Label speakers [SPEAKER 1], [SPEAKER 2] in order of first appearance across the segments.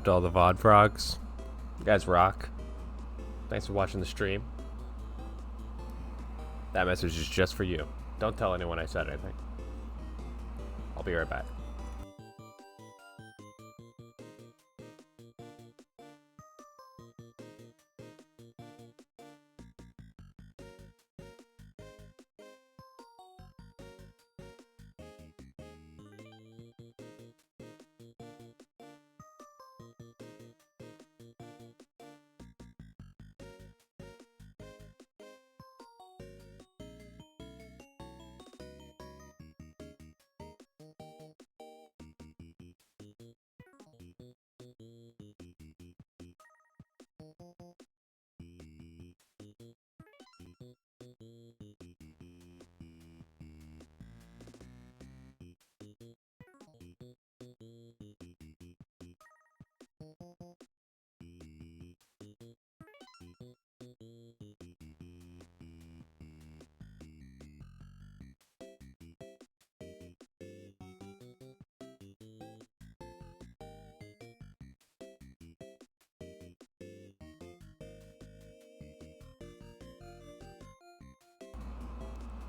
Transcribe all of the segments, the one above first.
[SPEAKER 1] To all the VOD frogs. You guys rock. Thanks for watching the stream. That message is just for you. Don't tell anyone I said anything. I'll be right back.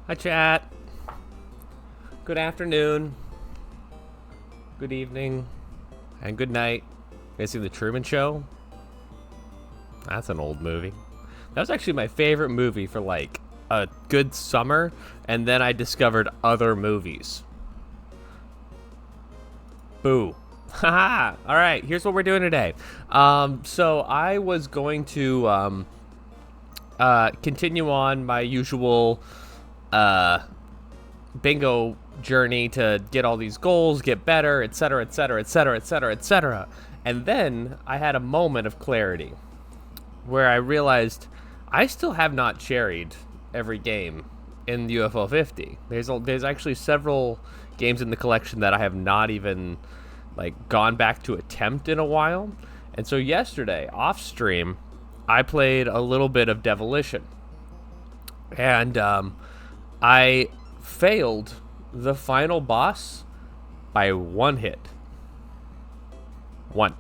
[SPEAKER 1] Hi, chat. Good afternoon, good evening, and good night. You guys see The Truman Show? That's an old movie. That was actually my favorite movie for like a good summer, and then I discovered other movies. Boo. Haha. All right, here's what we're doing today. So I was going to continue on my usual bingo journey to get all these goals, get better, etc., etc., etc., etc., etc. And then I had a moment of clarity where I realized I still have not cherried every game in UFO 50. There's actually several games in the collection that I have not even like gone back to attempt in a while. And so yesterday, off stream, I played a little bit of Devilition. And I failed the final boss by one hit. One.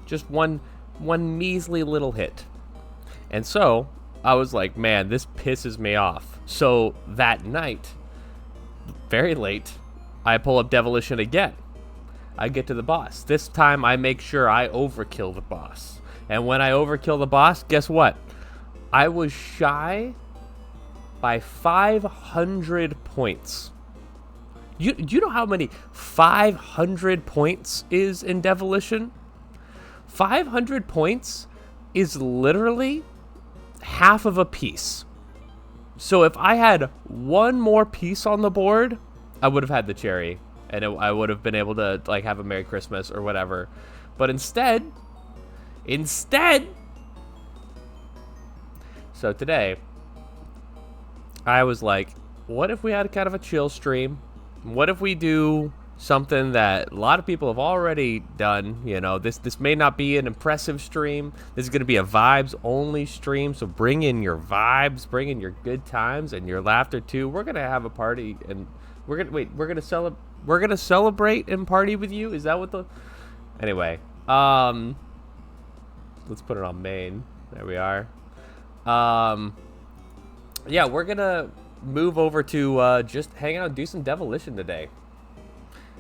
[SPEAKER 1] Just one measly little hit. And so I was like, man, this pisses me off. So that night, very late, I pull up Devilition again. I get to the boss. This time I make sure I overkill the boss. And when I overkill the boss, guess what? I was shy by 500 points. You know how many 500 points is in Devilition? 500 points is literally half of a piece. So if I had one more piece on the board, I would have had the cherry, and I would have been able to like have a Merry Christmas or whatever. But instead, so today, I was like, what if we had kind of a chill stream? What if we do something that a lot of people have already done? You know, this may not be an impressive stream. This is going to be a vibes only stream. So bring in your vibes, bring in your good times and your laughter too. We're going to have a party, and we're going to celebrate and party with you. Is that what the... Anyway, let's put it on main. There we are. Yeah, we're gonna move over to just hang out and do some Devilition today.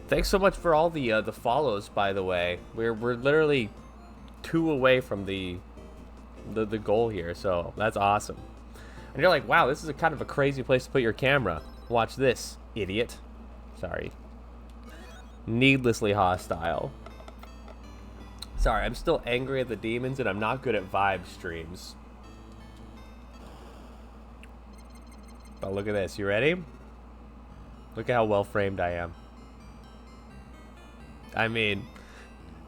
[SPEAKER 1] Thanks so much for all the follows, by the way. We're literally 2 away from the goal here, so that's awesome. And you're like, wow, this is a kind of a crazy place to put your camera. Watch this, idiot. Sorry. Needlessly hostile. Sorry, I'm still angry at the demons, and I'm not good at vibe streams. But look at this. You ready? Look at how well framed I am. I mean,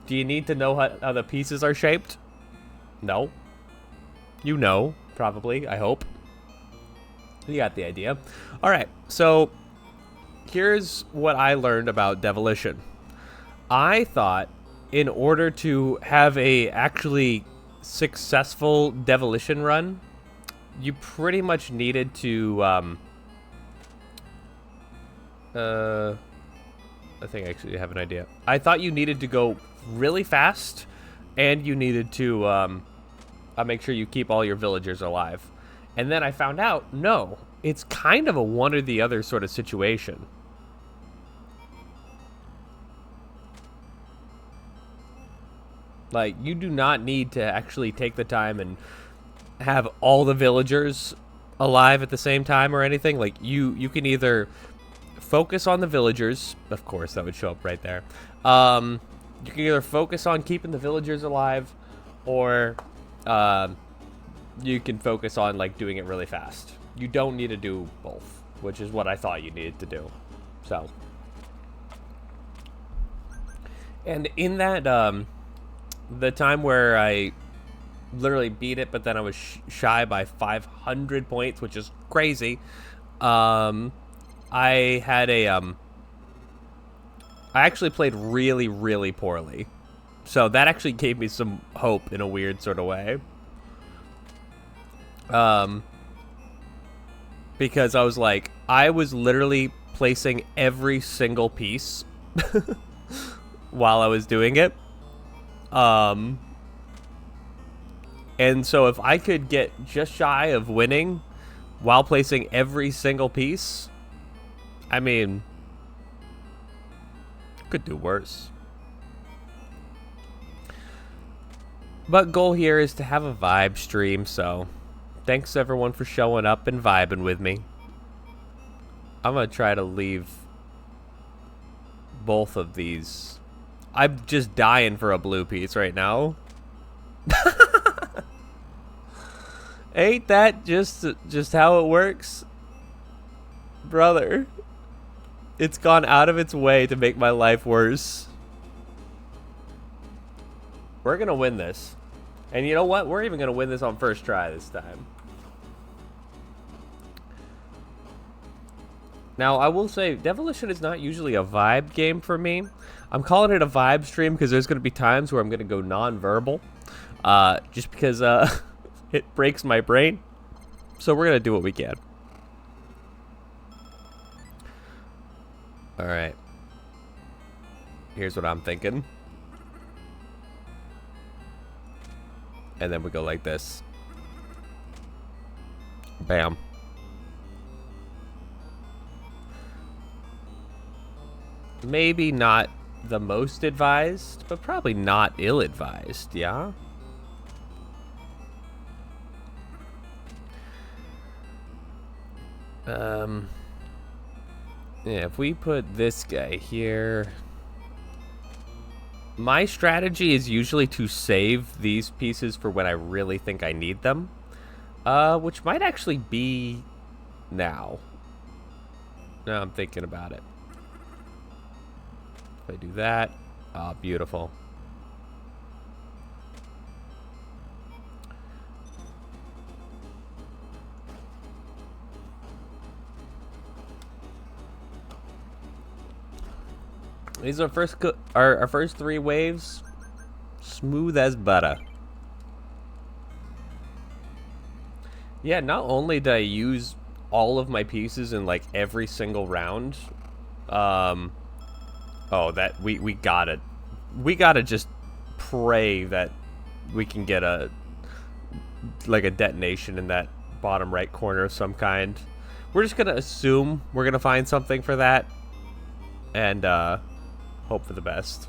[SPEAKER 1] do you need to know how the pieces are shaped? No. You know, probably, I hope. You got the idea. Alright, so here's what I learned about Devilition. I thought in order to have a actually successful Devilition run, you pretty much needed to, I think I actually have an idea. I thought you needed to go really fast, and you needed to make sure you keep all your villagers alive. And then I found out, no, it's kind of a one or the other sort of situation. Like, you do not need to actually take the time and have all the villagers alive at the same time or anything. Like, you can either focus on the villagers. Of course, that would show up right there. You can either focus on keeping the villagers alive, or you can focus on, like, doing it really fast. You don't need to do both, which is what I thought you needed to do. So. And in that, the time where I literally beat it, but then I was shy by 500 points, which is crazy. I had I actually played really, really poorly. So that actually gave me some hope in a weird sort of way. Because I was like, I was literally placing every single piece while I was doing it. And so if I could get just shy of winning while placing every single piece, I mean, could do worse. But goal here is to have a vibe stream, so thanks everyone for showing up and vibing with me. I'm gonna try to leave both of these. I'm just dying for a blue piece right now. Ain't that just how it works? Brother, it's gone out of its way to make my life worse. We're gonna win this. And you know what? We're even gonna win this on first try this time. Now, I will say, Devilition is not usually a vibe game for me. I'm calling it a vibe stream because there's going to be times where I'm going to go non-verbal. Just because it breaks my brain. So we're going to do what we can. Alright. Here's what I'm thinking. And then we go like this. Bam. Maybe not the most advised, but probably not ill-advised, yeah? Yeah, if we put this guy here... My strategy is usually to save these pieces for when I really think I need them. Which might actually be now. Now I'm thinking about it. If I do that, beautiful. These are our first three waves, smooth as butter. Yeah, not only did I use all of my pieces in like every single round, oh, that we gotta just pray that we can get a detonation in that bottom right corner of some kind. We're just gonna assume we're gonna find something for that, and hope for the best.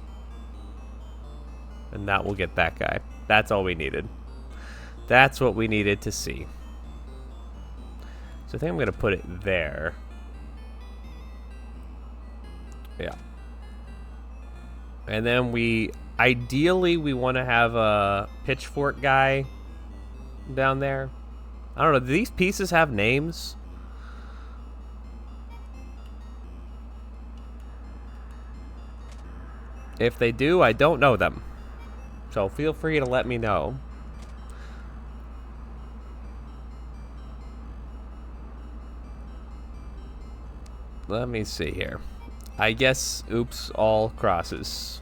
[SPEAKER 1] And that will get that guy. That's all we needed. That's what we needed to see. So I think I'm gonna put it there. Yeah. And then ideally we want to have a pitchfork guy down there. I don't know, do these pieces have names? If they do, I don't know them. So feel free to let me know. Let me see here. I guess, oops, all crosses.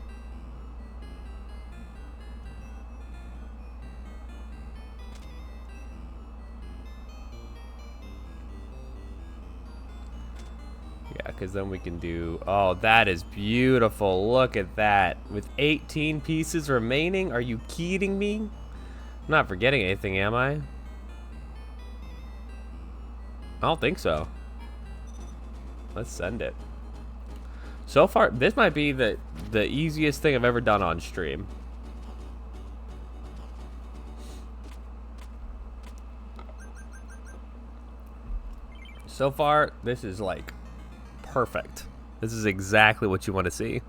[SPEAKER 1] Yeah, because then we can do... Oh, that is beautiful. Look at that. With 18 pieces remaining? Are you kidding me? I'm not forgetting anything, am I? I don't think so. Let's send it. So far, this might be the easiest thing I've ever done on stream. So far, this is like perfect. This is exactly what you want to see.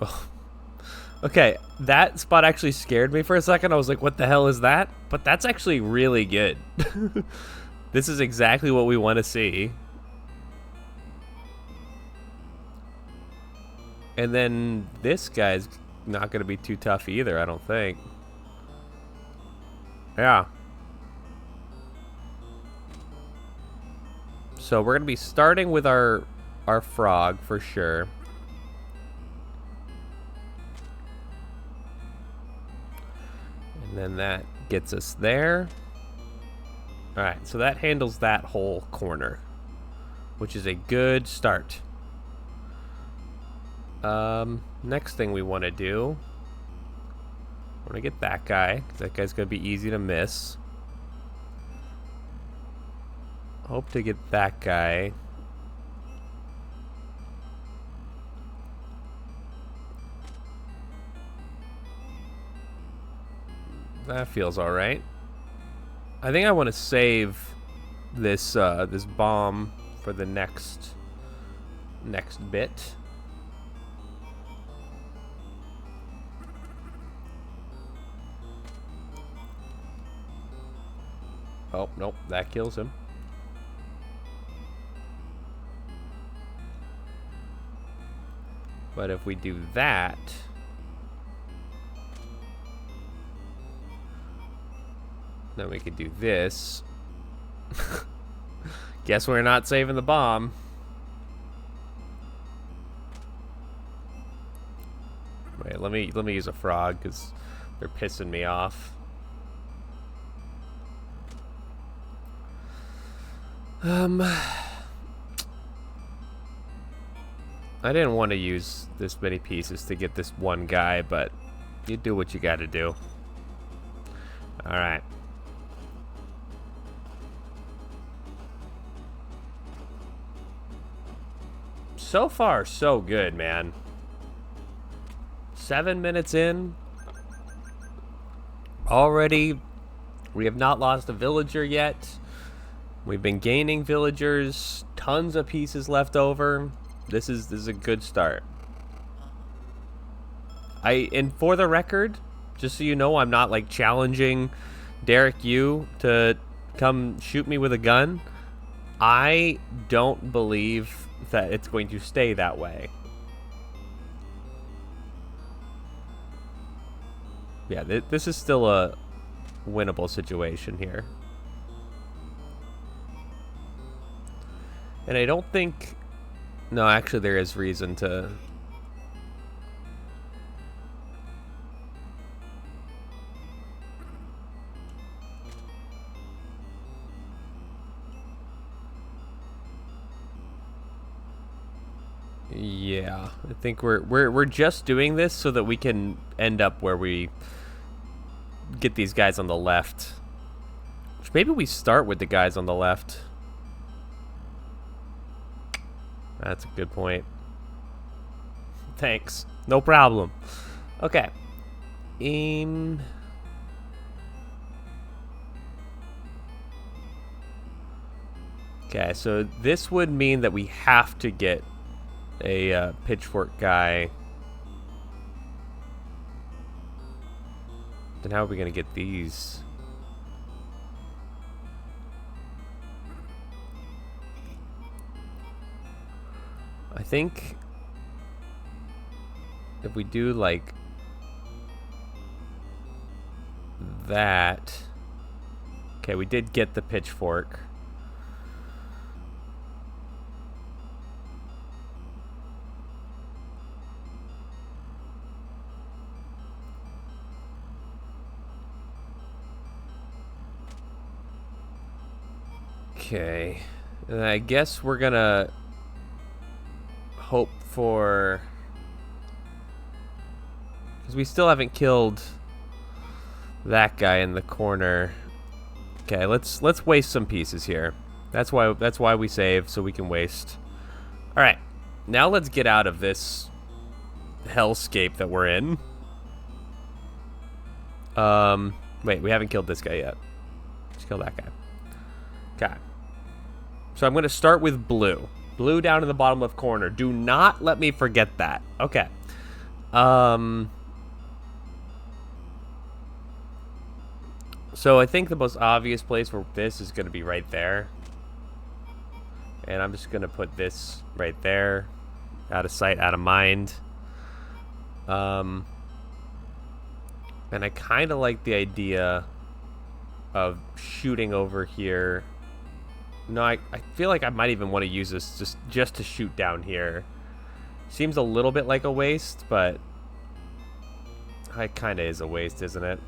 [SPEAKER 1] Oh. Okay, that spot actually scared me for a second. I was like, what the hell is that? But that's actually really good. This is exactly what we want to see. And then this guy's not going to be too tough either, I don't think. Yeah. So we're going to be starting with our frog for sure. And then that gets us there. All right, so that handles that whole corner, which is a good start. Next thing we want to do, I want to get that guy, because that guy's going to be easy to miss. Hope to get that guy. That feels all right. I think I want to save this this bomb for the next bit. Oh, nope, that kills him. But if we do that, then we could do this. Guess we're not saving the bomb. Wait, let me use a frog because they're pissing me off. I didn't want to use this many pieces to get this one guy, but you do what you got to do. All right. So far, so good, man. 7 minutes in. Already, we have not lost a villager yet. We've been gaining villagers. Tons of pieces left over. This is a good start. And for the record, just so you know, I'm not like challenging Derek Yu to come shoot me with a gun. I don't believe that it's going to stay that way. Yeah, this is still a winnable situation here. And I don't think... No, actually there is reason to... Yeah, I think we're just doing this so that we can end up where we get these guys on the left. Which maybe we start with the guys on the left. That's a good point. Thanks. No problem. Okay. Okay, so this would mean that we have to get a pitchfork guy. Then how are we going to get these? I think if we do like that. Okay, we did get the pitchfork. Okay. And I guess we're gonna hope for... because we still haven't killed that guy in the corner. Okay, let's waste some pieces here. That's why we save, so we can waste. All right, now let's get out of this hellscape that we're in. Wait, we haven't killed this guy yet. Let's kill that guy. Okay. So I'm going to start with blue. Blue down in the bottom left corner. Do not let me forget that. Okay. So I think the most obvious place for this is going to be right there. And I'm just going to put this right there. Out of sight, out of mind. And I kind of like the idea of shooting over here. No, I feel like I might even want to use this just to shoot down here. Seems a little bit like a waste, but it kind of is a waste, isn't it?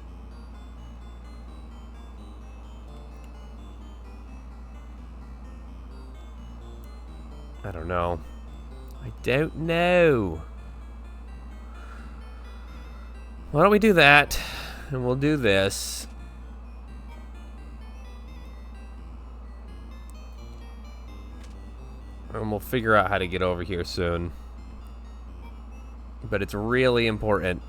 [SPEAKER 1] I don't know. I don't know. Why don't we do that? And we'll do this. And we'll figure out how to get over here soon. But it's really important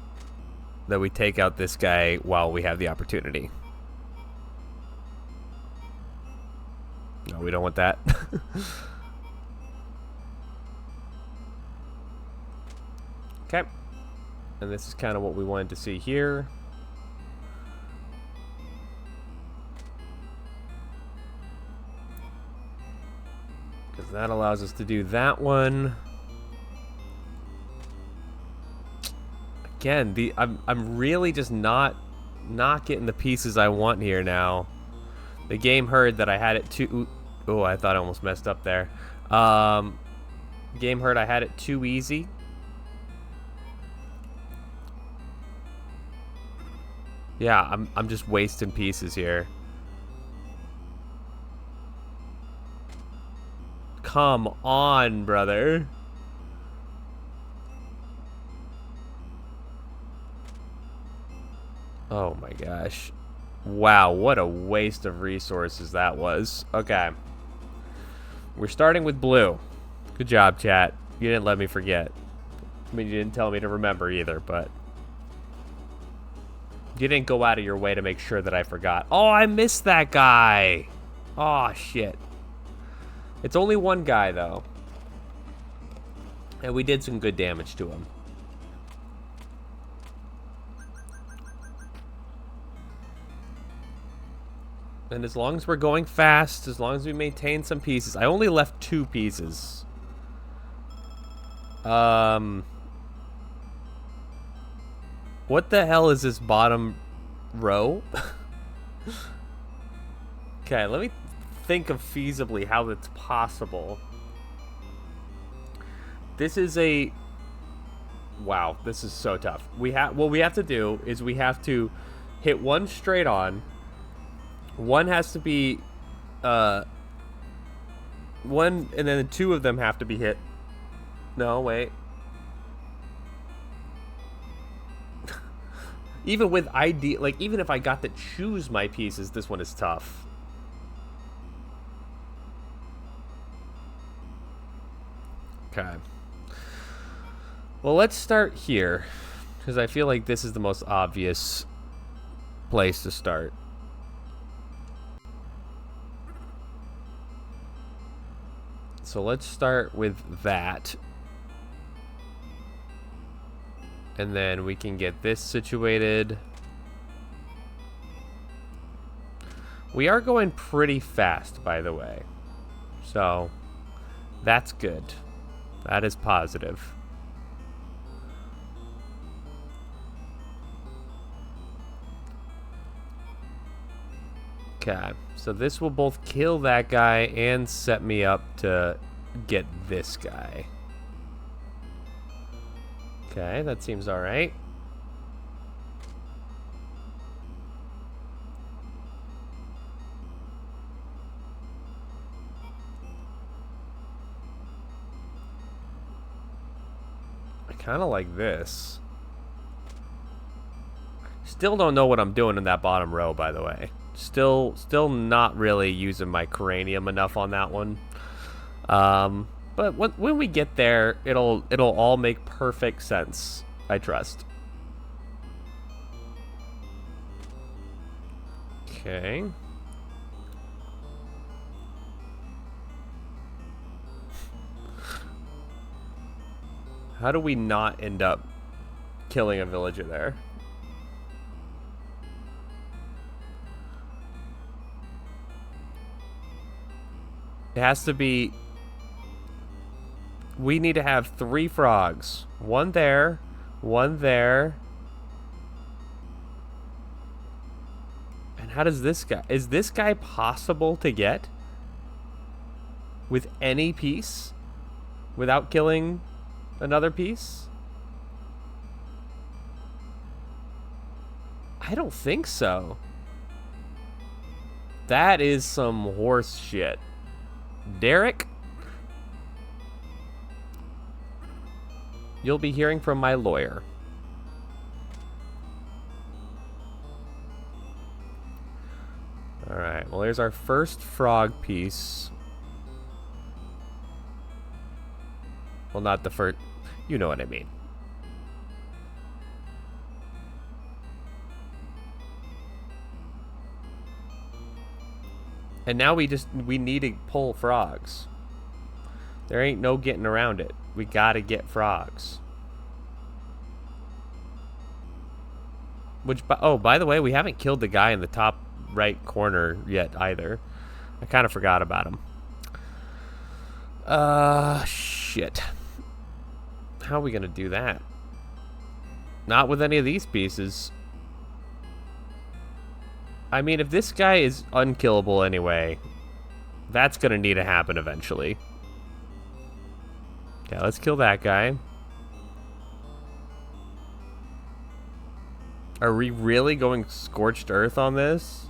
[SPEAKER 1] that we take out this guy while we have the opportunity. No, we don't want that. Okay. And this is kind of what we wanted to see here. Because that allows us to do that one. Again, I'm really just not getting the pieces I want here now. The game heard that I had it too... Oh, I thought I almost messed up there. Game heard I had it too easy. Yeah, I'm just wasting pieces here. Come on, brother. Oh my gosh. Wow, what a waste of resources that was. Okay. We're starting with blue. Good job, chat. You didn't let me forget. I mean, you didn't tell me to remember either, but... you didn't go out of your way to make sure that I forgot. Oh, I missed that guy. Oh, shit. It's only one guy, though. And we did some good damage to him. And as long as we're going fast, as long as we maintain some pieces. I only left 2 pieces. What the hell is this bottom row? Okay, let me think of feasibly how that's possible. This is a... wow, this is so tough. What we have to do is we have to hit one straight on. One has to be... one, and then 2 of them have to be hit. No, wait. Even with ID, like, even if I got to choose my pieces, this one is tough. Okay. Well, let's start here, because I feel like this is the most obvious place to start. So let's start with that. And then we can get this situated. We are going pretty fast, by the way. So, that's good. That is positive. Okay, so this will both kill that guy and set me up to get this guy. Okay, that seems all right. kind of like this. Still don't know what I'm doing in that bottom row, by the way. Still not really using my cranium enough on that one. But when we get there, it'll all make perfect sense. I trust. Okay. How do we not end up killing a villager there? It has to be... We need to have 3 frogs. One there, one there. And how does this guy... Is this guy possible to get? With any piece? Without killing another piece? I don't think so. That is some horse shit. Derek? You'll be hearing from my lawyer. Alright, well, there's our first frog piece. Well, not the first... You know what I mean. And now we need to pull frogs. There ain't no getting around it. We gotta get frogs. Which, oh, by the way, we haven't killed the guy in the top right corner yet either. I kind of forgot about him. Shit. How are we gonna do that? Not with any of these pieces. I mean, if this guy is unkillable anyway, that's gonna need to happen eventually. Okay, let's kill that guy. Are we really going scorched earth on this?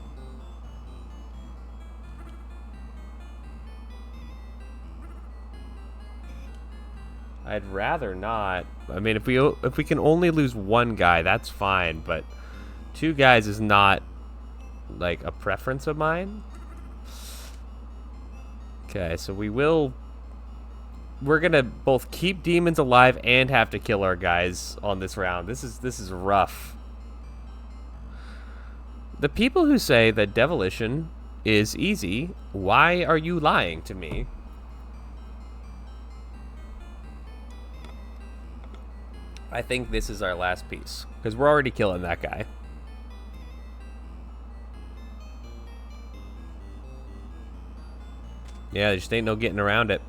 [SPEAKER 1] I'd rather not. I mean, if we can only lose one guy, that's fine, but 2 guys is not like a preference of mine. Okay, so we're gonna both keep demons alive and have to kill our guys on this round. This is rough. The people who say that Devilition is easy, why are you lying to me? I think this is our last piece, because we're already killing that guy. Yeah, there just ain't no getting around it.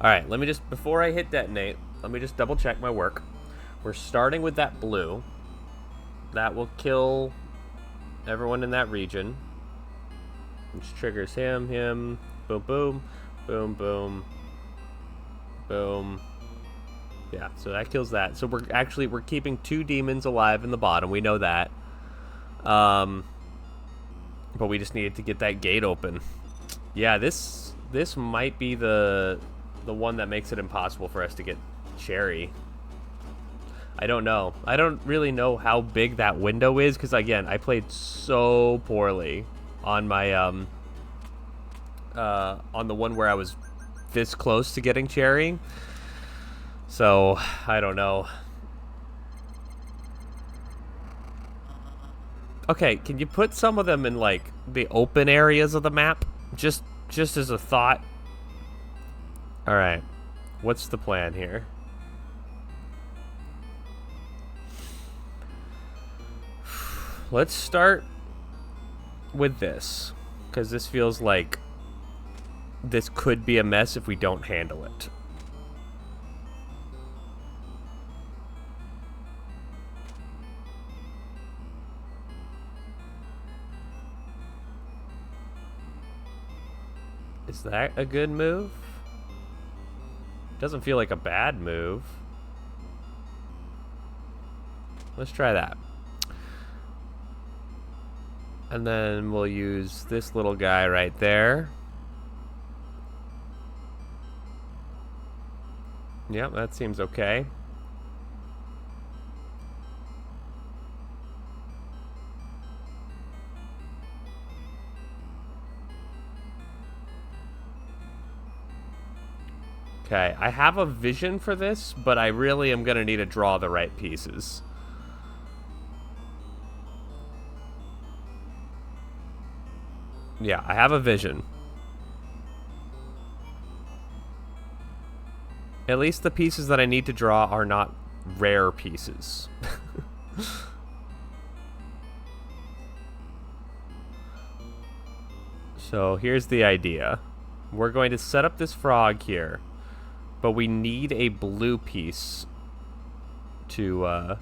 [SPEAKER 1] Alright, let me just, before I hit detonate, let me just double check my work. We're starting with that blue. That will kill everyone in that region. Which triggers him, boom, boom, boom, boom, boom. Yeah, so that kills that. So we're keeping 2 demons alive in the bottom. We know that. But we just needed to get that gate open. Yeah, this might be the one that makes it impossible for us to get Cherry. I don't know. I don't really know how big that window is because, again, I played so poorly on my on the one where I was this close to getting Cherry. So, I don't know. Okay, can you put some of them in, like, the open areas of the map? Just as a thought. Alright. What's the plan here? Let's start with this. Because this feels like this could be a mess if we don't handle it. Is that a good move? Doesn't feel like a bad move. Let's try that. And then we'll use this little guy right there. Yep, that seems okay. Okay, I have a vision for this, but I really am going to need to draw the right pieces. Yeah, I have a vision. At least the pieces that I need to draw are not rare pieces. So here's the idea. We're going to set up this frog here, but we need a blue piece to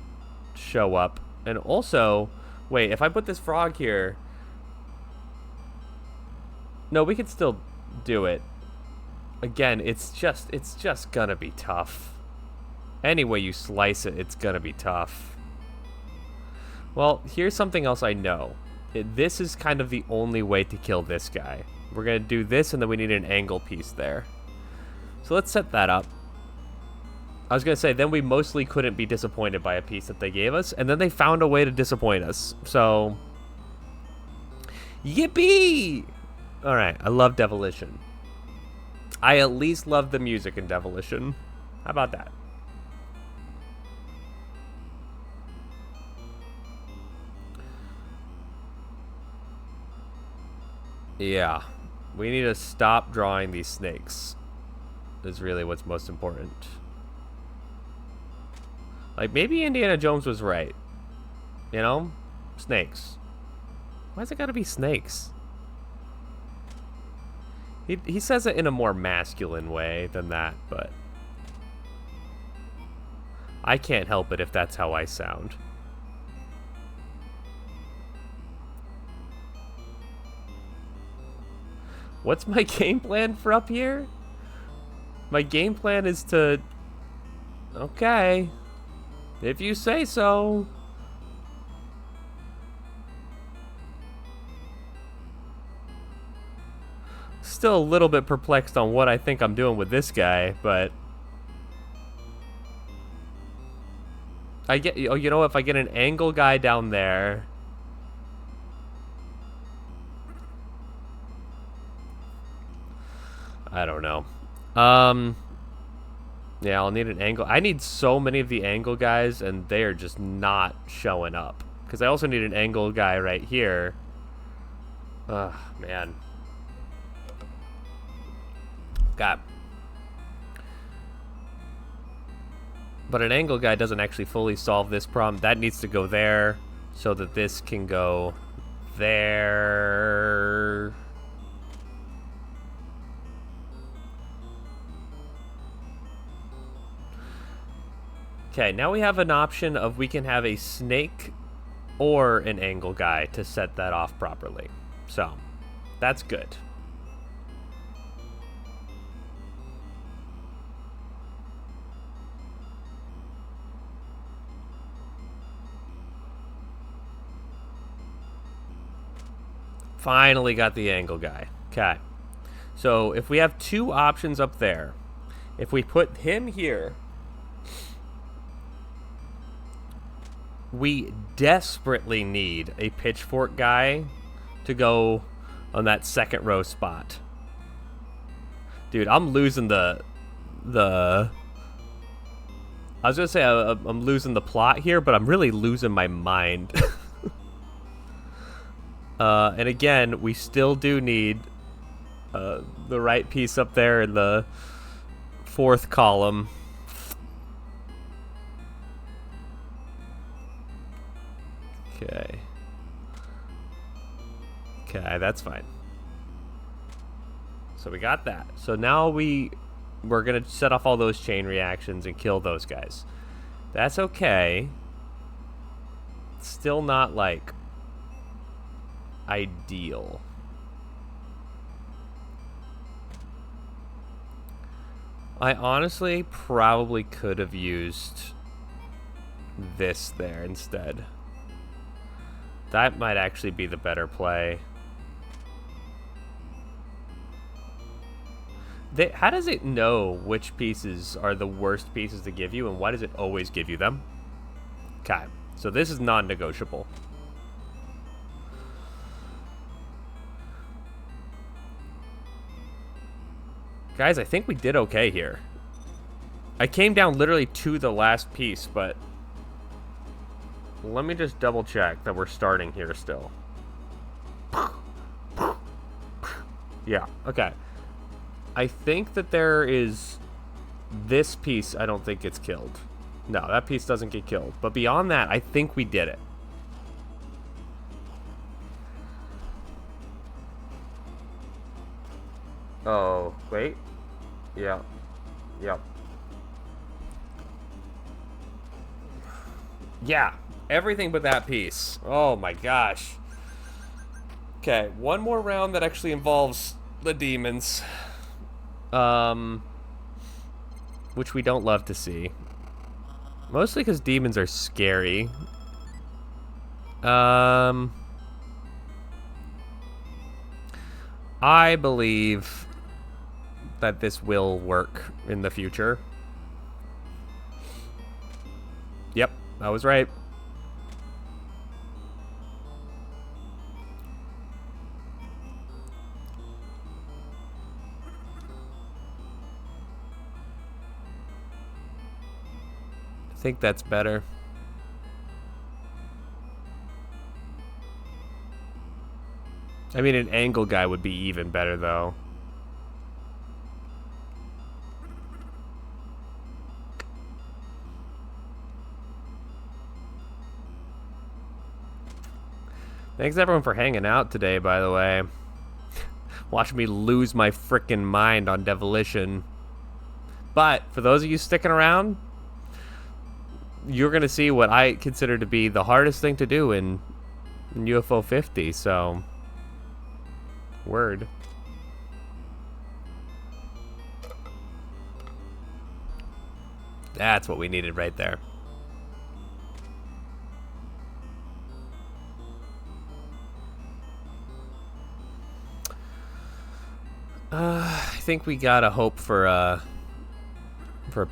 [SPEAKER 1] show up. And also, wait, if I put this frog here... No, we can still do it. Again, it's just gonna be tough. Any way you slice it, it's gonna be tough. Well, here's something else I know. This is kind of the only way to kill this guy. We're gonna do this, and then we need an angle piece there. So let's set that up. I was gonna say, then we mostly couldn't be disappointed by a piece that they gave us, and then they found a way to disappoint us. So, yippee! All right, I love Devilition. I at least love the music in Devilition. How about that? Yeah, we need to stop drawing these snakes. Is really what's most important. Like, maybe Indiana Jones was right. You know? Snakes. Why's it gotta be snakes? He says it in a more masculine way than that, but... I can't help it if that's how I sound. What's my game plan for up here? My game plan is to... Okay. If you say so. Still a little bit perplexed on what I think I'm doing with this guy, but... I get... Oh, you know, if I get an angle guy down there... I don't know. Yeah, I'll need an angle. I need so many of the angle guys, and they are just not showing up. Because I also need an angle guy right here. Ugh, man. God. But an angle guy doesn't actually fully solve this problem. That needs to go there so that this can go there. Okay, now we have an option of we can have a snake or an angle guy to set that off properly. So, that's good. Finally got the angle guy. Okay. So, if we have two options up there, if we put him here, we desperately need a pitchfork guy to go on that second row spot. Dude, I'm losing the I was gonna say I'm losing the plot here, but I'm really losing my mind. And again, we still do need the right piece up there in the fourth column. Okay. Okay, that's fine. So we got that. So now we're gonna set off all those chain reactions and kill those guys. That's okay. It's still not, like, ideal. I honestly probably could have used this there instead. That might actually be the better play. How does it know which pieces are the worst pieces to give you, and why does it always give you them? Okay, so this is non-negotiable. Guys, I think we did okay here. I came down literally to the last piece, but let me just double check that we're starting here still. Yeah, okay. I think that there is this piece. I don't think gets killed. No, that piece doesn't get killed. But beyond that, I think we did it. Oh, wait. Yeah. Yep. Yeah, everything but that piece. Oh my gosh. Okay, one more round that actually involves the demons. Which we don't love to see. Mostly because demons are scary. I believe that this will work in the future. Yep, I was right. I think that's better. I mean, an angle guy would be even better, though. Thanks, everyone, for hanging out today, by the way. Watch me lose my frickin' mind on Devilition. But, for those of you sticking around, you're going to see what I consider to be the hardest thing to do in UFO 50, so... Word. That's what we needed right there. I think we gotta hope for a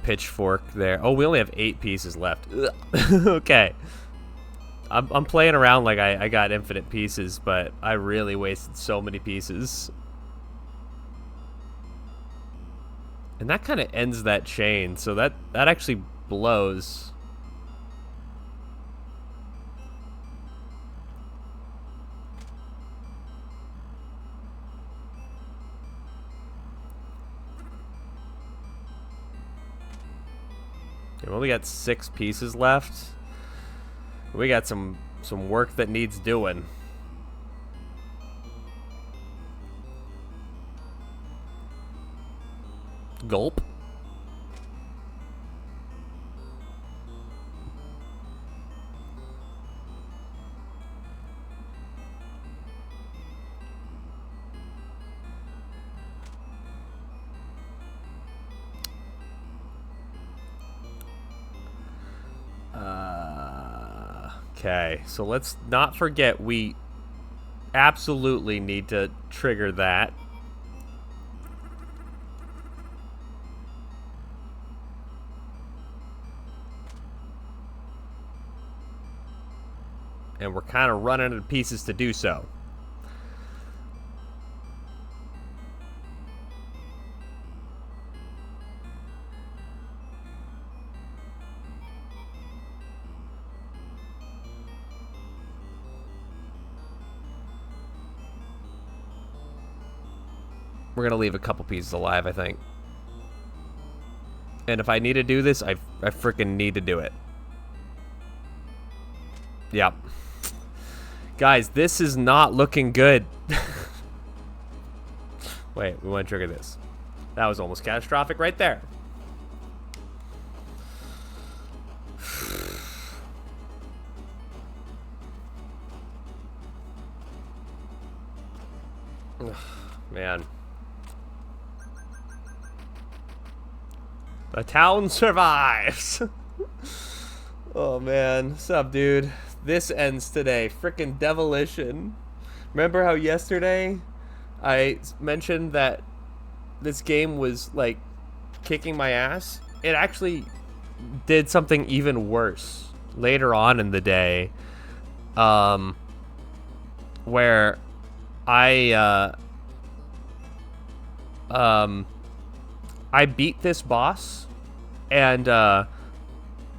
[SPEAKER 1] pitchfork there. Oh, we only have 8 pieces left. Okay. I'm playing around like I got infinite pieces, but I really wasted so many pieces. And that kind of ends that chain, so that actually blows. We only got 6 pieces left. We got some work that needs doing. Gulp. Okay, so let's not forget we absolutely need to trigger that. And we're kind of running out of pieces to do so. We're gonna leave a couple pieces alive, I think. And if I need to do this, I freaking need to do it. Yep. Guys, this is not looking good. Wait, we want to trigger this. That was almost catastrophic right there. Man. The town survives. Oh, man. What's up, dude? This ends today. Frickin' Devilition. Remember how yesterday I mentioned that this game was, like, kicking my ass? It actually did something even worse later on in the day. Where I beat this boss, and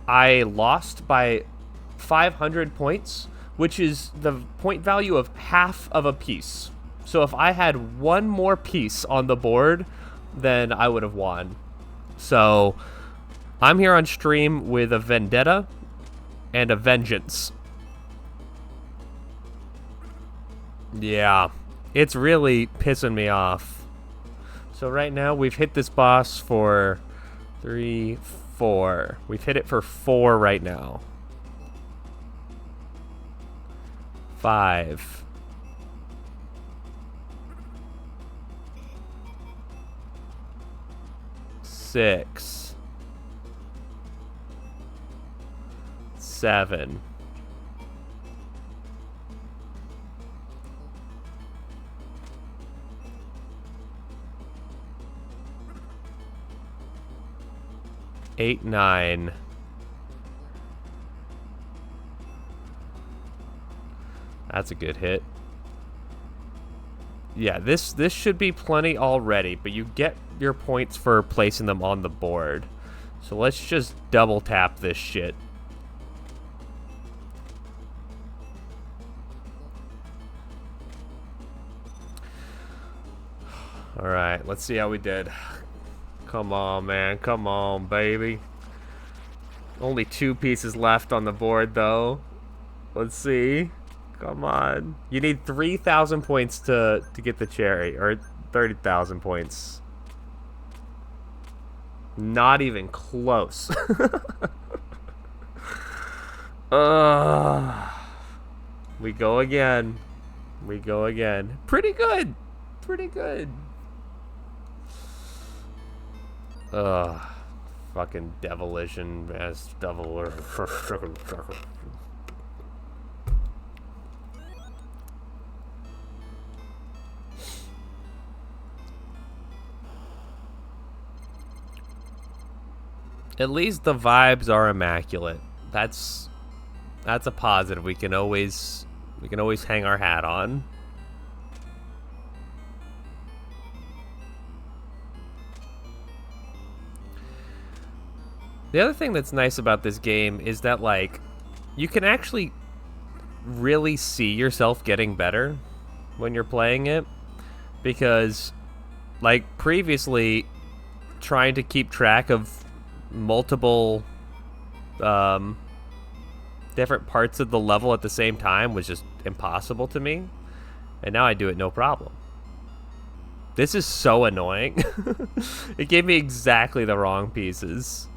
[SPEAKER 1] I lost by 500 points, which is the point value of half of a piece. So if I had one more piece on the board, then I would have won. So I'm here on stream with a vendetta and a vengeance. Yeah, it's really pissing me off. So right now we've hit this boss for 3, 4. We've hit it for 4 right now. 5. 6. 7. 8, 9. That's a good hit. Yeah, this should be plenty already, but you get your points for placing them on the board. So let's just double tap this shit. Alright, let's see how we did. Come on, man. Come on, baby. Only 2 pieces left on the board, though. Let's see. Come on. You need 3,000 points to get the cherry. Or 30,000 points. Not even close. We go again. We go again. Pretty good. Pretty good. Fucking Devilition as devil. At least the vibes are immaculate. That's a positive. We can always hang our hat on. The other thing that's nice about this game is that, like, you can actually really see yourself getting better when you're playing it. Because, like, previously, trying to keep track of multiple different parts of the level at the same time was just impossible to me. And now I do it no problem. This is so annoying. It gave me exactly the wrong pieces.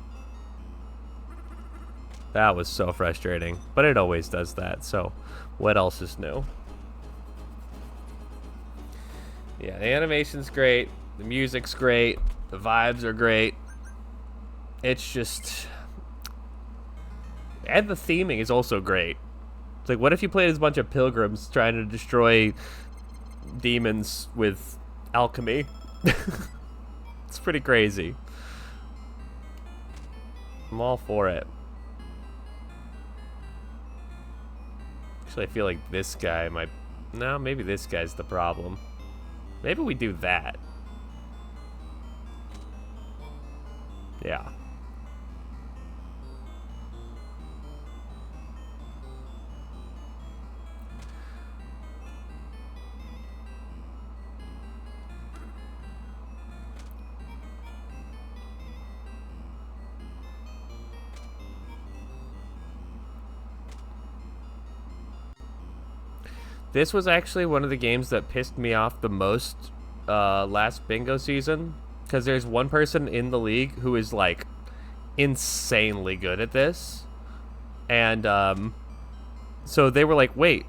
[SPEAKER 1] That was so frustrating, but it always does that, so what else is new? Yeah, the animation's great, the music's great, the vibes are great. It's just... And the theming is also great. It's like, what if you played as a bunch of pilgrims trying to destroy demons with alchemy? It's pretty crazy. I'm all for it. I feel like this guy might... No, maybe this guy's the problem. Maybe we do that. Yeah. This was actually one of the games that pissed me off the most last bingo season, because there's one person in the league who is, like, insanely good at this. And so they were like, wait,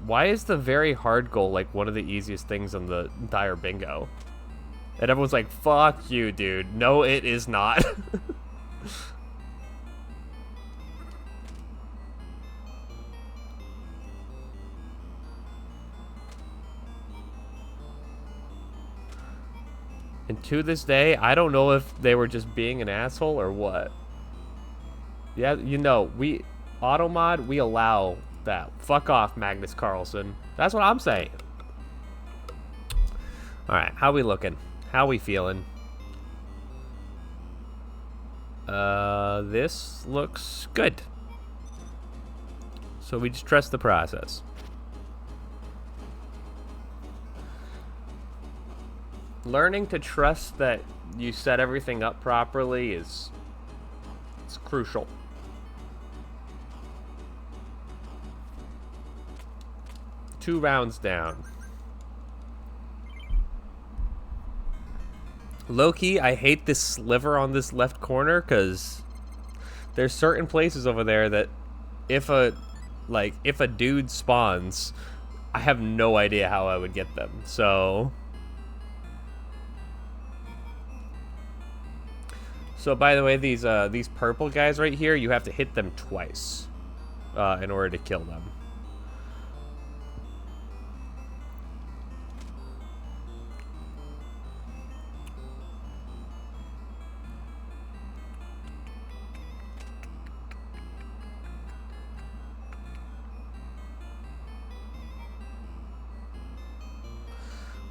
[SPEAKER 1] why is the very hard goal like one of the easiest things on the entire bingo? And everyone's like, fuck you, dude. No, it is not. And to this day, I don't know if they were just being an asshole or what. Yeah, you know, we... Automod, we allow that. Fuck off, Magnus Carlsen. That's what I'm saying. Alright, how we looking? How we feeling? This looks good. So we just trust the process. Learning to trust that you set everything up properly it's crucial. Two rounds down. Low-key, I hate this sliver on this left corner because there's certain places over there that if a dude spawns, I have no idea how I would get them. So by the way, these purple guys right here, you have to hit them twice in order to kill them.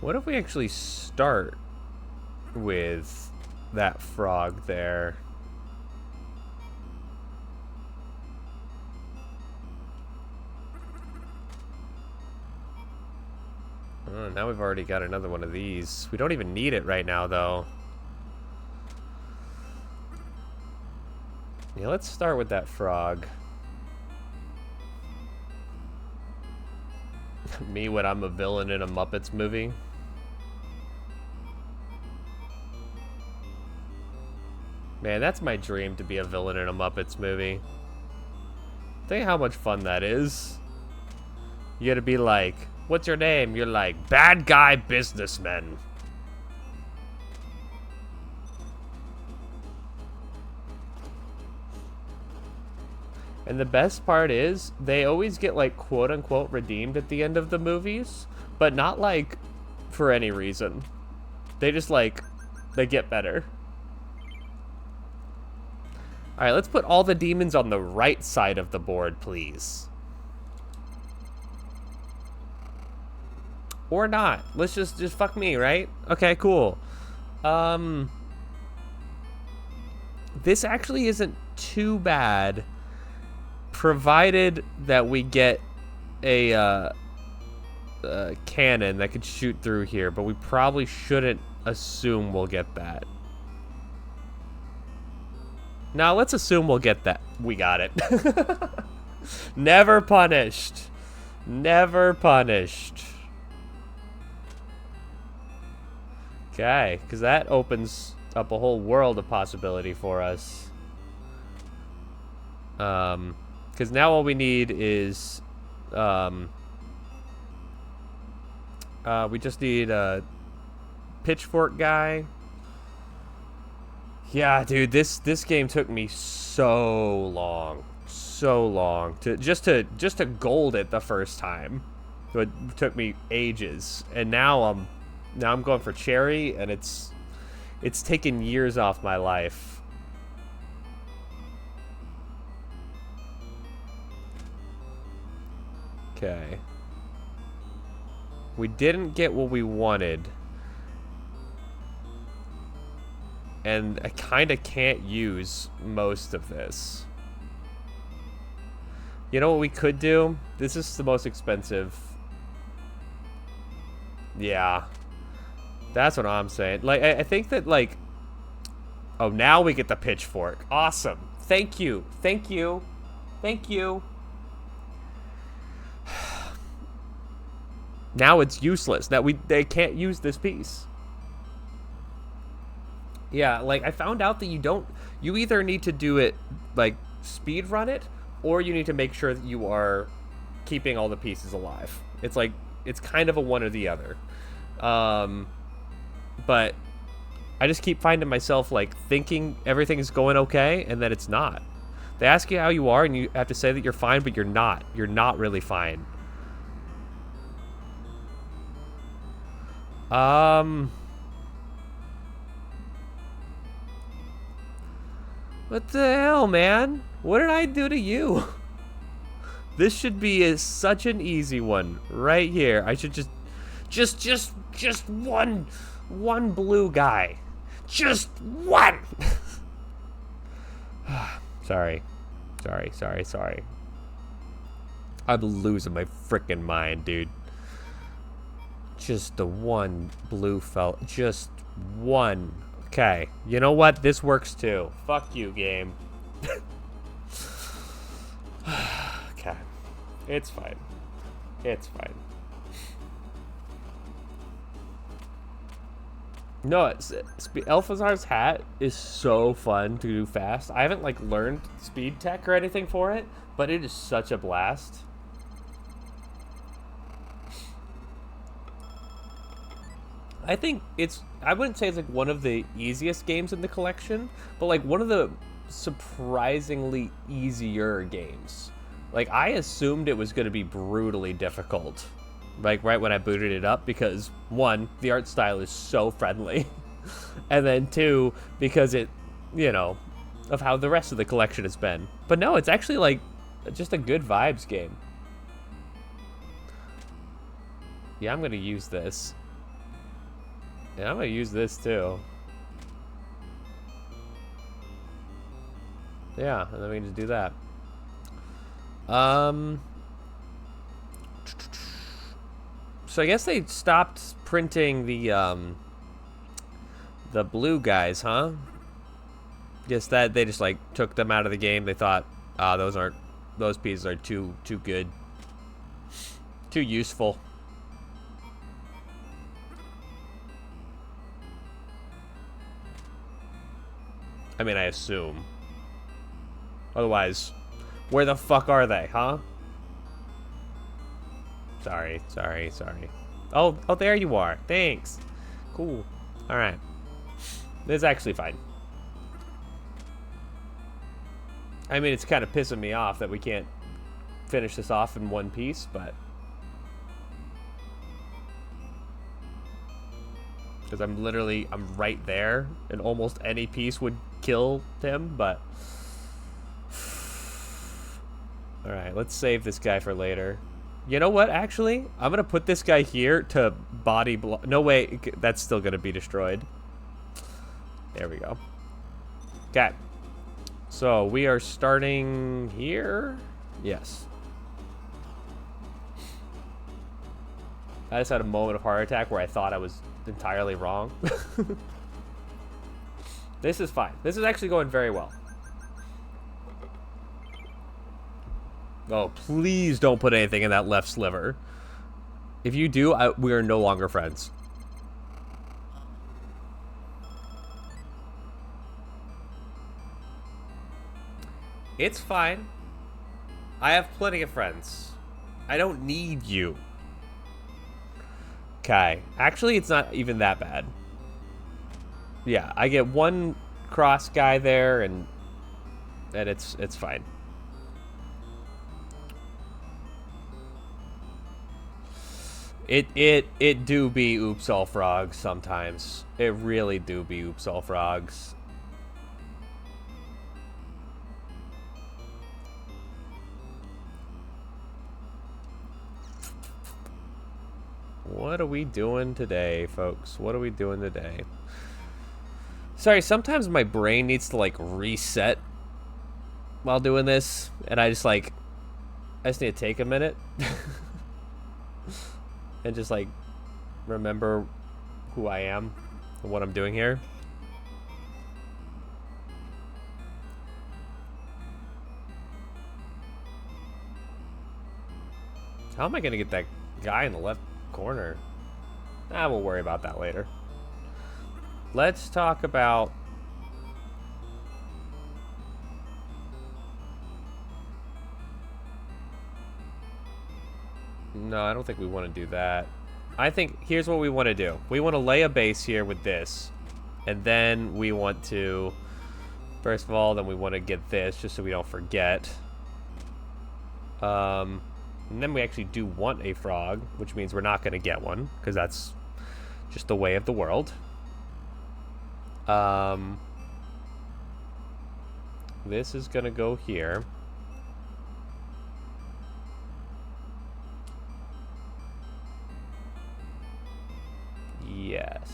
[SPEAKER 1] What if we actually start with that frog there? Oh, now we've already got another one of these. We don't even need it right now, though. Yeah, let's start with that frog. Me when I'm a villain in a Muppets movie. Man, that's my dream, to be a villain in a Muppets movie. Think how much fun that is. You gotta be like, what's your name? You're like, bad guy businessman. And the best part is, they always get like quote-unquote redeemed at the end of the movies, but not like for any reason. They just like, they get better. Alright, let's put all the demons on the right side of the board, please. Or not. Let's just fuck me, right? Okay, cool. This actually isn't too bad, provided that we get a cannon that could shoot through here, but we probably shouldn't assume we'll get that. Now, let's assume we'll get that. We got it. Never punished. Never punished. Okay, because that opens up a whole world of possibility for us. Because now all we need is... we just need a pitchfork guy. Yeah, dude, this game took me so long to just to gold it the first time. So it took me ages, and now I'm going for cherry, and it's taken years off my life. Okay. We didn't get what we wanted. And I kind of can't use most of this. You know what we could do? This is the most expensive. Yeah. That's what I'm saying. Like, I think that, like... Oh, now we get the pitchfork. Awesome. Thank you. Thank you. Thank you. Now it's useless. Now they can't use this piece. Yeah, like, I found out that you either need to do it, like, speed run it, or you need to make sure that you are keeping all the pieces alive. It's like, it's kind of a one or the other. But I just keep finding myself, like, thinking everything is going okay, and then it's not. They ask you how you are, and you have to say that you're fine, but you're not. You're not really fine. What the hell, man? What did I do to you? This should be such an easy one right here. I should just one blue guy. Just one. Sorry. Sorry. I'm losing my freaking mind, dude. Just the one blue fell. Just one. Okay. You know what? This works too. Fuck you, game. Okay. It's fine. It's fine. No, Elphazar's hat is so fun to do fast. I haven't like learned speed tech or anything for it, but it is such a blast. I think I wouldn't say it's like one of the easiest games in the collection, but like one of the surprisingly easier games. Like I assumed it was going to be brutally difficult, like right when I booted it up, because one, the art style is so friendly, and then two, because it, you know, of how the rest of the collection has been. But no, it's actually like just a good vibes game. Yeah, I'm going to use this. Yeah, I'm gonna use this too. Yeah, and then we can just do that. So I guess they stopped printing the blue guys, huh? Guess that they just like took them out of the game. They thought, those pieces are too good, too useful. I mean, I assume. Otherwise, where the fuck are they, huh? Sorry. Oh, there you are. Thanks. Cool. All right. This is actually fine. I mean, it's kind of pissing me off that we can't finish this off in one piece, but... Because I'm right there, and almost any piece would kill him, but... Alright, let's save this guy for later. You know what, actually? I'm gonna put this guy here to body block... No, wait, that's still gonna be destroyed. There we go. Okay. So, we are starting here? Yes. I just had a moment of heart attack where I thought I was entirely wrong. This is fine. This is actually going very well. Oh, please don't put anything in that left sliver. If you do, we are no longer friends. It's fine. I have plenty of friends. I don't need you. Okay. Actually, it's not even that bad. Yeah, I get one cross guy there, and it's fine. It do be oops all frogs sometimes. It really do be oops all frogs. What are we doing today, folks? What are we doing today? Sorry, sometimes my brain needs to, like, reset while doing this, and I just need to take a minute and just, like, remember who I am and what I'm doing here. How am I going to get that guy in the left corner? We'll worry about that later. Let's talk about... No, I don't think we want to do that. I think here's what we want to do. We want to lay a base here with this. And then we want to... First of all, then we want to get this just so we don't forget. And then we actually do want a frog, which means we're not going to get one, because that's just the way of the world. This is going to go here. Yes.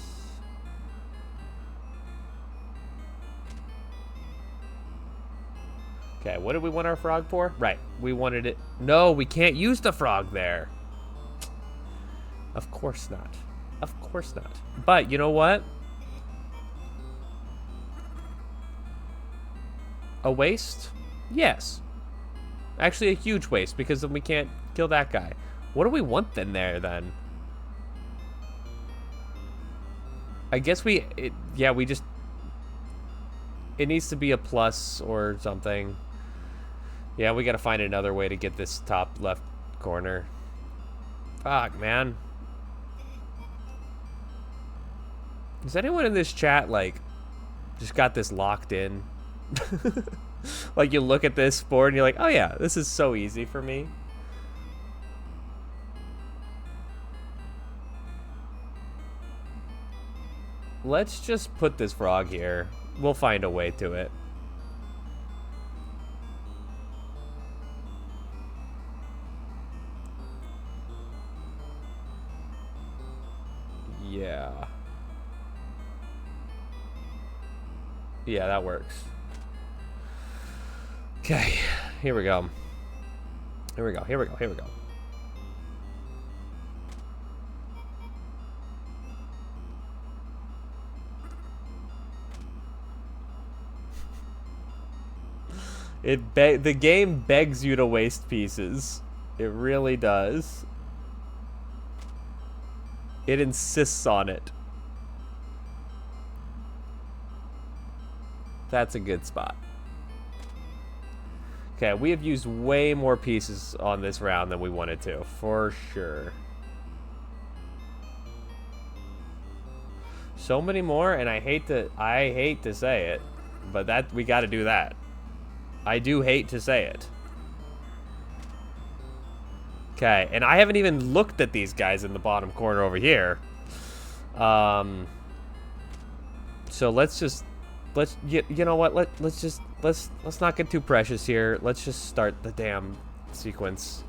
[SPEAKER 1] Okay, what did we want our frog for? Right, we wanted it. No, we can't use the frog there. Of course not. Of course not. But you know what? A waste? Yes. Actually, a huge waste, because then we can't kill that guy. What do we want then there, then? I guess yeah, we just... It needs to be a plus or something. Yeah, we gotta find another way to get this top left corner. Fuck, man. Does anyone in this chat, like, just got this locked in? Like, you look at this board and you're like, oh yeah, this is so easy for me. Let's just put this frog here. We'll find a way to it. Yeah. Yeah, that works. Okay, here we go. Here we go, here we go, here we go. The game begs you to waste pieces. It really does. It insists on it. That's a good spot. Okay, we have used way more pieces on this round than we wanted to, for sure. So many more, and I hate to say it, but that we got to do that. I do hate to say it. Okay, and I haven't even looked at these guys in the bottom corner over here. So you know what? Let's not get too precious here. Let's just start the damn sequence.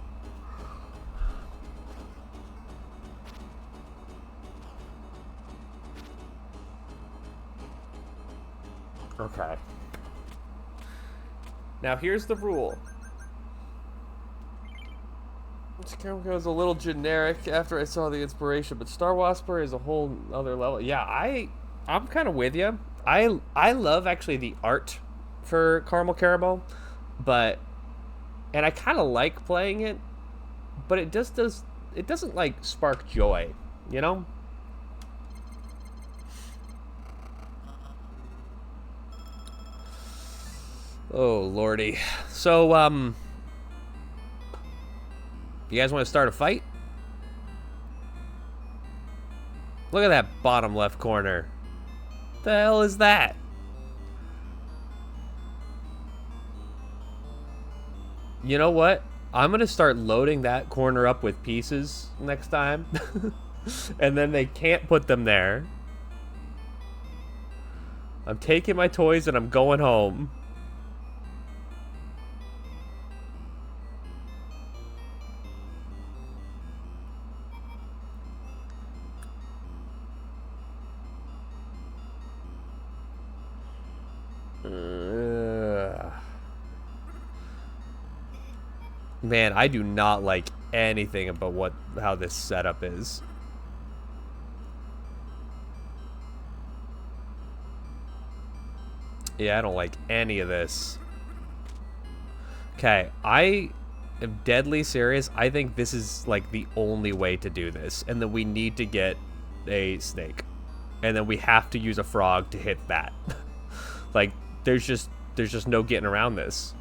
[SPEAKER 1] Okay. Now here's the rule. This camera goes a little generic after I saw the inspiration, but Star Whisper is a whole other level. Yeah, I'm kind of with you. I love actually the art for Caramel Caramel, and I kind of like playing it, but it doesn't like spark joy, you know? Oh lordy. So you guys want to start a fight? Look at that bottom left corner. The hell is that? You know what? I'm gonna start loading that corner up with pieces next time. And then they can't put them there. I'm taking my toys and I'm going home. Man, I do not like anything about how this setup is. Yeah, I don't like any of this. Okay, I am deadly serious. I think this is like the only way to do this, and that we need to get a snake, and then we have to use a frog to hit that. Like, there's just no getting around this.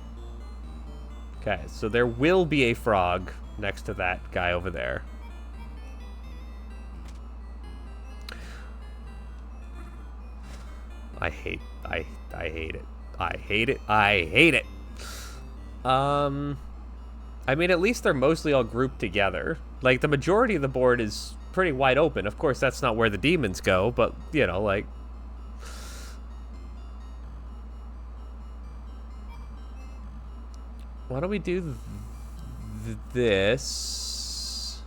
[SPEAKER 1] Okay, so there will be a frog next to that guy over there. I hate it. I hate it. I hate it. I mean, at least they're mostly all grouped together. Like, the majority of the board is pretty wide open. Of course, that's not where the demons go, but, you know, like... Why don't we do this?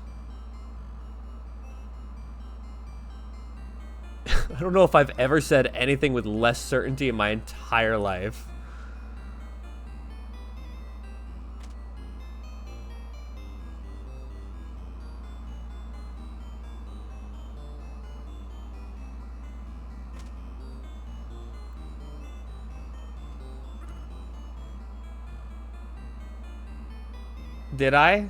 [SPEAKER 1] I don't know if I've ever said anything with less certainty in my entire life. Did I?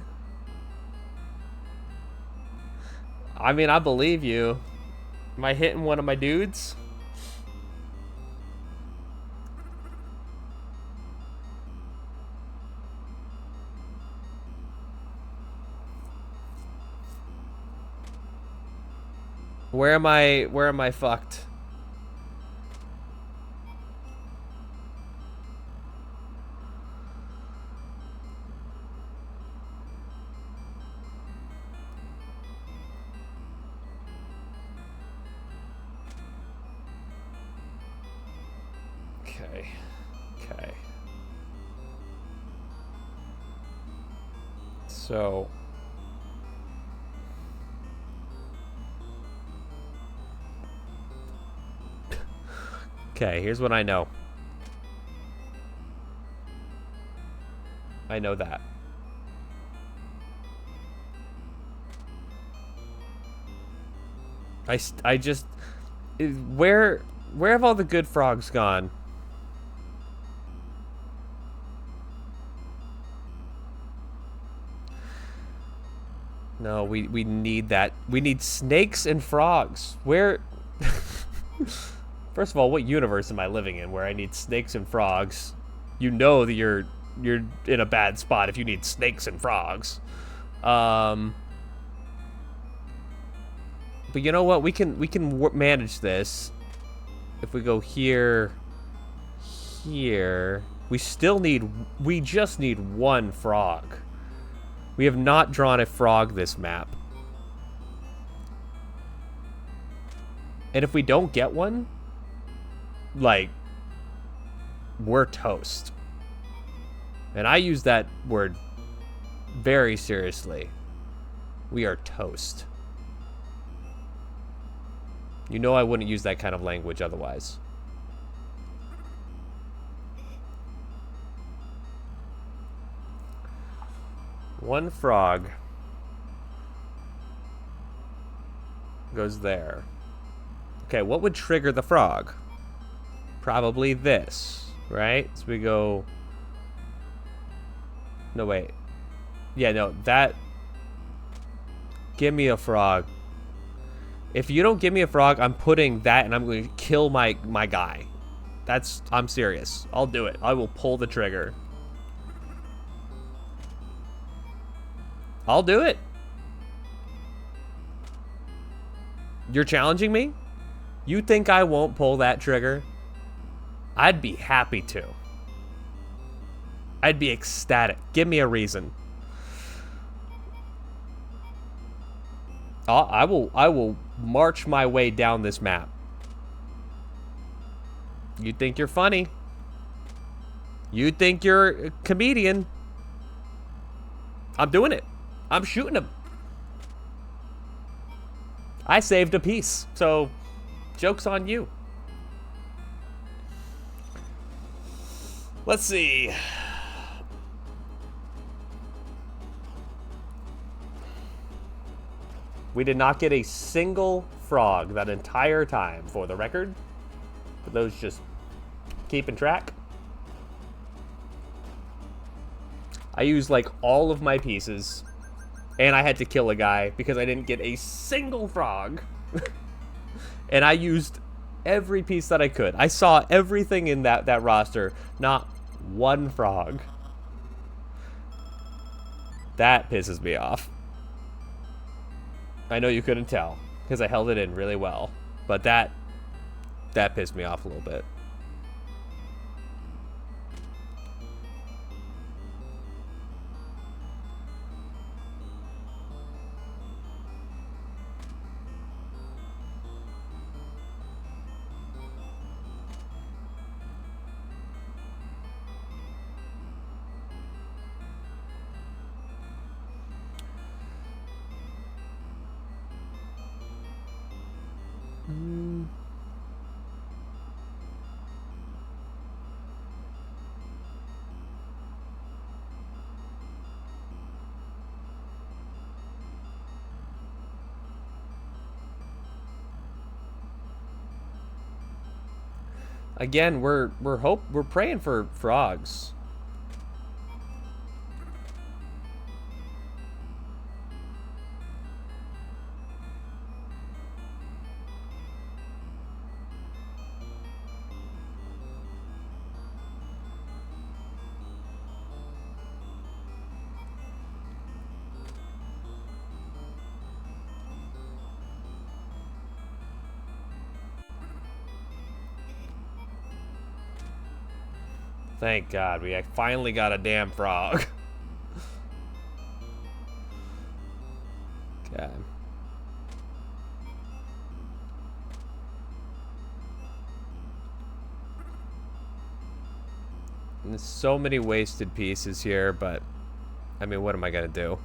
[SPEAKER 1] I mean, I believe you. Am I hitting one of my dudes? Where am I fucked? Okay. Okay. So okay, here's what I know. I know that. I just... Where have all the good frogs gone? No, we need that. We need snakes and frogs. Where... First of all, what universe am I living in where I need snakes and frogs? You know that you're in a bad spot if you need snakes and frogs. But you know what? We can manage this. If we go here, here, we just need one frog. We have not drawn a frog this map. And if we don't get one, like, we're toast. And I use that word very seriously. We are toast. You know I wouldn't use that kind of language otherwise. One frog goes there. Okay, what would trigger the frog? Probably this, right? So we go... No, wait. Yeah, no, that... Give me a frog. If you don't give me a frog, I'm putting that and I'm going to kill my guy. I'm serious. I'll do it. I will pull the trigger. I'll do it. You're challenging me? You think I won't pull that trigger? I'd be happy to. I'd be ecstatic. Give me a reason. I will march my way down this map. You think you're funny? You think you're a comedian? I'm doing it. I'm shooting him. I saved a piece, so joke's on you. Let's see. We did not get a single frog that entire time, for the record. For those just keeping track. I used like all of my pieces, and I had to kill a guy because I didn't get a single frog. And I used every piece that I could. I saw everything in that roster, not one frog. That pisses me off. I know you couldn't tell because I held it in really well, but that pissed me off a little bit. Again, we're praying for frogs. Thank God, we finally got a damn frog. Okay. And there's so many wasted pieces here, but I mean, what am I gonna do?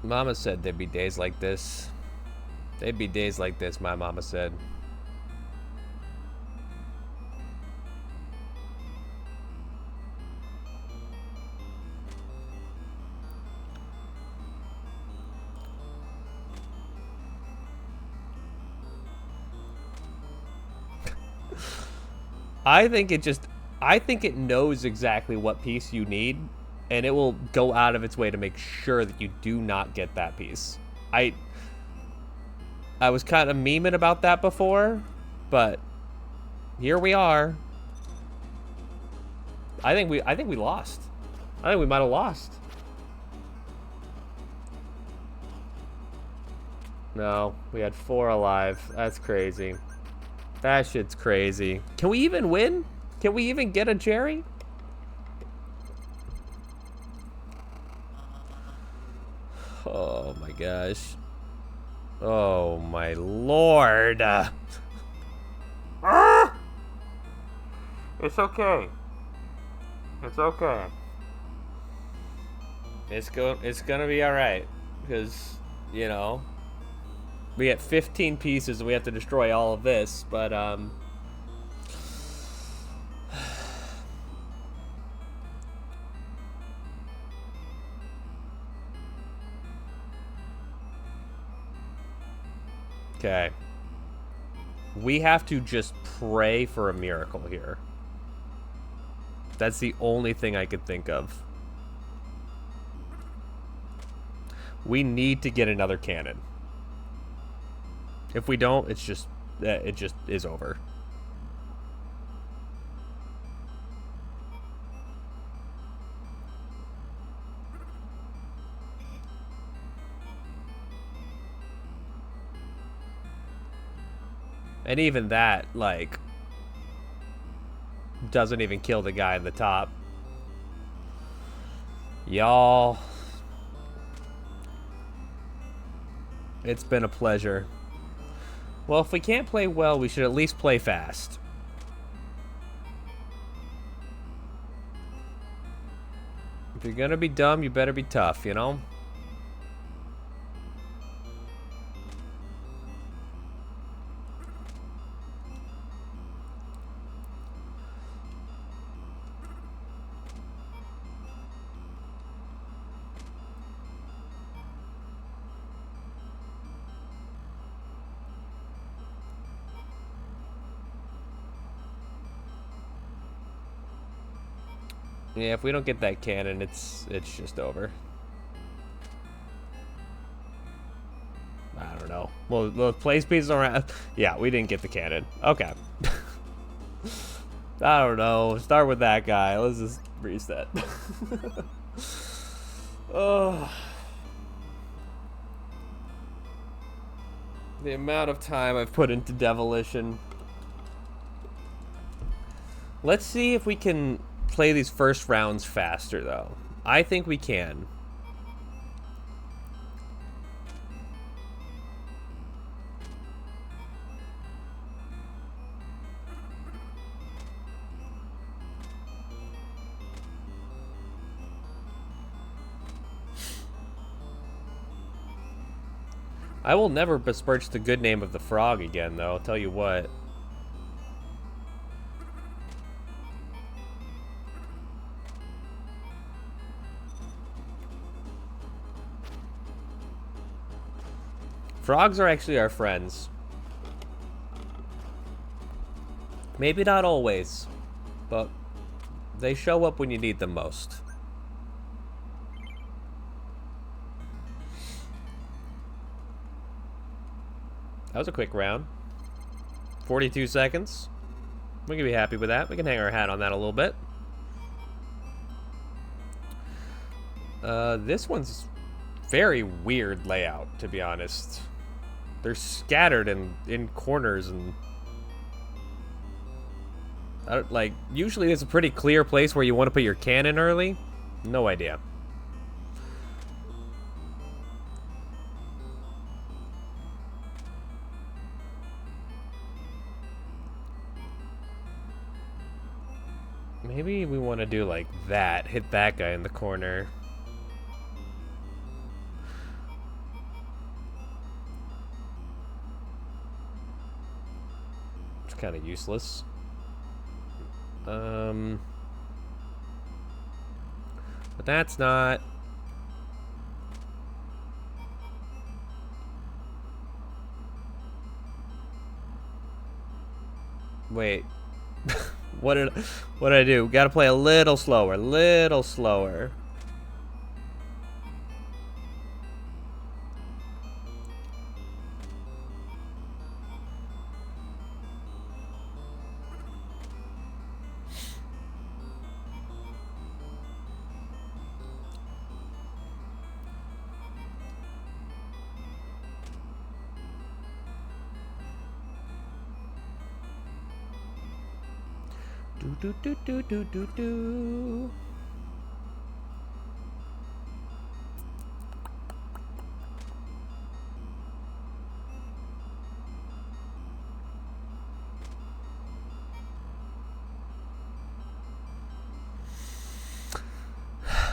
[SPEAKER 1] Mama said there'd be days like this. They'd be days like this, my mama said. I think it knows exactly what piece you need, and it will go out of its way to make sure that you do not get that piece. I was kind of memeing about that before, but here we are. I think we lost. I think we might have lost. No, we had 4 alive. That's crazy. That shit's crazy. Can we even win? Can we even get a cherry? Oh my gosh. Oh my lord. It's okay. It's okay. It's gonna be alright. Because, you know, we get 15 pieces and we have to destroy all of this, but okay. We have to just pray for a miracle here. That's the only thing I could think of. We need to get another cannon. If we don't, it just is over. And even that, like, doesn't even kill the guy in the top. Y'all, it's been a pleasure. Well, if we can't play well, we should at least play fast. If you're gonna be dumb, you better be tough, you know? Yeah, if we don't get that cannon, it's just over. I don't know. Well, the place pieces around. Yeah, we didn't get the cannon. Okay. I don't know. Start with that guy. Let's just reset. Oh. The amount of time I've put into Devilition. Let's see if we can play these first rounds faster, though. I think we can. I will never besmirch the good name of the frog again, though. I'll tell you what. Frogs are actually our friends. Maybe not always, but they show up when you need them most. That was a quick round. 42 seconds. We can be happy with that. We can hang our hat on that a little bit. This one's very weird layout, to be honest. They're scattered in corners and... like, usually it's a pretty clear place where you want to put your cannon early. No idea. Maybe we want to do like that. Hit that guy in the corner. It's kind of useless. But that's not... Wait. What did I do? Gotta play a little slower, little slower. Do do do do do do.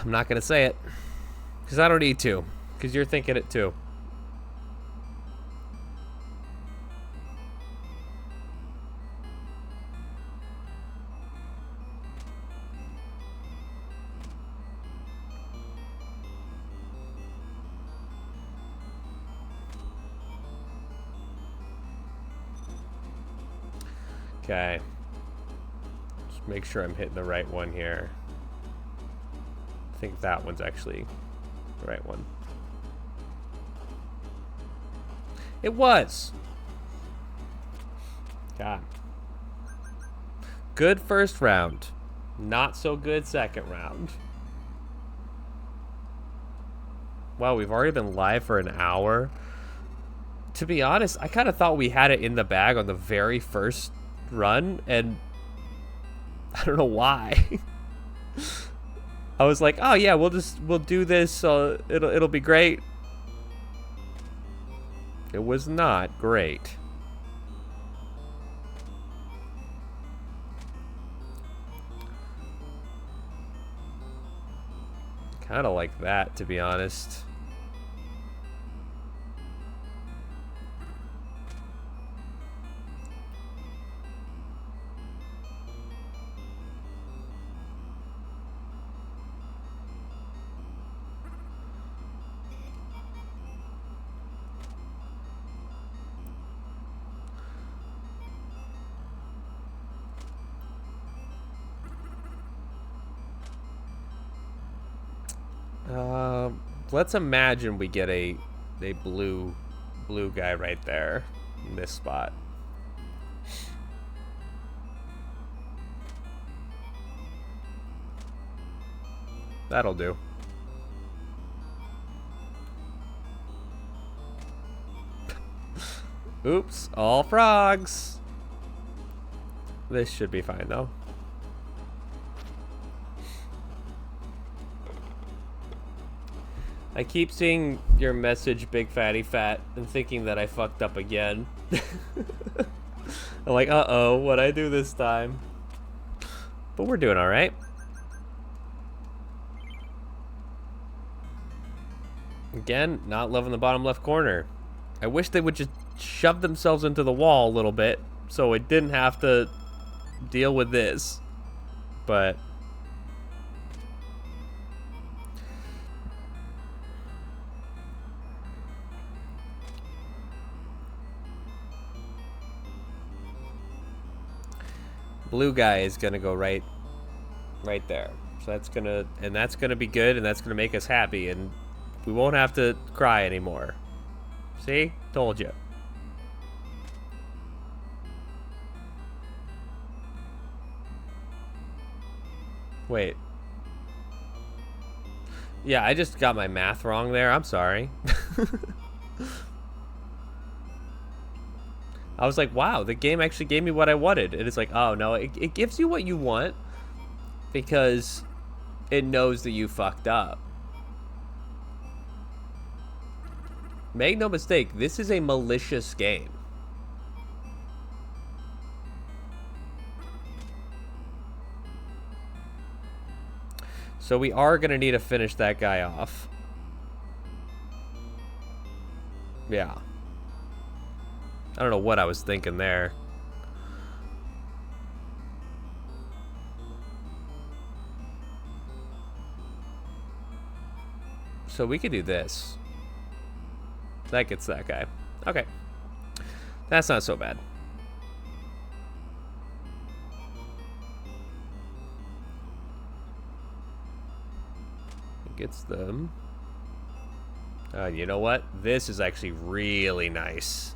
[SPEAKER 1] I'm not gonna say it because I don't need to, because you're thinking it too. Okay. Just make sure I'm hitting the right one here. I think that one's actually the right one. It was! God. Good first round. Not so good second round. Wow, we've already been live for an hour. To be honest, I kind of thought we had it in the bag on the very first run, and I don't know why. I was like, oh yeah, we'll do this, so it'll be great. It was not great. Kind of like that, to be honest. Let's imagine we get a blue guy right there in this spot. That'll do. Oops, all frogs. This should be fine though. I keep seeing your message, Big Fatty Fat, and thinking that I fucked up again. I'm like, uh-oh, what'd I do this time? But we're doing all right. Again, not loving the bottom left corner. I wish they would just shove themselves into the wall a little bit so it didn't have to deal with this. But... blue guy is gonna go right there. So that's gonna be good, and that's gonna make us happy, and we won't have to cry anymore. See? Told you. Wait. Yeah, I just got my math wrong there. I'm sorry. I was like, wow, the game actually gave me what I wanted. And it's like, oh, no, it gives you what you want because it knows that you fucked up. Make no mistake, this is a malicious game. So we are going to need to finish that guy off. Yeah. I don't know what I was thinking there. So we could do this. That gets that guy. Okay. That's not so bad. It gets them. You know what? This is actually really nice.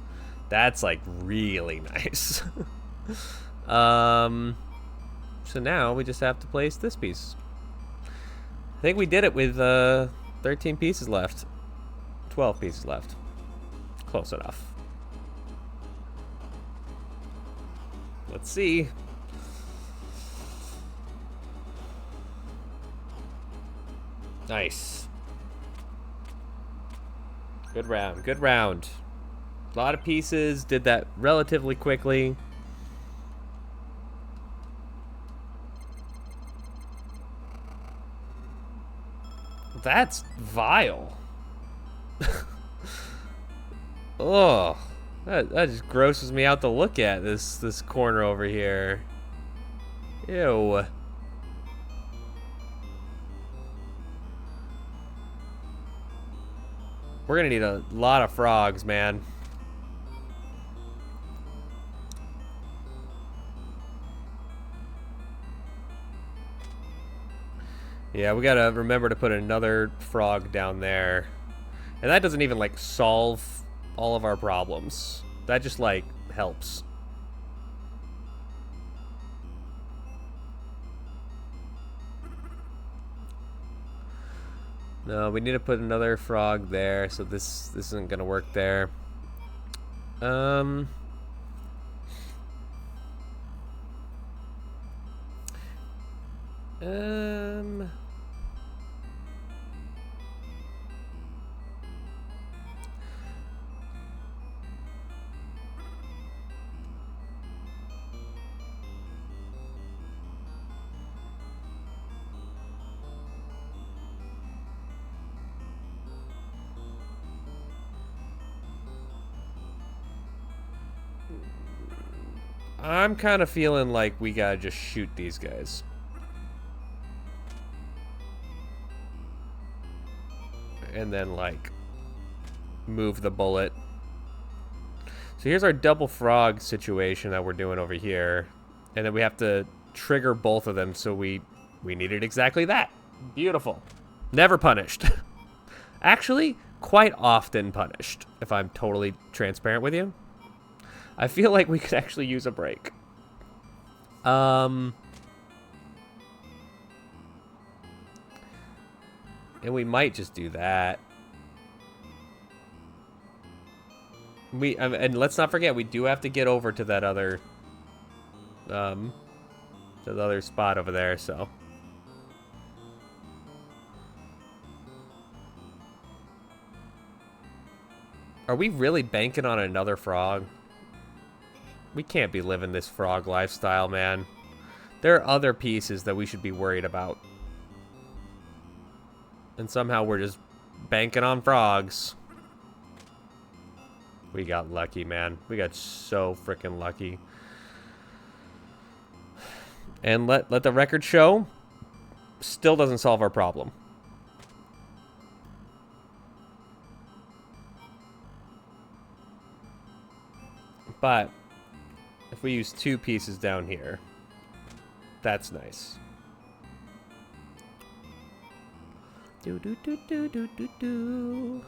[SPEAKER 1] That's like really nice. So now we just have to place this piece. I think we did it with 13 pieces left. 12 pieces left. Close enough. Let's see. Nice. Good round. Good round. A lot of pieces. Did that relatively quickly. That's vile. Oh, that just grosses me out to look at this corner over here. Ew. We're gonna need a lot of frogs, man. Yeah, we gotta remember to put another frog down there. And that doesn't even, like, solve all of our problems. That just, like, helps. No, we need to put another frog there, so this isn't gonna work there. I'm kind of feeling like we gotta just shoot these guys. And then, like, move the bullet. So here's our double frog situation that we're doing over here. And then we have to trigger both of them, so we needed exactly that. Beautiful. Never punished. Actually, quite often punished, if I'm totally transparent with you. I feel like we could actually use a break. And we might just do that. And let's not forget, we do have to get over to that other, to the other spot over there, so. Are we really banking on another frog? We can't be living this frog lifestyle, man. There are other pieces that we should be worried about. And somehow we're just banking on frogs. We got lucky, man. We got so freaking lucky. And let the record show, still doesn't solve our problem. But if we use 2 pieces down here, that's nice. Do do do do do do do.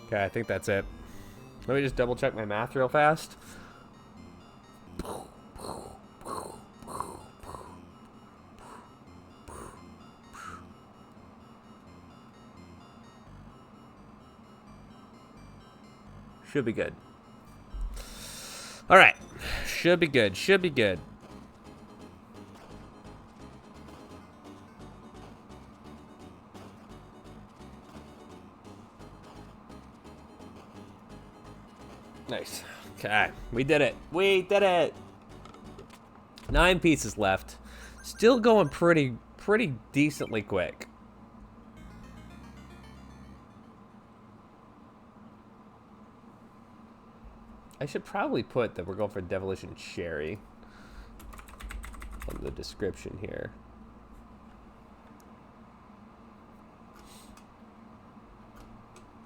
[SPEAKER 1] Okay, I think that's it. Let me just double check my math real fast. Should be good. All right. Should be good. Should be good. Nice. Okay. We did it. We did it. 9 pieces left. Still going pretty decently quick. I should probably put that we're going for Devilition Cherry on the description here.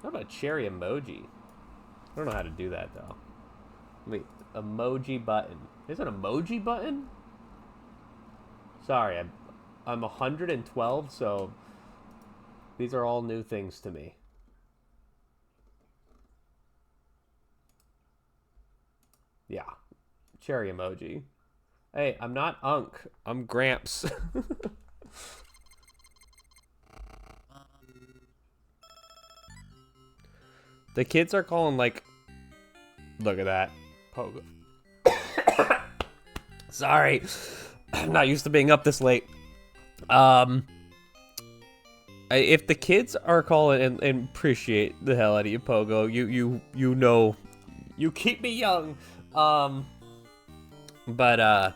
[SPEAKER 1] How about cherry emoji? I don't know how to do that though. Wait, emoji button. There's an emoji button? Sorry, I'm 112, so these are all new things to me. Yeah, cherry emoji. Hey, I'm not Unk. I'm Gramps. The kids are calling like... Look at that. Pogo. Sorry. I'm not used to being up this late. If the kids are calling and appreciate the hell out of you, Pogo, you know, you keep me young. But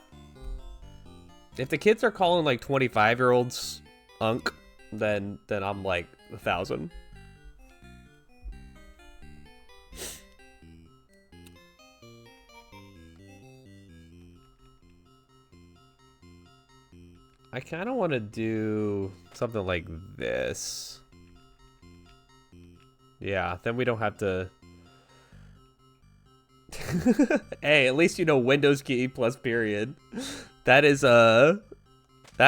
[SPEAKER 1] if the kids are calling like 25-year-olds Unk, then I'm like 1,000. I kind of want to do something like this. Yeah, then we don't have to... Hey, at least you know Windows key plus period. That is, that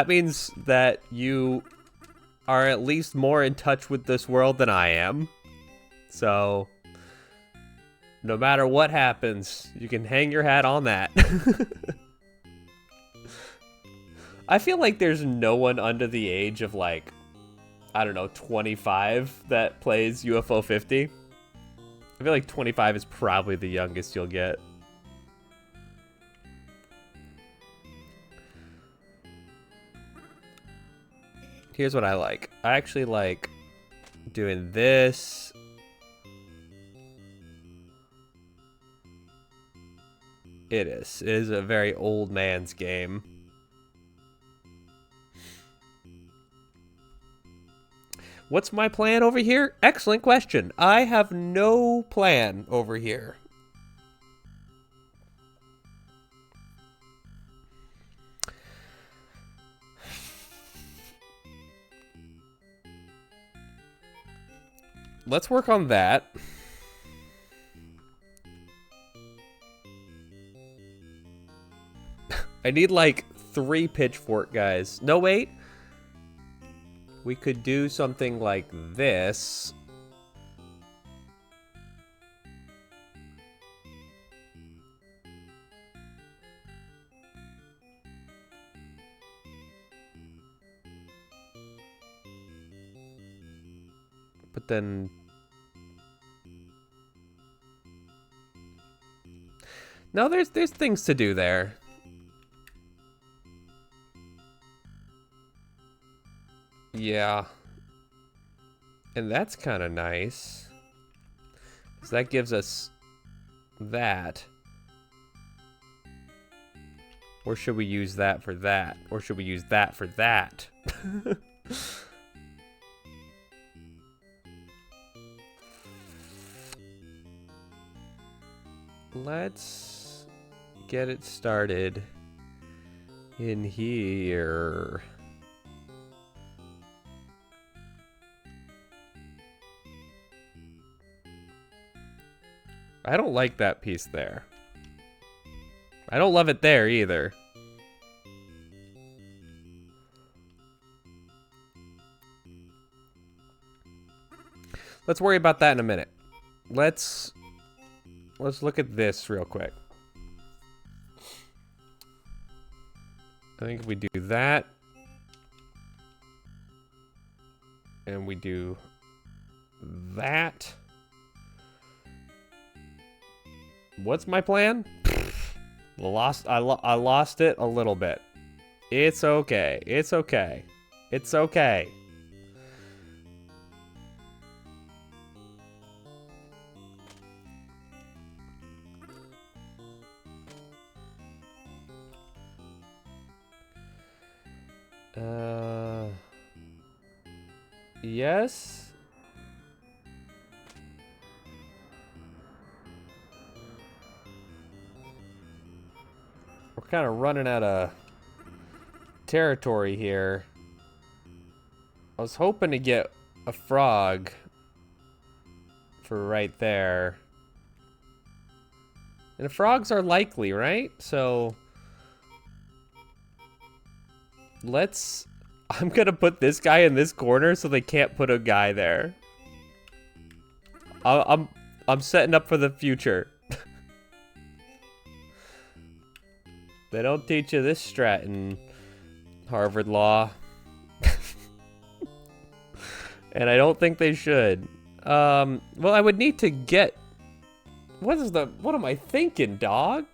[SPEAKER 1] means that you are at least more in touch with this world than I am. So, no matter what happens, you can hang your hat on that. I feel like there's no one under the age of, like, I don't know, 25 that plays UFO 50. I feel like 25 is probably the youngest you'll get. Here's what I like. I actually like doing this. It is. It is a very old man's game. What's my plan over here? Excellent question. I have no plan over here. Let's work on that. I need like 3 pitchfork guys. No, wait. We could do something like this. But then... No, there's things to do there. Yeah. And that's kind of nice. So that gives us that. Or should we use that for that? Or should we use that for that? Let's get it started in here. I don't like that piece there. I don't love it there either. Let's worry about that in a minute. let's look at this real quick. I think if we do that, and we do that, what's my plan? I lost it a little bit. It's okay. It's okay. It's okay. Yes. We're kind of running out of territory here. I was hoping to get a frog for right there. And the frogs are likely, right? So let's... I'm gonna put this guy in this corner so they can't put a guy there. I'm setting up for the future. They don't teach you this strat in Harvard Law. And I don't think they should. Well, I would need to get... What am I thinking, dog?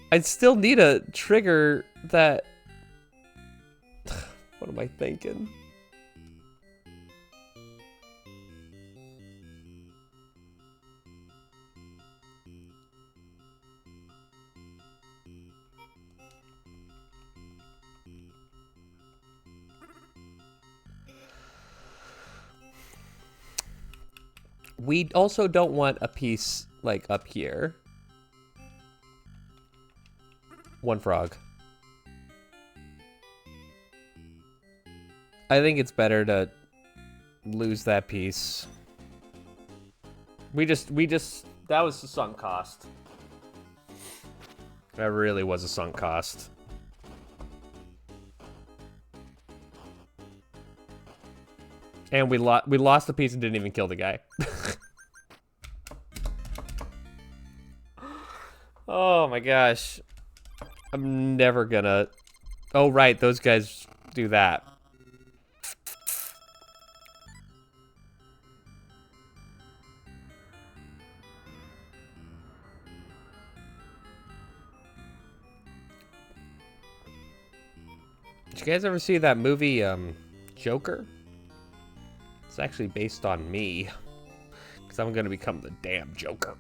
[SPEAKER 1] I'd still need a trigger that... What am I thinking? We also don't want a piece, like, up here. One frog. I think it's better to lose that piece. That was a sunk cost. That really was a sunk cost. And we lost the piece and didn't even kill the guy. Oh my gosh. I'm never gonna... Oh right, those guys do that. Did you guys ever see that movie, Joker? It's actually based on me. Because I'm gonna become the damn Joker.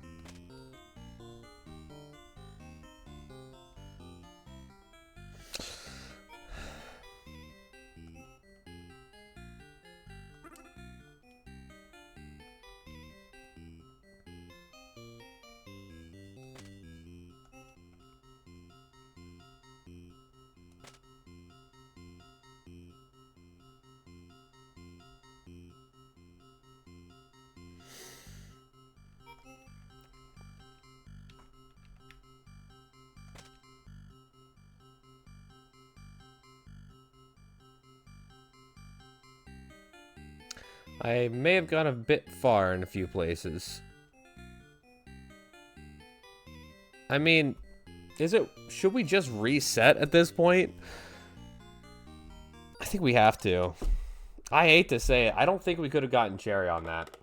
[SPEAKER 1] I may have gone a bit far in a few places. I mean, should we just reset at this point? I think we have to. I hate to say it, I don't think we could have gotten Cherry on that.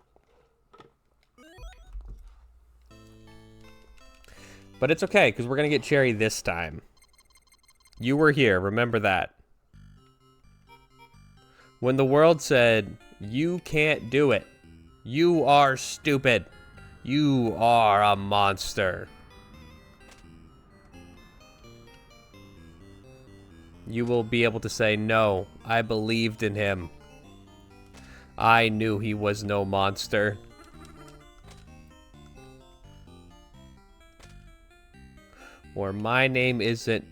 [SPEAKER 1] But it's okay, because we're going to get Cherry this time. You were here, remember that. When the world said, you can't do it. You are stupid. You are a monster. You will be able to say, no, I believed in him. I knew he was no monster. Or my name isn't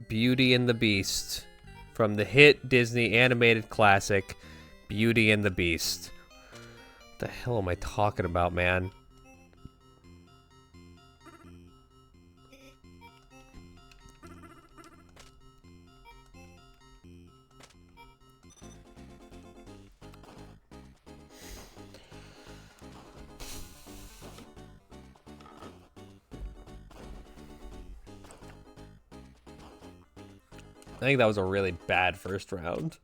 [SPEAKER 1] Beauty and the Beast from the hit Disney animated classic Beauty and the Beast. What the hell am I talking about, man? think that was a really bad first round.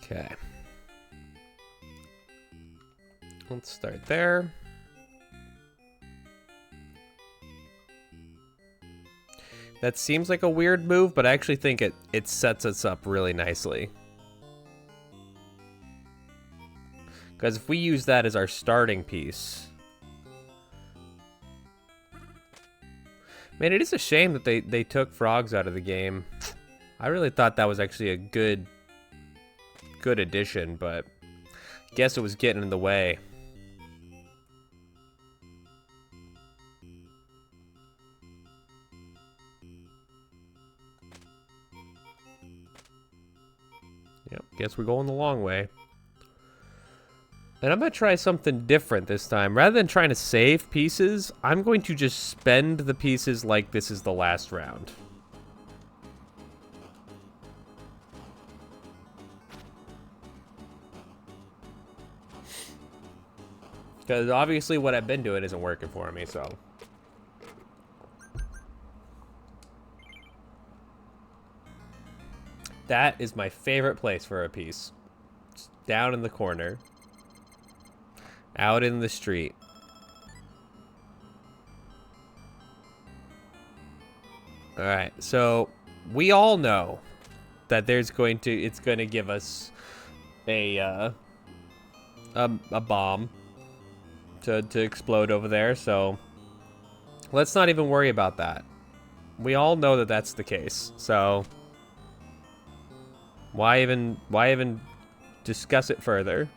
[SPEAKER 1] Okay. Let's start there. That seems like a weird move, but I actually think it sets us up really nicely. Because if we use that as our starting piece... Man, it is a shame that they took frogs out of the game. I really thought that was actually a good addition, but I guess it was getting in the way. Yep, guess we're going the long way. And I'm going to try something different this time. Rather than trying to save pieces, I'm going to just spend the pieces like this is the last round. Because obviously what I've been doing isn't working for me, so... That is my favorite place for a piece. It's down in the corner. Out in the street. Alright, so we all know that it's going to give us a bomb to explode over there, so let's not even worry about that. We all know that that's the case, so why even discuss it further?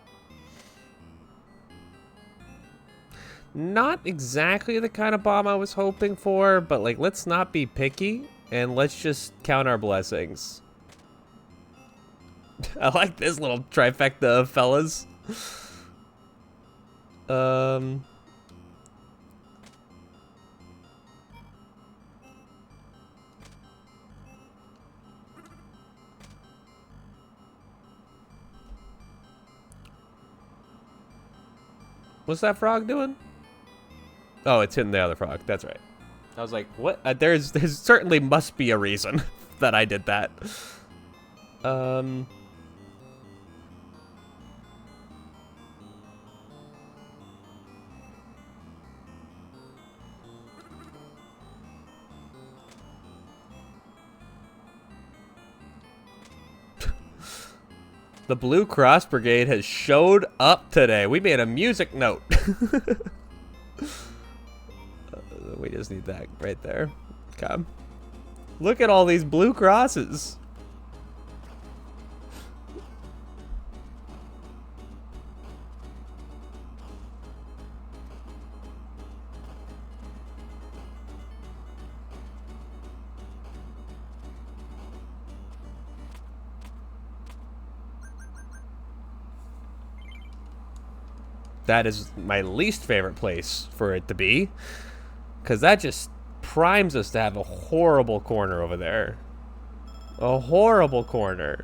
[SPEAKER 1] Not exactly the kind of bomb I was hoping for, but like, let's not be picky and let's just count our blessings. I like this little trifecta, fellas. What's that frog doing? Oh, it's hitting the other frog. That's right. I was like, what? There's certainly must be a reason that I did that. The Blue Cross Brigade has showed up today. We made a music note. We just need that right there. Okay. Look at all these blue crosses. That is my least favorite place for it to be, because that just primes us to have a horrible corner over there. A horrible corner.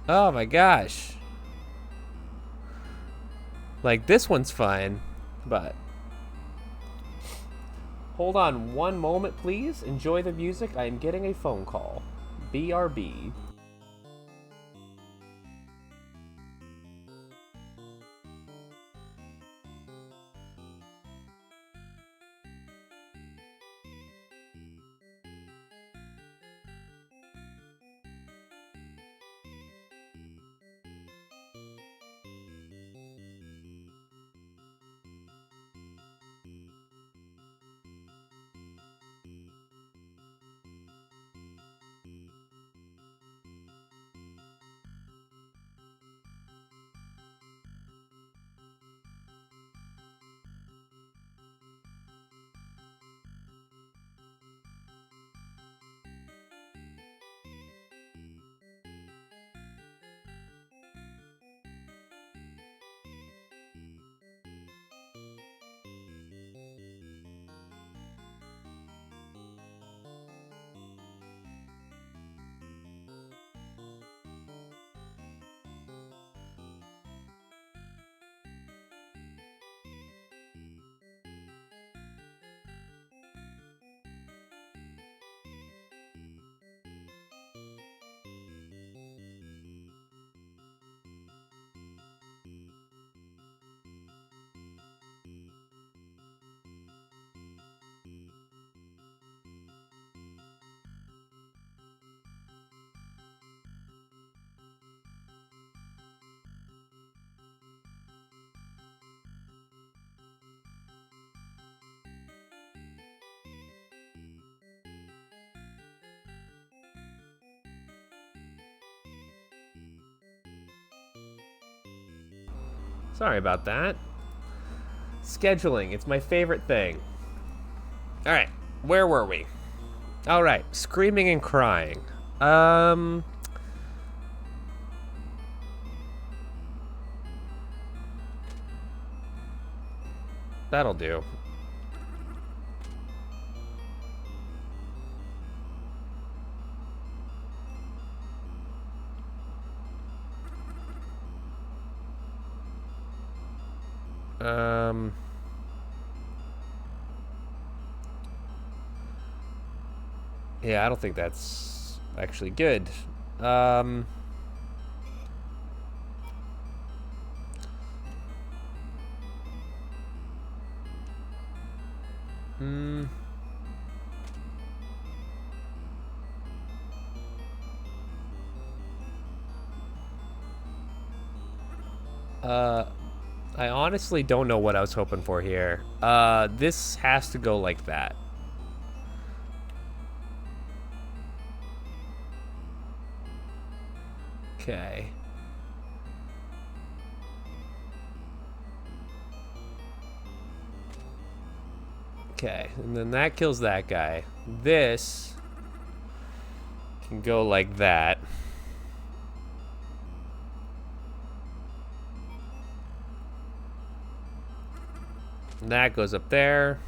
[SPEAKER 1] Oh my gosh. Like, this one's fine, but... Hold on one moment, please. Enjoy the music. I am getting a phone call. BRB. Sorry about that. Scheduling, it's my favorite thing. Alright, where were we? Alright, screaming and crying. That'll do. Yeah, I don't think that's actually good. I honestly don't know what I was hoping for here. This has to go like that. Okay. Okay, and then that kills that guy. This can go like that. And that goes up there.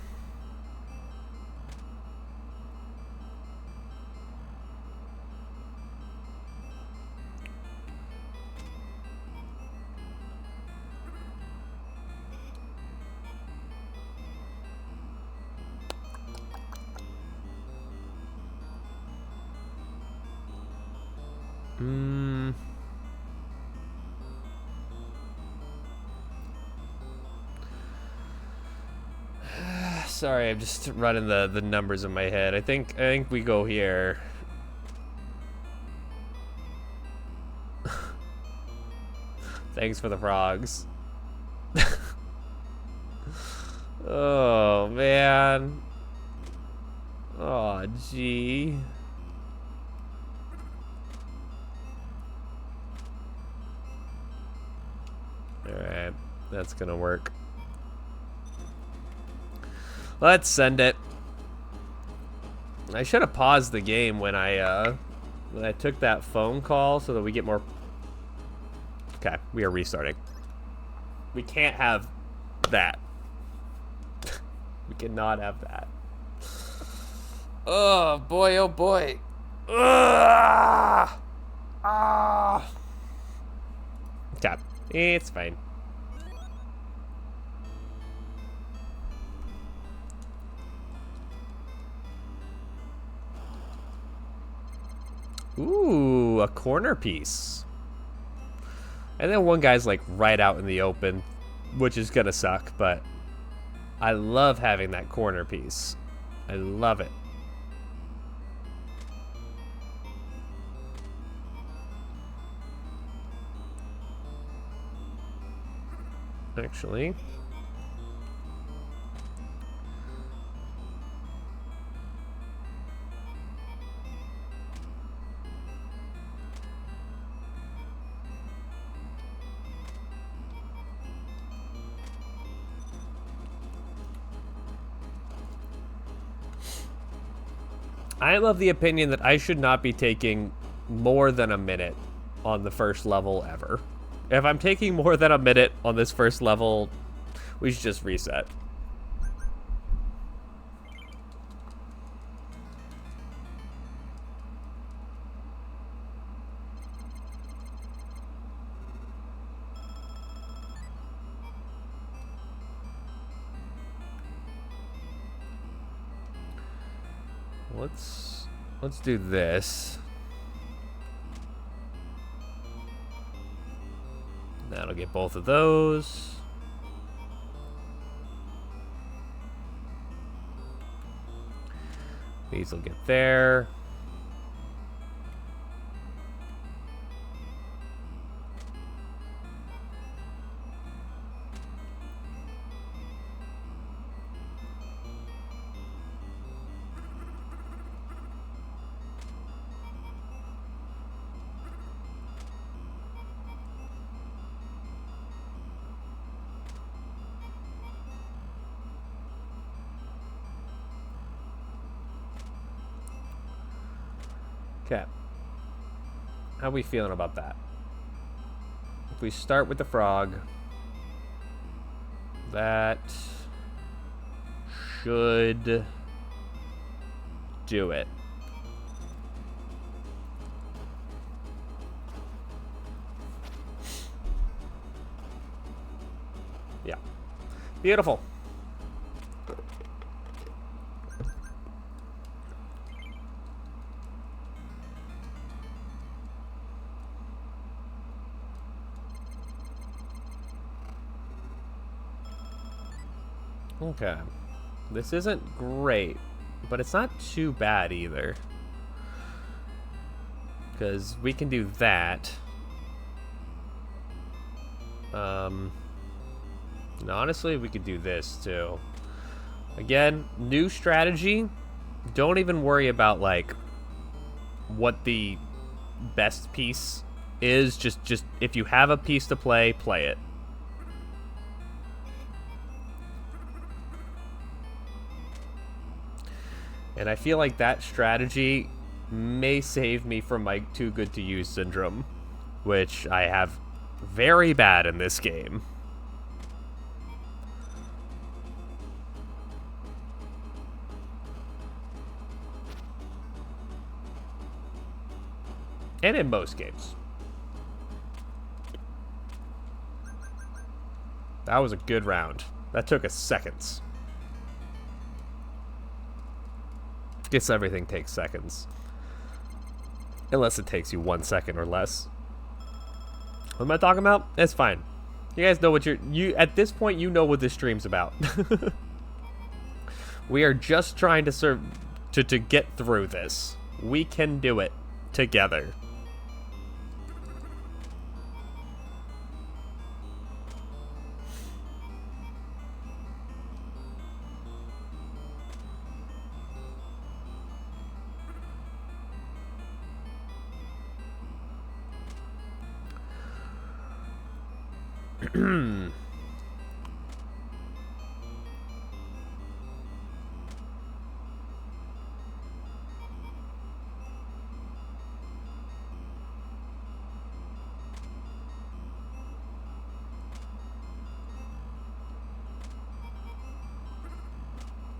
[SPEAKER 1] Sorry, I'm just running the numbers in my head. I think we go here. Thanks for the frogs. Oh man. Oh gee. Alright, that's gonna work. Let's send it. I should have paused the game when I took that phone call so that we get more. Okay, we are restarting. We can't have that. We cannot have that. Oh boy, oh boy. Ah! Ah! Okay, it's fine. Ooh, a corner piece. And then one guy's like right out in the open, which is gonna suck, but I love having that corner piece. I love it. Actually. I love the opinion that I should not be taking more than a minute on the first level ever. If I'm taking more than a minute on this first level, we should just reset. Let's do this. That'll get both of those. These will get there. Okay. How are we feeling about that? If we start with the frog, that should do it. Yeah. Beautiful. Okay. This isn't great, but it's not too bad either. Because we can do that. And honestly, we could do this too. Again, new strategy. Don't even worry about like what the best piece is. Just if you have a piece to play, play it. And I feel like that strategy may save me from my too good to use syndrome, which I have very bad in this game. And in most games. That was a good round. That took us seconds. Guess everything takes seconds. Unless it takes you 1 second or less. What am I talking about? It's fine. You guys know what you at this point you know what this stream's about. We are just trying to get through this. We can do it together.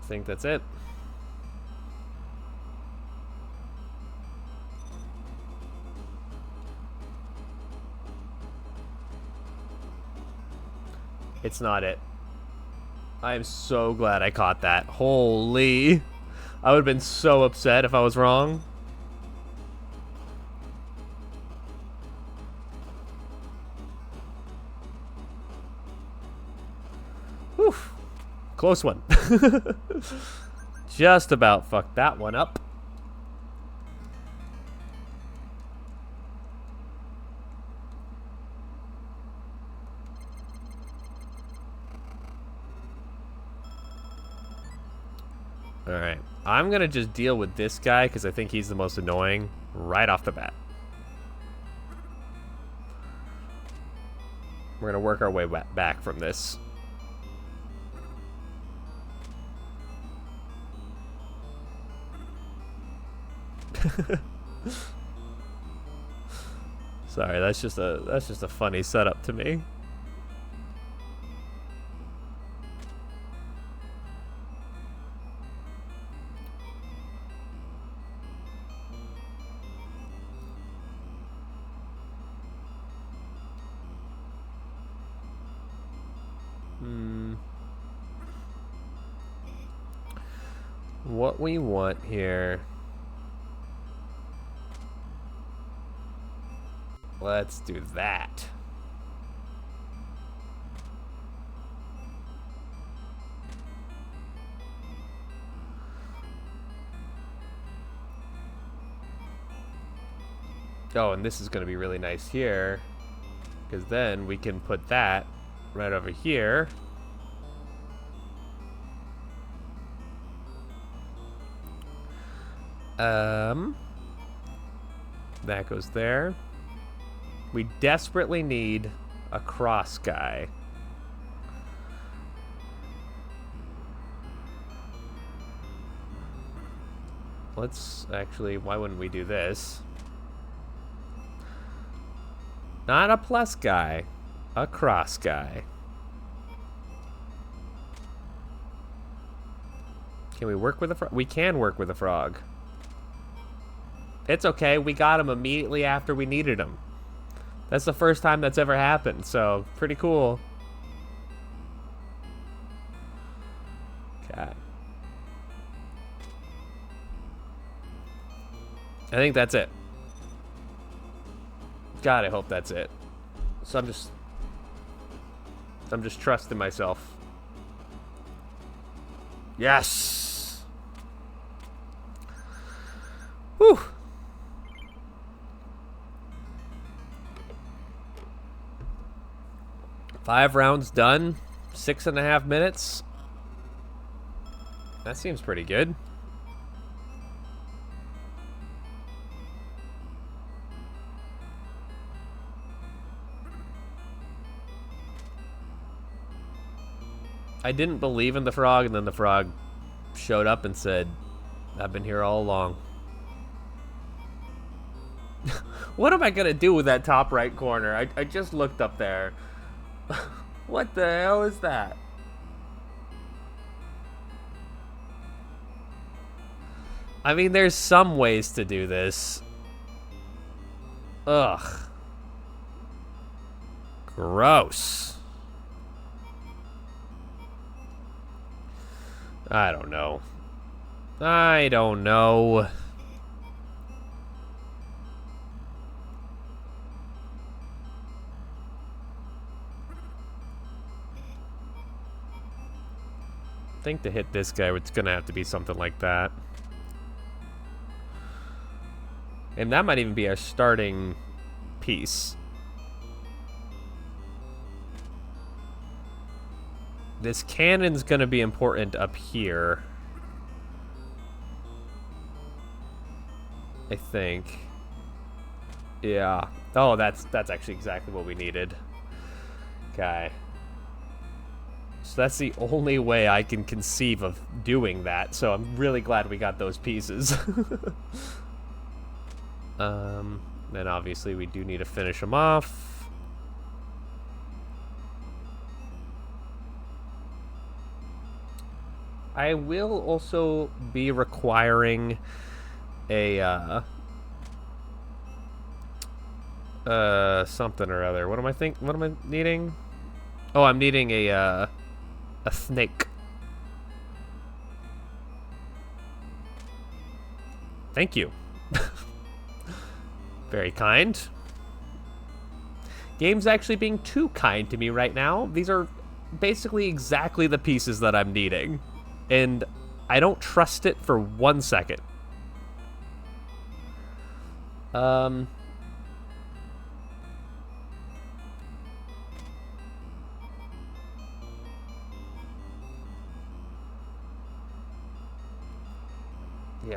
[SPEAKER 1] I think that's it. It's not it. I am so glad I caught that. Holy. I would have been so upset if I was wrong. Whew. Close one. Just about fucked that one up. Alright, I'm gonna just deal with this guy because I think he's the most annoying right off the bat. We're gonna work our way back from this. Sorry, that's just a funny setup to me. What we want here. Let's do that. Oh, and this is going to be really nice here, because then we can put that right over here. That goes there. We desperately need a cross guy. let's actually, why wouldn't we do this? Not a plus guy, a cross guy. Can we work with a frog? We can work with a frog. It's okay, we got him immediately after we needed him. That's the first time that's ever happened, so pretty cool. Okay. I think that's it. God, I hope that's it. So I'm just trusting myself. Yes. Whew. Five rounds done. 6.5 minutes. That seems pretty good. I didn't believe in the frog, and then the frog showed up and said, I've been here all along. What am I gonna do with that top right corner? I just looked up there. What the hell is that? I mean, there's some ways to do this. Ugh. Gross. I don't know. I don't know. I think to hit this guy, it's gonna have to be something like that. And that might even be our starting piece. This cannon's gonna be important up here. I think. Yeah. Oh, that's actually exactly what we needed. Okay. So that's the only way I can conceive of doing that, so I'm really glad we got those pieces. Then obviously we do need to finish them off. I will also be requiring a something or other. What am I needing? Oh, I'm needing a snake. Thank you. Very kind. Game's actually being too kind to me right now. These are basically exactly the pieces that I'm needing. And I don't trust it for 1 second. Yeah,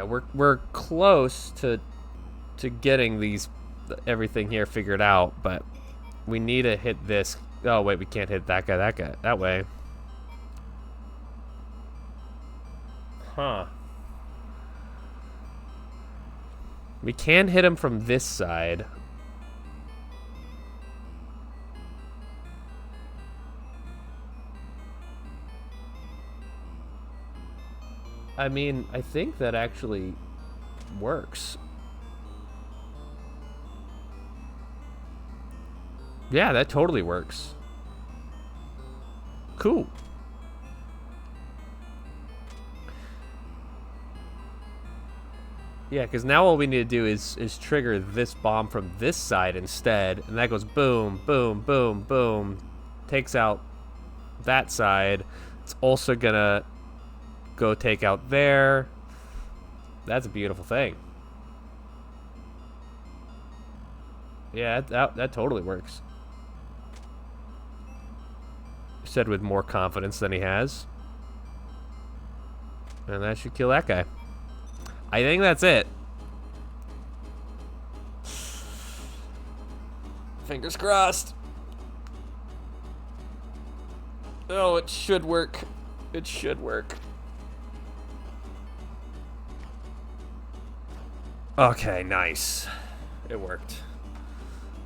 [SPEAKER 1] we're close to getting everything here figured out, but we need to hit this. Oh wait, we can't hit that guy that way. Huh. We can hit him from this side. I mean, I think that actually works. Yeah, that totally works. Cool. Yeah, because now all we need to do is trigger this bomb from this side instead, and that goes boom, boom, boom, boom. Takes out that side. It's also gonna go take out there. That's a beautiful thing. Yeah, that totally works. Said with more confidence than he has. And that should kill that guy. I think that's it. Fingers crossed. Oh, it should work. It should work. Okay, nice. It worked.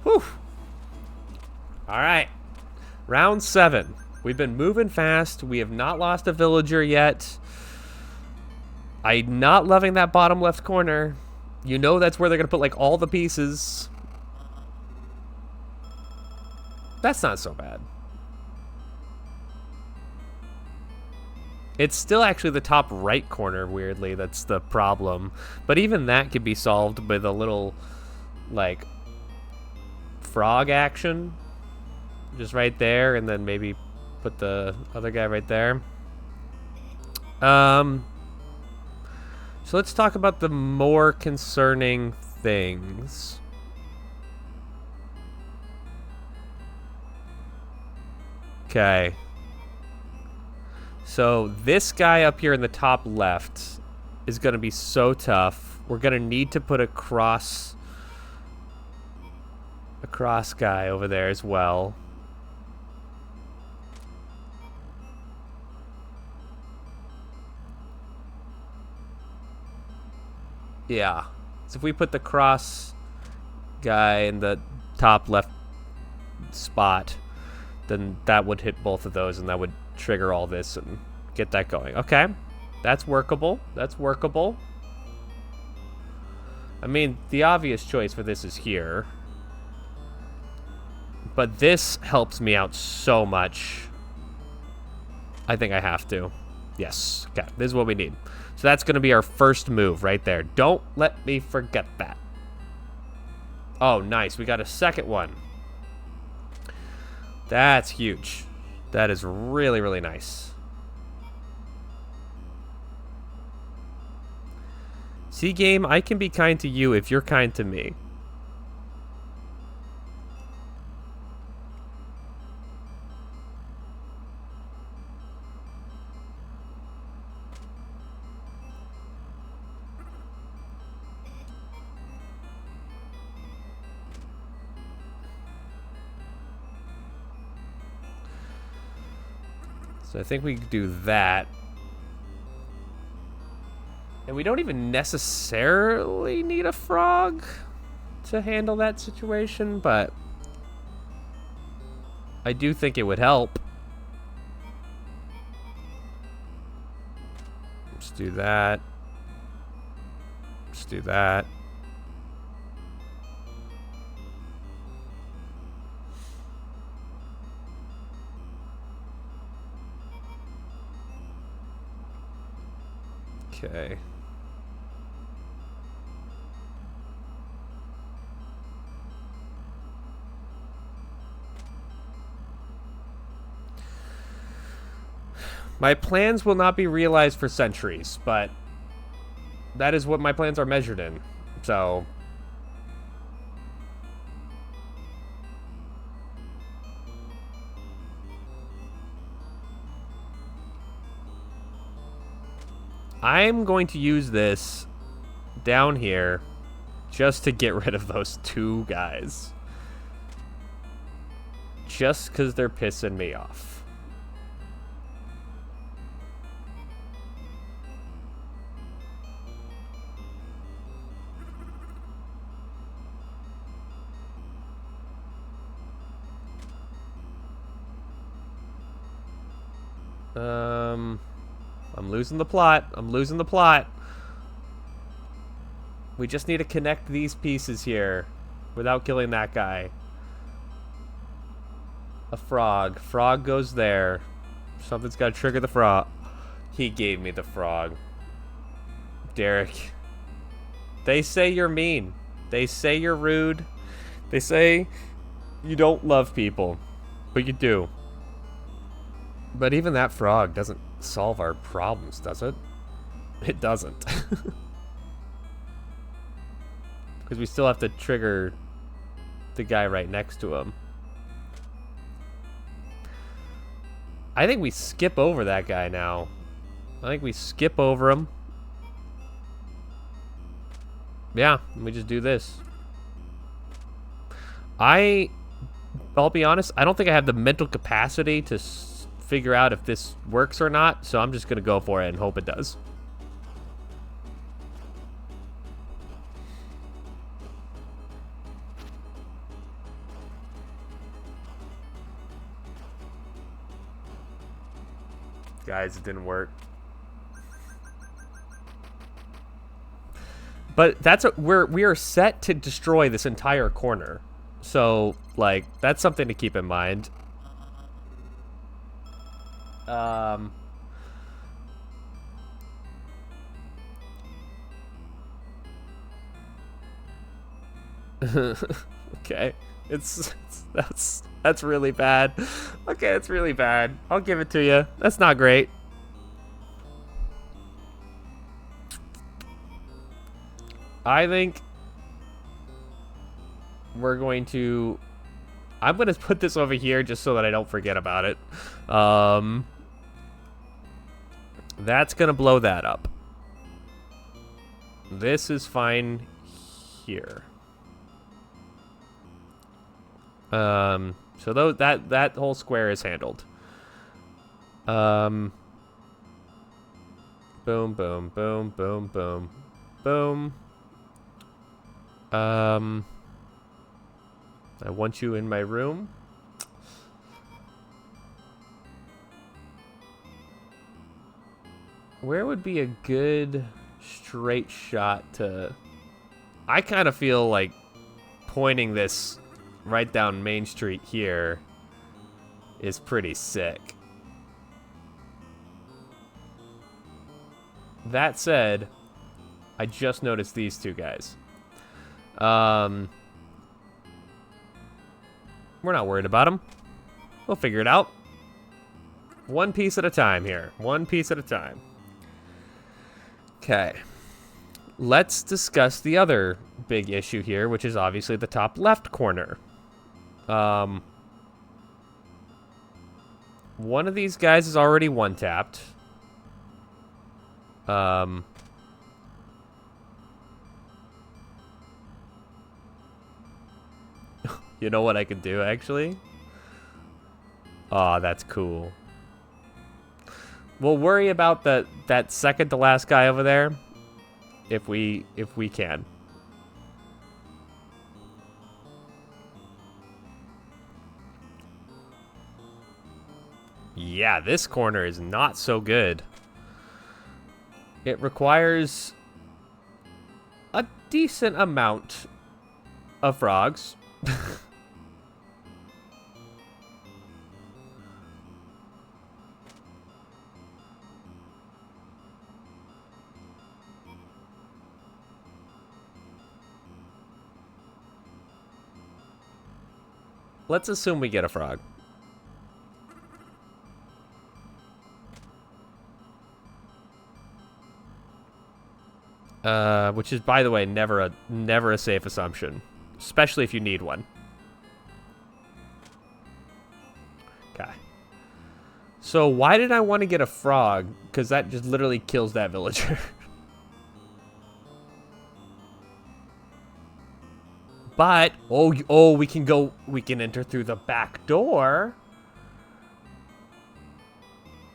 [SPEAKER 1] Whew. All right. Round 7. We've been moving fast. We have not lost a villager yet. I'm not loving that bottom left corner. You know that's where they're going to put, like, all the pieces. That's not so bad. It's still actually the top right corner, weirdly. That's the problem. But even that could be solved with a little, like, frog action. Just right there, and then maybe put the other guy right there. So let's talk about the more concerning things. Okay. So this guy up here in the top left is going to be so tough. We're going to need to put a cross guy over there as well. Yeah. So if we put the cross guy in the top left spot, then that would hit both of those, and that would trigger all this and get that going. Okay. That's workable. That's workable. I mean, the obvious choice for this is here. But this helps me out so much. I think I have to. Yes. Okay. This is what we need. So that's going to be our first move right there. Don't let me forget that. Oh, nice. We got a second one. That's huge. That is really, really nice. See, game, I can be kind to you if you're kind to me. So I think we do that. And we don't even necessarily need a frog to handle that situation, but I do think it would help. Let's do that. Let's do that. Okay. My plans will not be realized for centuries, but that is what my plans are measured in. So I'm going to use this down here just to get rid of those two guys. Just because they're pissing me off. I'm losing the plot. I'm losing the plot. We just need to connect these pieces here without killing that guy. A frog. Frog goes there. Something's got to trigger the frog. He gave me the frog. Derek. They say you're mean. They say you're rude. They say you don't love people. But you do. But even that frog doesn't solve our problems, does it? It doesn't. Because we still have to trigger the guy right next to him. I think we skip over that guy now. I think we skip over him. Yeah, we just do this. I'll be honest, I don't think I have the mental capacity to figure out if this works or not, so I'm just gonna go for it and hope it does. Guys, it didn't work. But we are set to destroy this entire corner. So, like, that's something to keep in mind. Okay. That's really bad. Okay, that's really bad. I'll give it to you. That's not great. I think I'm going to put this over here just so that I don't forget about it. That's going to blow that up. This is fine here. So that whole square is handled. Boom, boom, boom, boom, boom, boom. I want you in my room. Where would be a good straight shot to... I kind of feel like pointing this right down Main Street here is pretty sick. That said, I just noticed these two guys. We're not worried about them. We'll figure it out. One piece at a time here. One piece at a time. Okay. Let's discuss the other big issue here, which is obviously the top left corner. One of these guys is already one-tapped. You know what I could do, actually? Aw, that's cool. We'll worry about that second to last guy over there if we can. Yeah, this corner is not so good. It requires a decent amount of frogs. Let's assume we get a frog. Which is, by the way, never a safe assumption, especially if you need one. Okay. So why did I want to get a frog? Because that just literally kills that villager. But we can enter through the back door.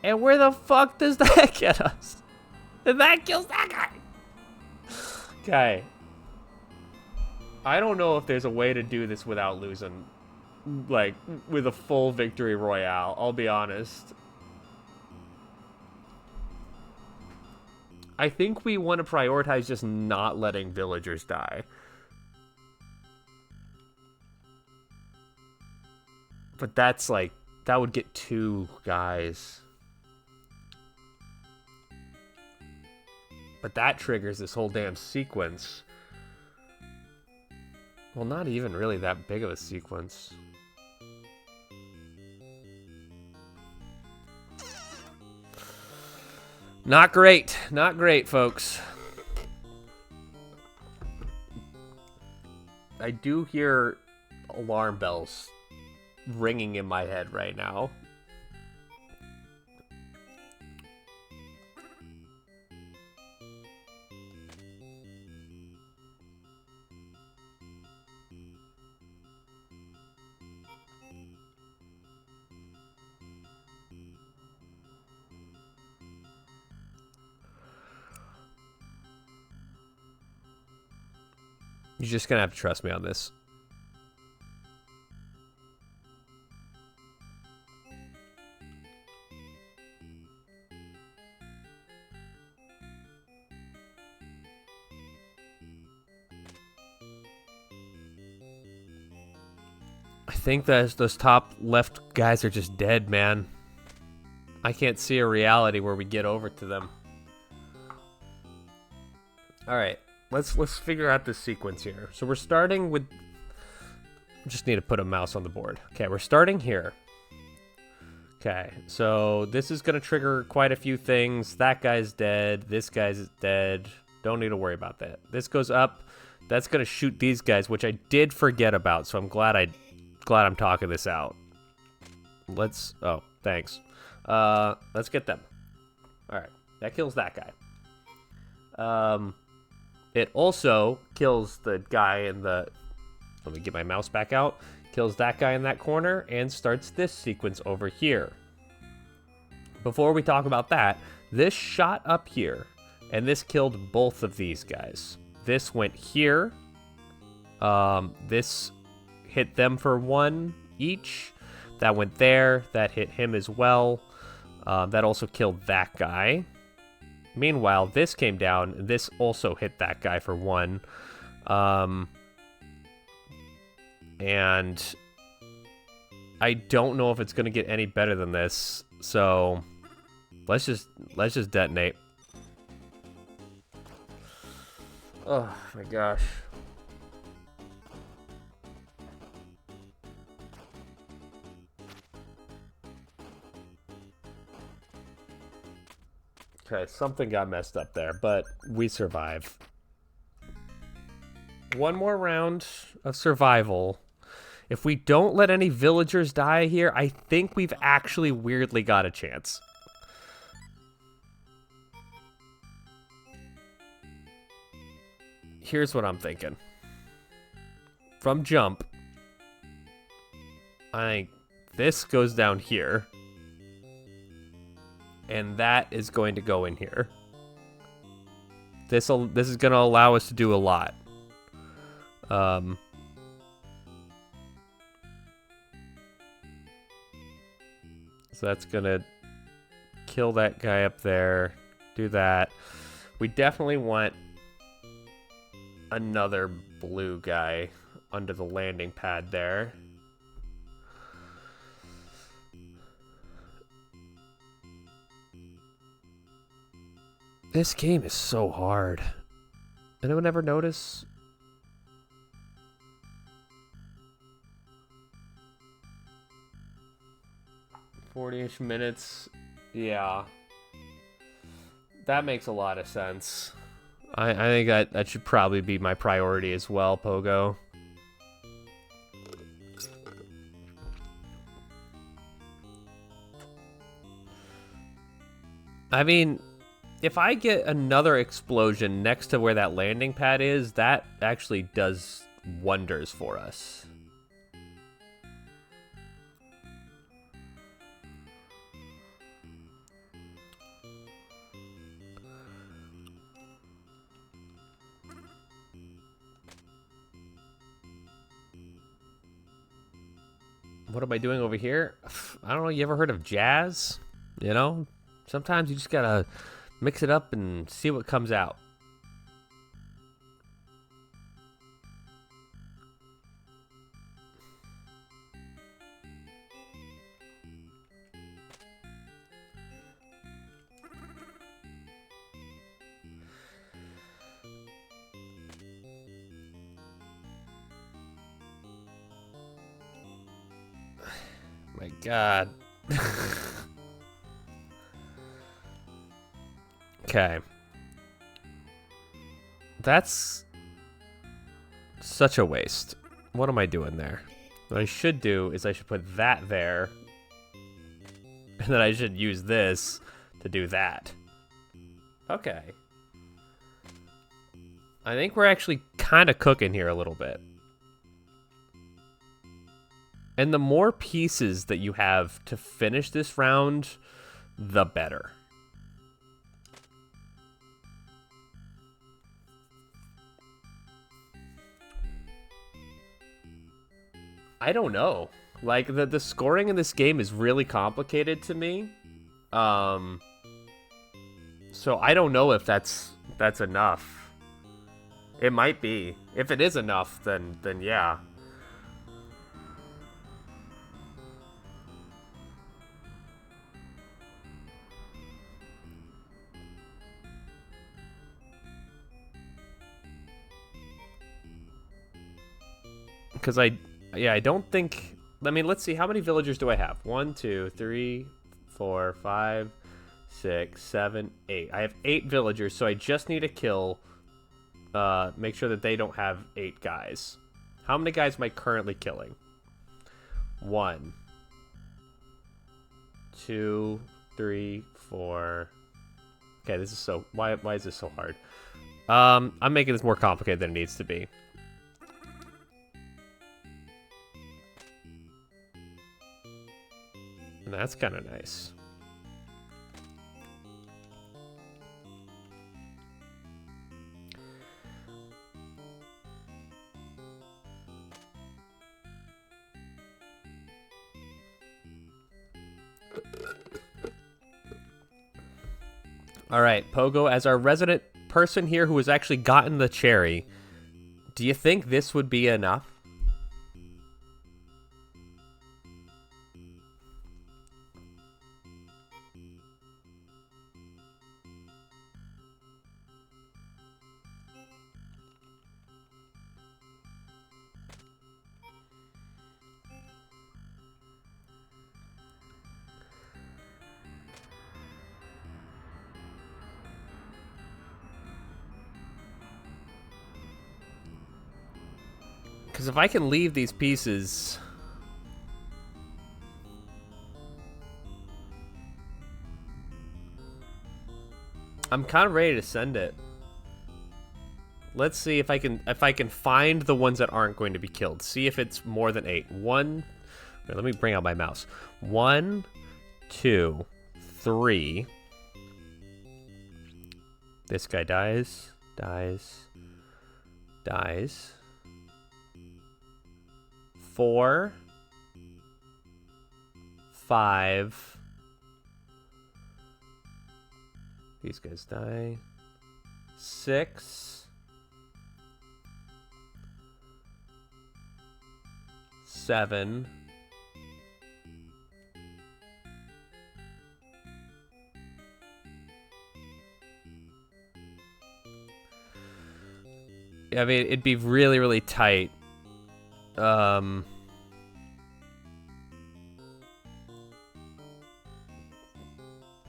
[SPEAKER 1] And where the fuck does that get us? And that kills that guy. Okay. I don't know if there's a way to do this without losing, like, with a full victory royale, I'll be honest. I think we want to prioritize just not letting villagers die. But that's like, that would get 2 guys. But that triggers this whole damn sequence. Well, not even really that big of a sequence. Not great. Not great, folks. I do hear alarm bells ringing in my head right now. You're just gonna have to trust me on this. think that those top left guys are just dead, man. I can't see a reality where we get over to them. All right, let's figure out this sequence here. So we're starting with. Just need to put a mouse on the board. Okay, we're starting here. Okay, so this is gonna trigger quite a few things. That guy's dead. This guy's dead. Don't need to worry about that. This goes up. That's gonna shoot these guys, which I did forget about. So I'm glad I'm talking this out. Let's. Oh, thanks. Let's get them. All right, that kills that guy. It also kills the guy in the. Let me get my mouse back out. Kills that guy in that corner and starts this sequence over here. Before we talk about that, this shot up here and this killed both of these guys. This went here. This hit them for 1 each. That went there. That hit him as well. That also killed that guy. Meanwhile, this came down. And this also hit that guy for 1. And I don't know if it's going to get any better than this. So let's just detonate. Oh my gosh. Okay, something got messed up there, but we survive. One more round of survival. If we don't let any villagers die here, I think we've actually weirdly got a chance. Here's what I'm thinking. From jump, I think this goes down here. And that is going to go in here. This is going to allow us to do a lot. So that's going to kill that guy up there. Do that. We definitely want another blue guy under the landing pad there. This game is so hard. Anyone ever notice? $40-ish minutes. Yeah. That makes a lot of sense. I think that should probably be my priority as well, Pogo. I mean, if I get another explosion next to where that landing pad is, that actually does wonders for us. What am I doing over here? I don't know. You ever heard of jazz? You know, sometimes you just gotta mix it up and see what comes out. My God. Okay. That's such a waste. What am I doing there? What I should do is I should put that there. And then I should use this to do that. Okay. I think we're actually kind of cooking here a little bit. And the more pieces that you have to finish this round, the better. I don't know. Like, the scoring in this game is really complicated to me. So I don't know if that's enough. It might be. If it is enough, then yeah. Because I don't think... I mean, let's see. How many villagers do I have? 1, 2, 3, 4, 5, 6, 7, 8. I have 8 villagers, so I just need to kill... make sure that they don't have 8 guys. How many guys am I currently killing? 1, 2, 3, 4... Okay, this is so... Why is this so hard? I'm making this more complicated than it needs to be. And that's kind of nice. All right, Pogo, as our resident person here who has actually gotten the cherry, do you think this would be enough? Because if I can leave these pieces... I'm kind of ready to send it. Let's see if I can find the ones that aren't going to be killed. See if it's more than 8. Wait, let me bring out my mouse. 1, 2, 3. This guy dies. 4, 5. These guys die. 6, 7. I mean, it'd be really, really tight.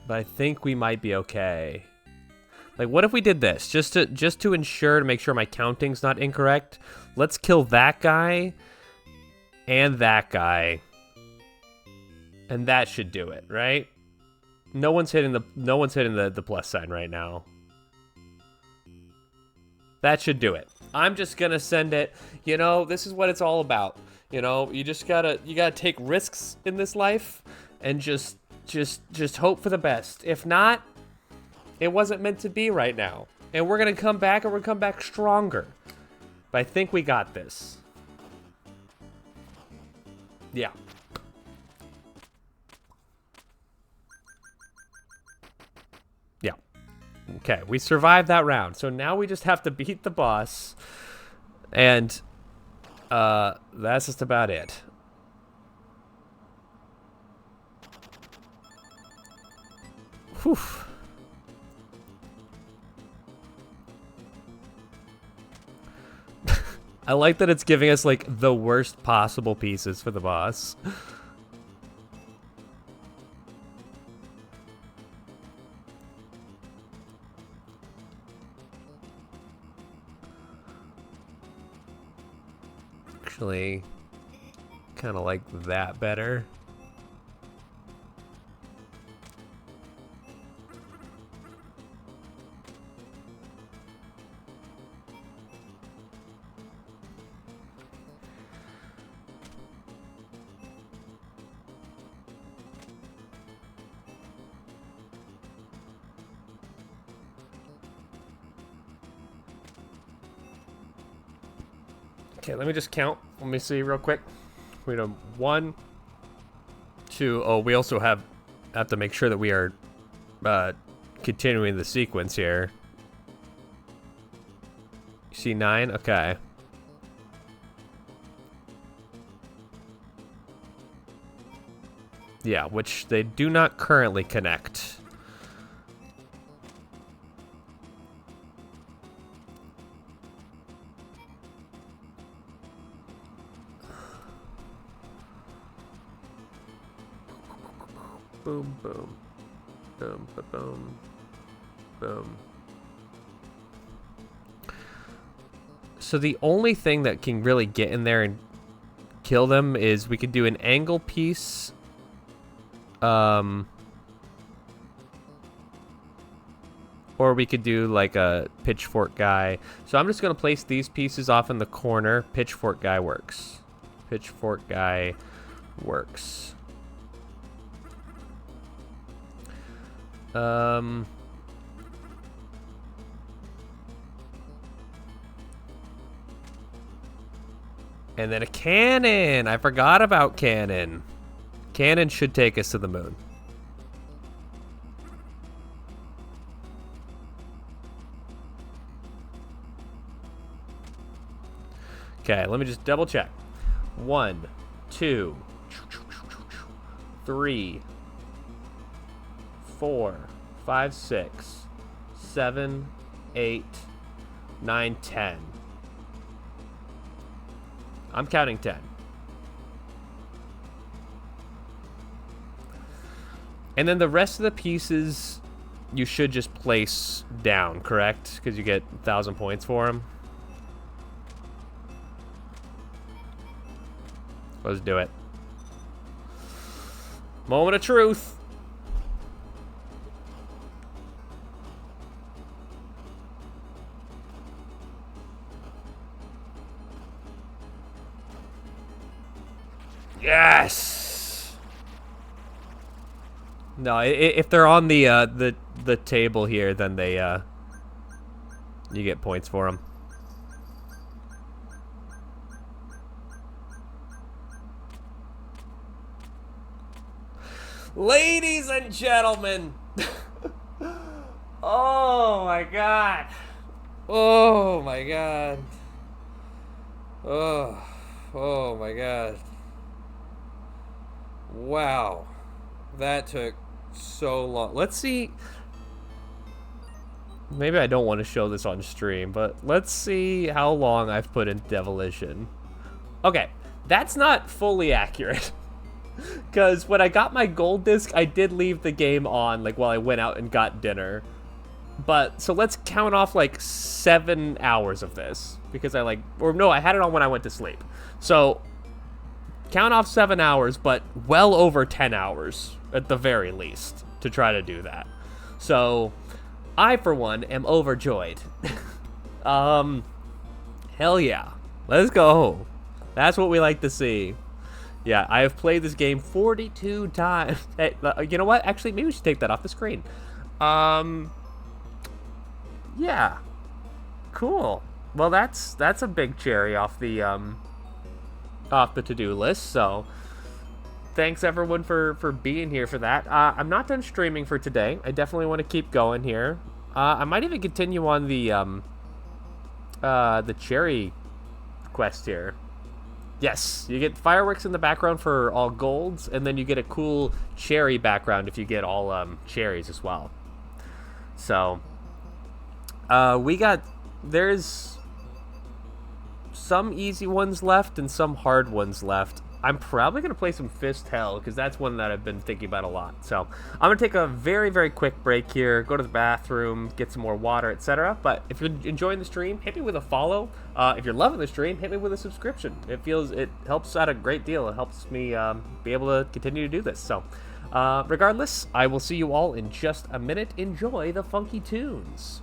[SPEAKER 1] But I think we might be okay. Like, what if we did this? Just to ensure, to make sure my counting's not incorrect. Let's kill that guy and that guy. And that should do it, right? No one's hitting the plus sign right now. That should do it. I'm just gonna send it. You know, this is what it's all about. You know, you gotta take risks in this life and just hope for the best. If not, it wasn't meant to be right now. And we're gonna come back, and we're gonna come back stronger. But I think we got this. Yeah. Yeah. Okay, we survived that round. So now we just have to beat the boss. And that's just about it. Whew. I like that it's giving us, like, the worst possible pieces for the boss. Actually, kind of like that better. Okay, let me just count. Let me see real quick. We have 1, 2. Oh, we also have to make sure that we are continuing the sequence here. You see 9? Okay. Yeah, which they do not currently connect. Boom, boom. Boom, boom, boom. So the only thing that can really get in there and kill them is we could do an angle piece. Or we could do like a pitchfork guy. So I'm just going to place these pieces off in the corner. Pitchfork guy works. Pitchfork guy works. And then a cannon. I forgot about cannon. Cannon should take us to the moon. Okay, let me just double check. 1, 2, 3, 4, 5, 6, 7, 8, 9, 10. I'm counting 10. And then the rest of the pieces you should just place down, correct? Because you get 1,000 points for them. Let's do it. Moment of truth. Yes. No, if they're on the table here, then they you get points for them. Ladies and gentlemen. Oh my god. Oh my god. Oh my god. Wow. That took so long. Let's see. Maybe I don't want to show this on stream, but let's see how long I've put in Devilition. Okay, that's not fully accurate. Because when I got my gold disc, I did leave the game on, like, while I went out and got dinner. But, so let's count off, like, 7 hours of this. Because I had it on when I went to sleep. So, count off 7 hours, but well over 10 hours, at the very least, to try to do that. So, I, for one, am overjoyed. Hell yeah. Let's go. That's what we like to see. Yeah, I have played this game 42 times. Hey, you know what? Actually, maybe we should take that off the screen. Yeah. Cool. Well, that's a big cherry off the to-do list. So, thanks everyone for being here for that. I'm not done streaming for today. I definitely want to keep going here. I might even continue on the cherry quest here. Yes, you get fireworks in the background for all golds, and then you get a cool cherry background if you get all cherries as well. So, there's some easy ones left and some hard ones left. I'm probably going to play some Fist Hell, because that's one that I've been thinking about a lot. So, I'm going to take a very, very quick break here, go to the bathroom, get some more water, etc. But if you're enjoying the stream, hit me with a follow. If you're loving the stream, hit me with a subscription. It helps out a great deal. It helps me be able to continue to do this. So, regardless, I will see you all in just a minute. Enjoy the funky tunes.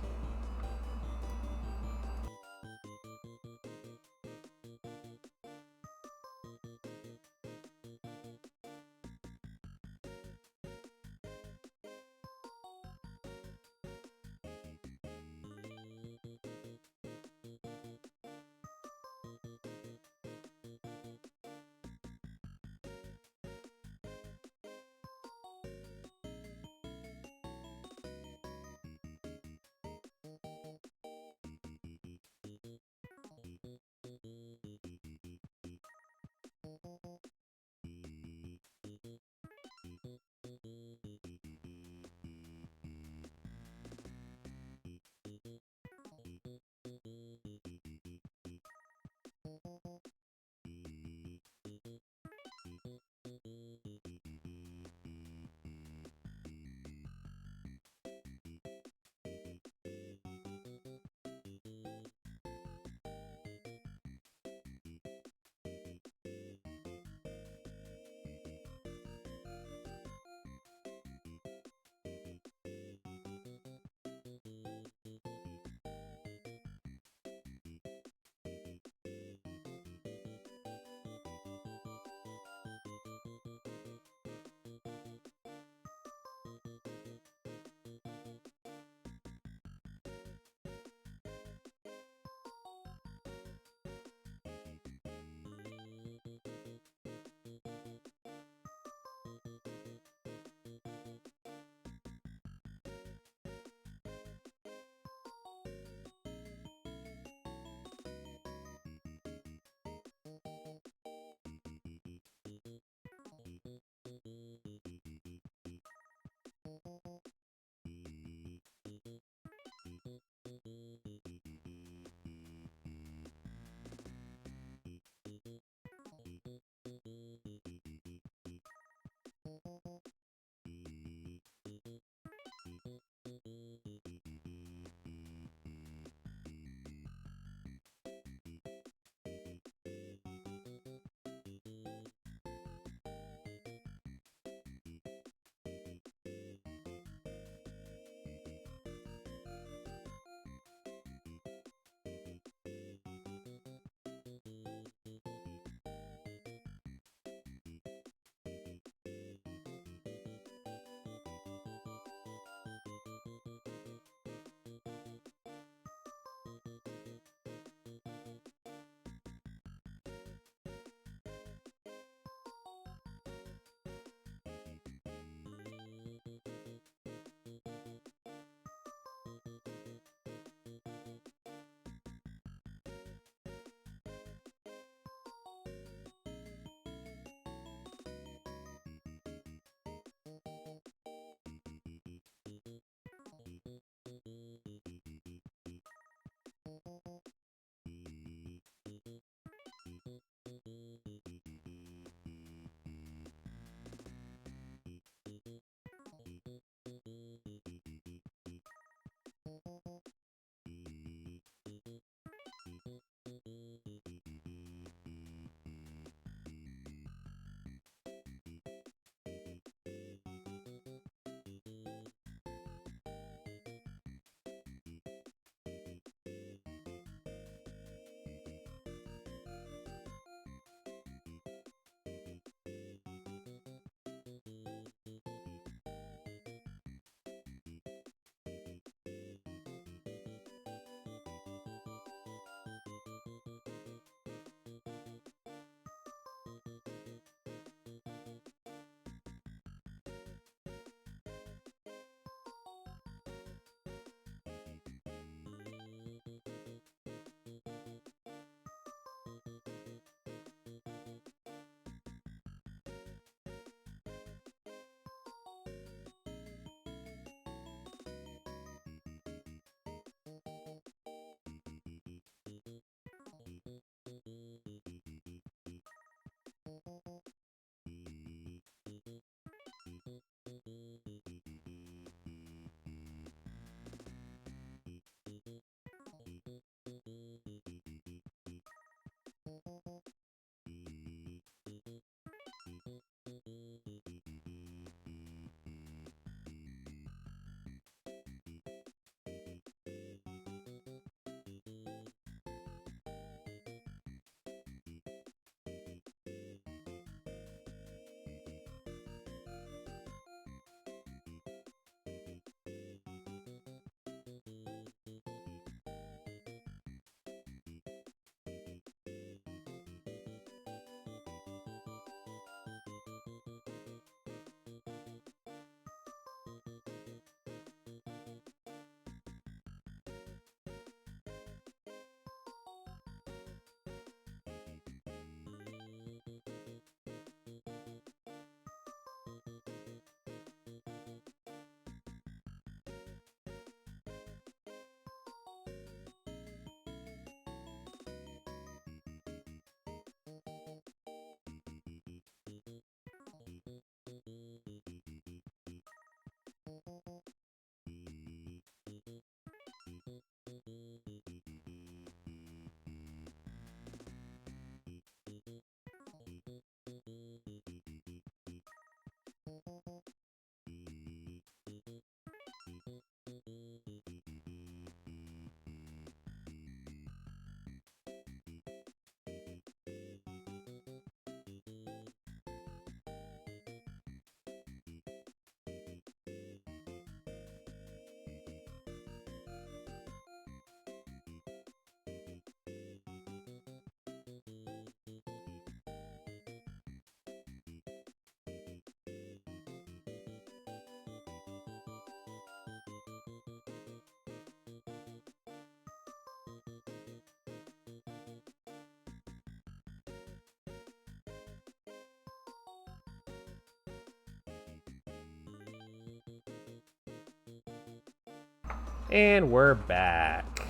[SPEAKER 1] And we're back.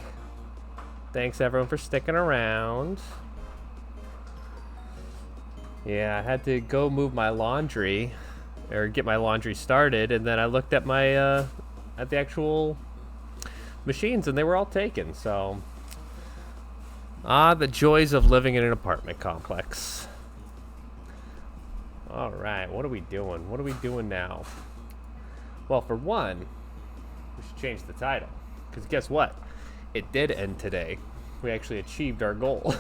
[SPEAKER 1] Thanks everyone for sticking around. Yeah, I had to go move my laundry, or get my laundry started, and then I looked at my at the actual machines, and they were all taken. So, the joys of living in an apartment complex. All right, what are we doing? What are we doing now? Well, for one, we should change the title, because guess what? It did end today. We actually achieved our goal.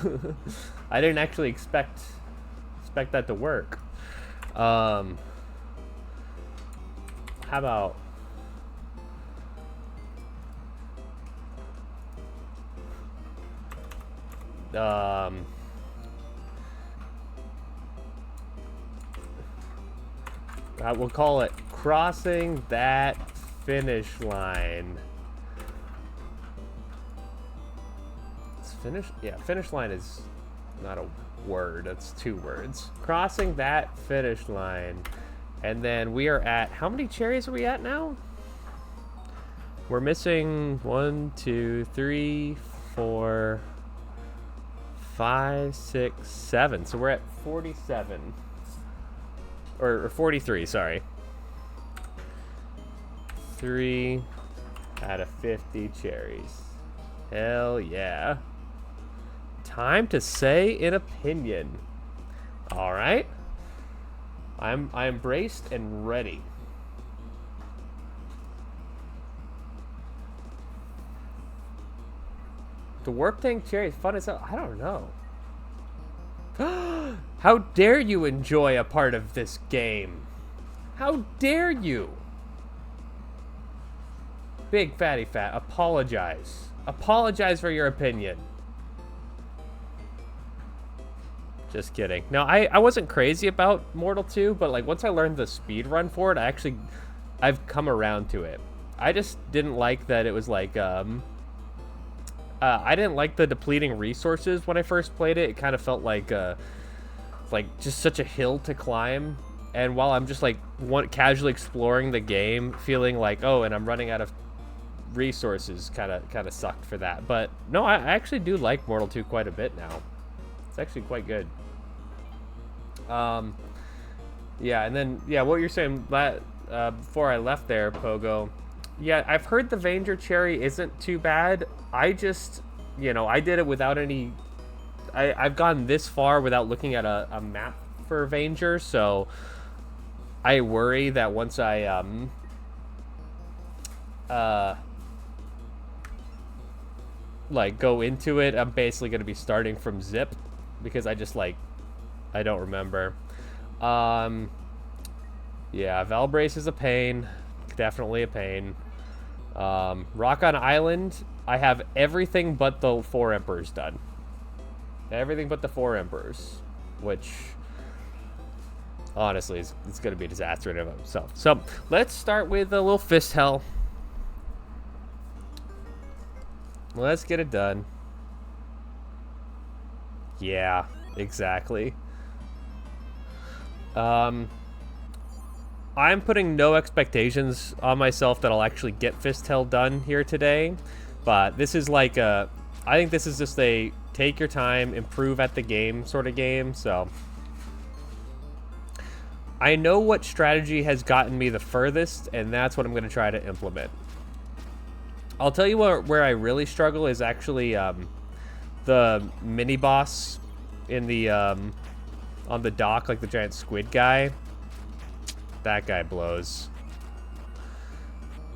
[SPEAKER 1] I didn't actually expect that to work. How about we'll call it Crossing That Finish Line. It's finish? Yeah, finish line is not a word. That's 2 words. Crossing That Finish Line. And then we are at, how many cherries are we at now? We're missing 1, 2, 3, 4, 5, 6, 7. So we're at 47. Or 43, sorry. 3 out of 50 cherries. Hell yeah. Time to say an opinion. All right. I'm braced and ready. The warp tank cherry is fun as hell. I don't know. How dare you enjoy a part of this game? How dare you? Big fatty fat, apologize. Apologize for your opinion. Just kidding. No, I wasn't crazy about Mortal 2, but like once I learned the speed run for it, I've come around to it. I just didn't like that it was like I didn't like the depleting resources when I first played it. It kind of felt like just such a hill to climb. And while I'm just like casually exploring the game, feeling like, oh, and I'm running out of resources, kind of sucked for that. But no, I actually do like Mortal 2 quite a bit now. It's actually quite good. Yeah, and then what you're saying before I left there, Pogo. Yeah, I've heard the Vanger cherry isn't too bad. I just, I did it without any. I've gone this far without looking at a map for Vanger, so I worry that once I like go into it, I'm basically gonna be starting from zip because I just I don't remember. Yeah, Valbrace is a pain, definitely a pain. Rock on Island, I have everything but the 4 Emperors done. Everything but the 4 Emperors, which honestly it's going to be a disaster in and of itself. So let's start with a little fist hell. Let's get it done. Yeah, exactly. I'm putting no expectations on myself that I'll actually get fist hell done here today, but this is I think this is just a take your time, improve at the game sort of game. So I know what strategy has gotten me the furthest, and that's what I'm going to try to implement. I'll tell you where I really struggle is actually the mini boss in the on the dock, like the giant squid guy. That guy blows.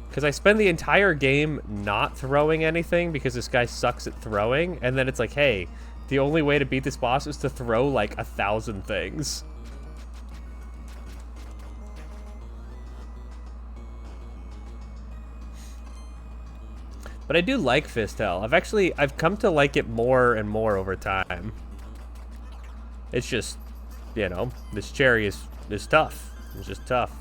[SPEAKER 1] Because I spend the entire game not throwing anything because this guy sucks at throwing, and then it's like, hey, the only way to beat this boss is to throw like 1,000 things. But I do like fist hell. I've come to like it more and more over time. It's just, this cherry is tough. It's just tough.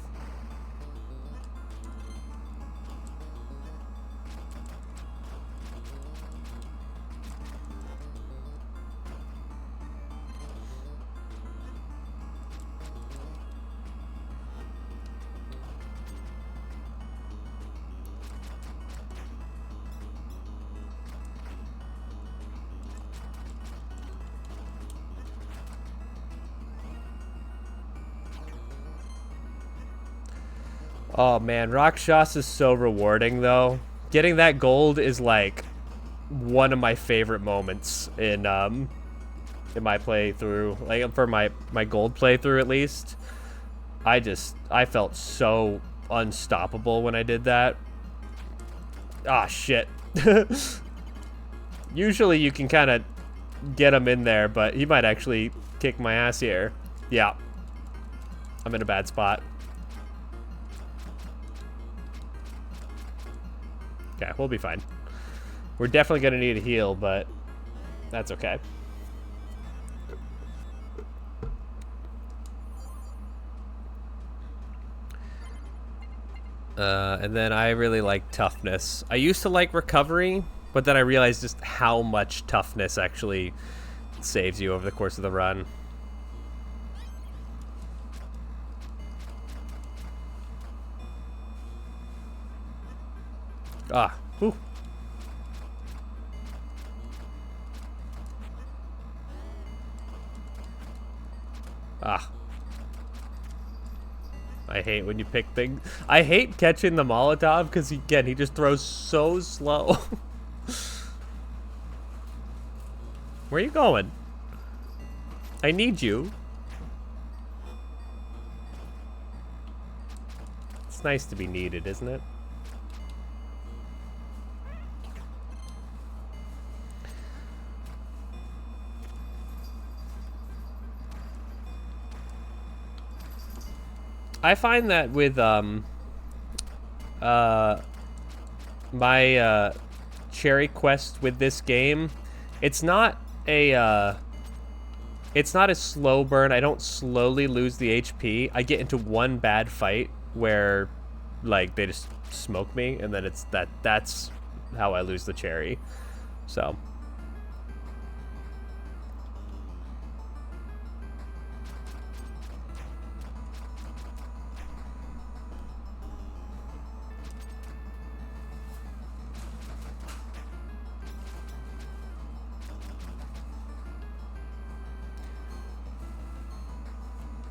[SPEAKER 1] Oh man, Rakshas is so rewarding though. Getting that gold is like one of my favorite moments in my playthrough. Like for my gold playthrough at least. I felt so unstoppable when I did that. Ah, shit. Usually you can kind of get him in there, but he might actually kick my ass here. Yeah. I'm in a bad spot. Okay, we'll be fine. We're definitely going to need a heal, but that's okay. And then I really like toughness. I used to like recovery, but then I realized just how much toughness actually saves you over the course of the run. Ah, whew. Ah. I hate when you pick things. I hate catching the Molotov because, again, he just throws so slow. Where are you going? I need you. It's nice to be needed, isn't it? I find that with my cherry quest with this game, it's not a slow burn. I don't slowly lose the HP. I get into one bad fight where like they just smoke me, and then that's how I lose the cherry. So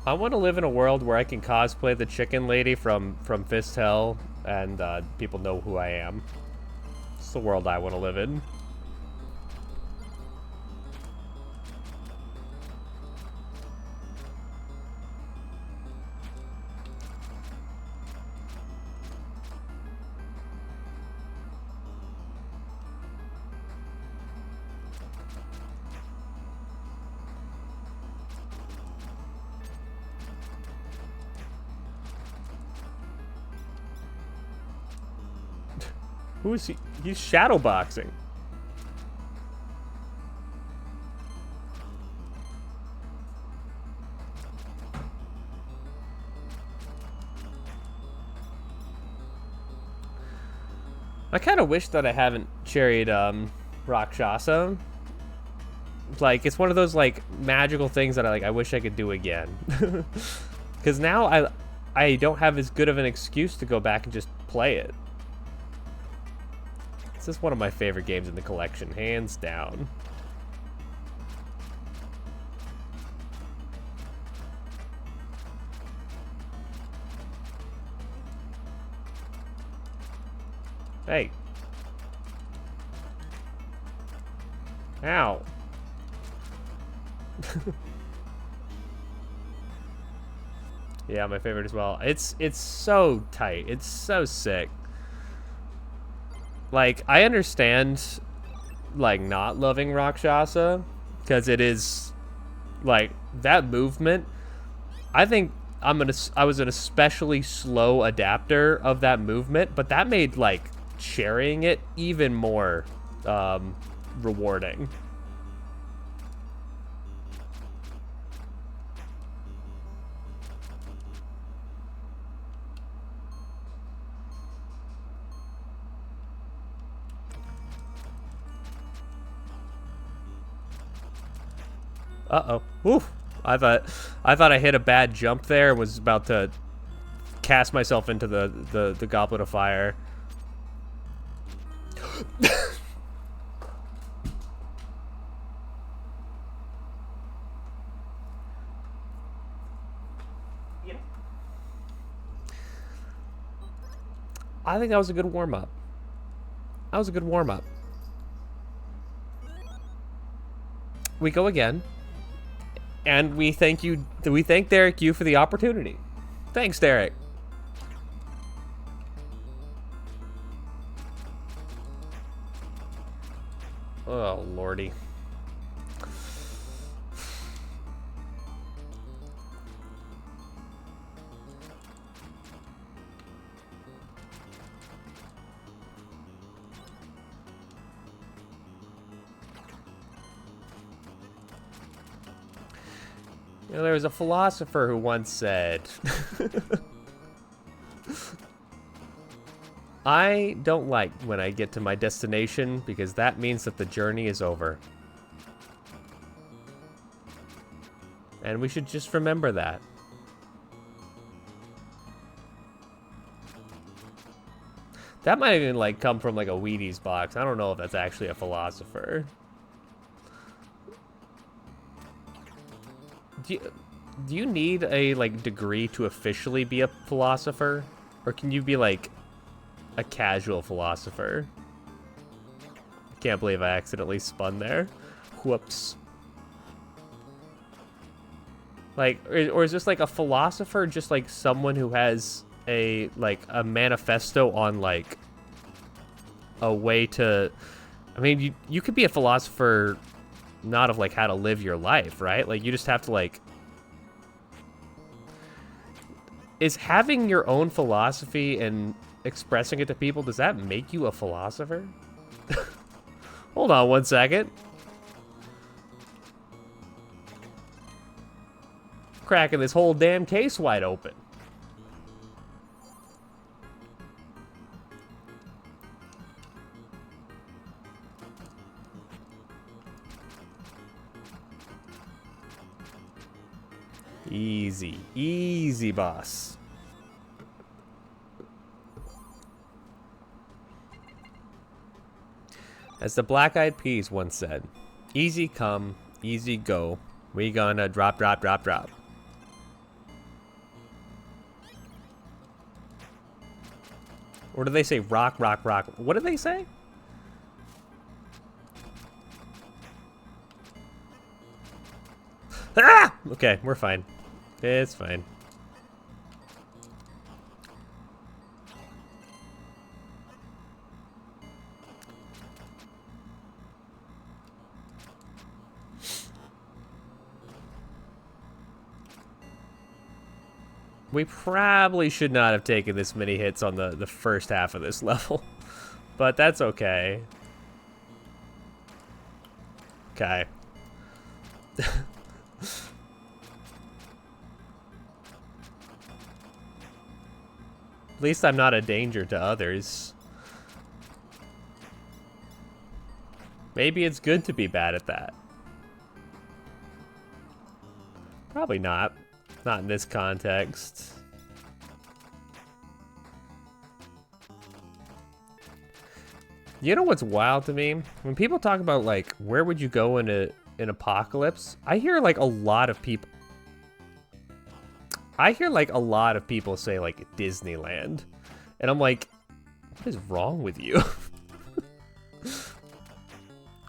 [SPEAKER 1] I want to live in a world where I can cosplay the chicken lady from Fist Hell, and people know who I am. It's the world I want to live in. Who is he? He's shadowboxing. I kind of wish that I haven't cherried Rakshasa. Like, it's one of those like magical things that I wish I could do again. Because now I don't have as good of an excuse to go back and just play it. This is one of my favorite games in the collection, hands down. Hey. Ow. Yeah, my favorite as well. It's so tight. It's so sick. Like, I understand, like, not loving Rakshasa, because it is, like, that movement. I think I was an especially slow adapter of that movement, but that made, like, cherrying it even more rewarding. Uh-oh. Oof. I thought I hit a bad jump there and was about to cast myself into the goblet of fire. I think that was a good warm-up. That was a good warm-up. We go again. And we thank Derek you for the opportunity. Thanks, Derek. Oh, lordy. You know, there was a philosopher who once said, I don't like when I get to my destination because that means that the journey is over. And we should just remember that. That might even like come from like a Wheaties box. I don't know if that's actually a philosopher. Do you need a like degree to officially be a philosopher? Or can you be like a casual philosopher? I can't believe I accidentally spun there. Whoops. Like, or is this like a philosopher just like someone who has a like a manifesto on like a way to, I mean, you could be a philosopher not of like how to live your life, right? Like you just have to like, is having your own philosophy and expressing it to people, does that make you a philosopher? Hold on one second. Cracking this whole damn case wide open. Easy, easy, boss. As the Black Eyed Peas once said, easy come, easy go. We gonna drop, drop, drop, drop. Or do they say rock, rock, rock? What do they say? Ah! Okay, we're fine. It's fine. We probably should not have taken this many hits on the first half of this level. But that's okay. Okay. At least I'm not a danger to others. Maybe it's good to be bad at that. Probably not. Not in this context. You know what's wild to me? When people talk about like, where would you go in an apocalypse? I hear like a lot of people say like Disneyland. And I'm like, what is wrong with you?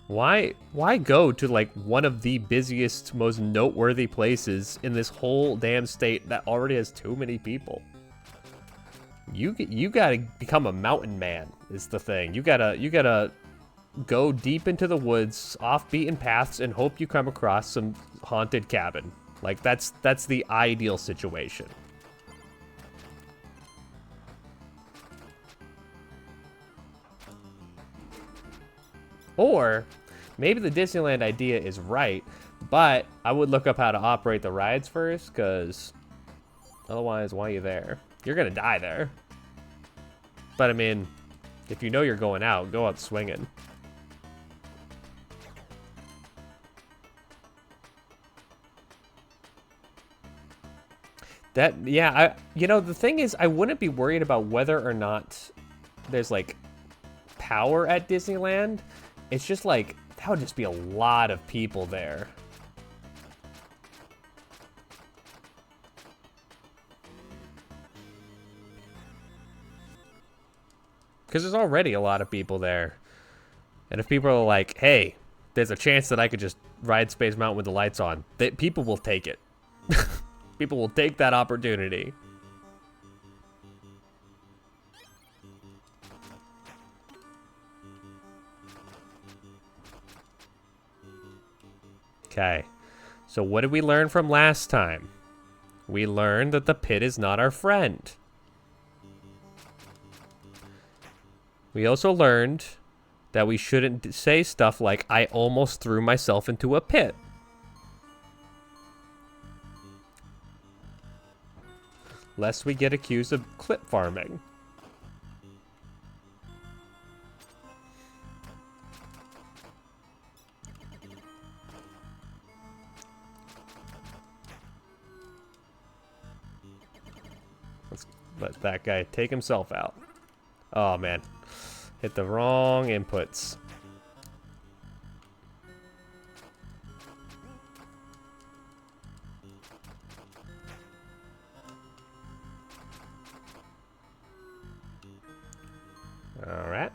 [SPEAKER 1] Why go to like one of the busiest, most noteworthy places in this whole damn state that already has too many people? You gotta become a mountain man is the thing. You gotta go deep into the woods, off beaten paths, and hope you come across some haunted cabin. Like that's the ideal situation. Or maybe the Disneyland idea is right, but I would look up how to operate the rides first, because otherwise, why are you there? You're gonna die there. But I mean, if you know you're going out, go out swinging. You know, the thing is, I wouldn't be worried about whether or not there's like power at Disneyland. It's just like, that would just be a lot of people there. because there's already a lot of people there. And if people are like, hey, there's a chance that I could just ride Space Mountain with the lights on, people will take it. People will take that opportunity. Okay, so what did we learn from last time? We learned that the pit is not our friend. We also learned that we shouldn't say stuff like, I almost threw myself into a pit. Lest we get accused of clip farming. Let's let that guy take himself out. Oh, man. Hit the wrong inputs. All right.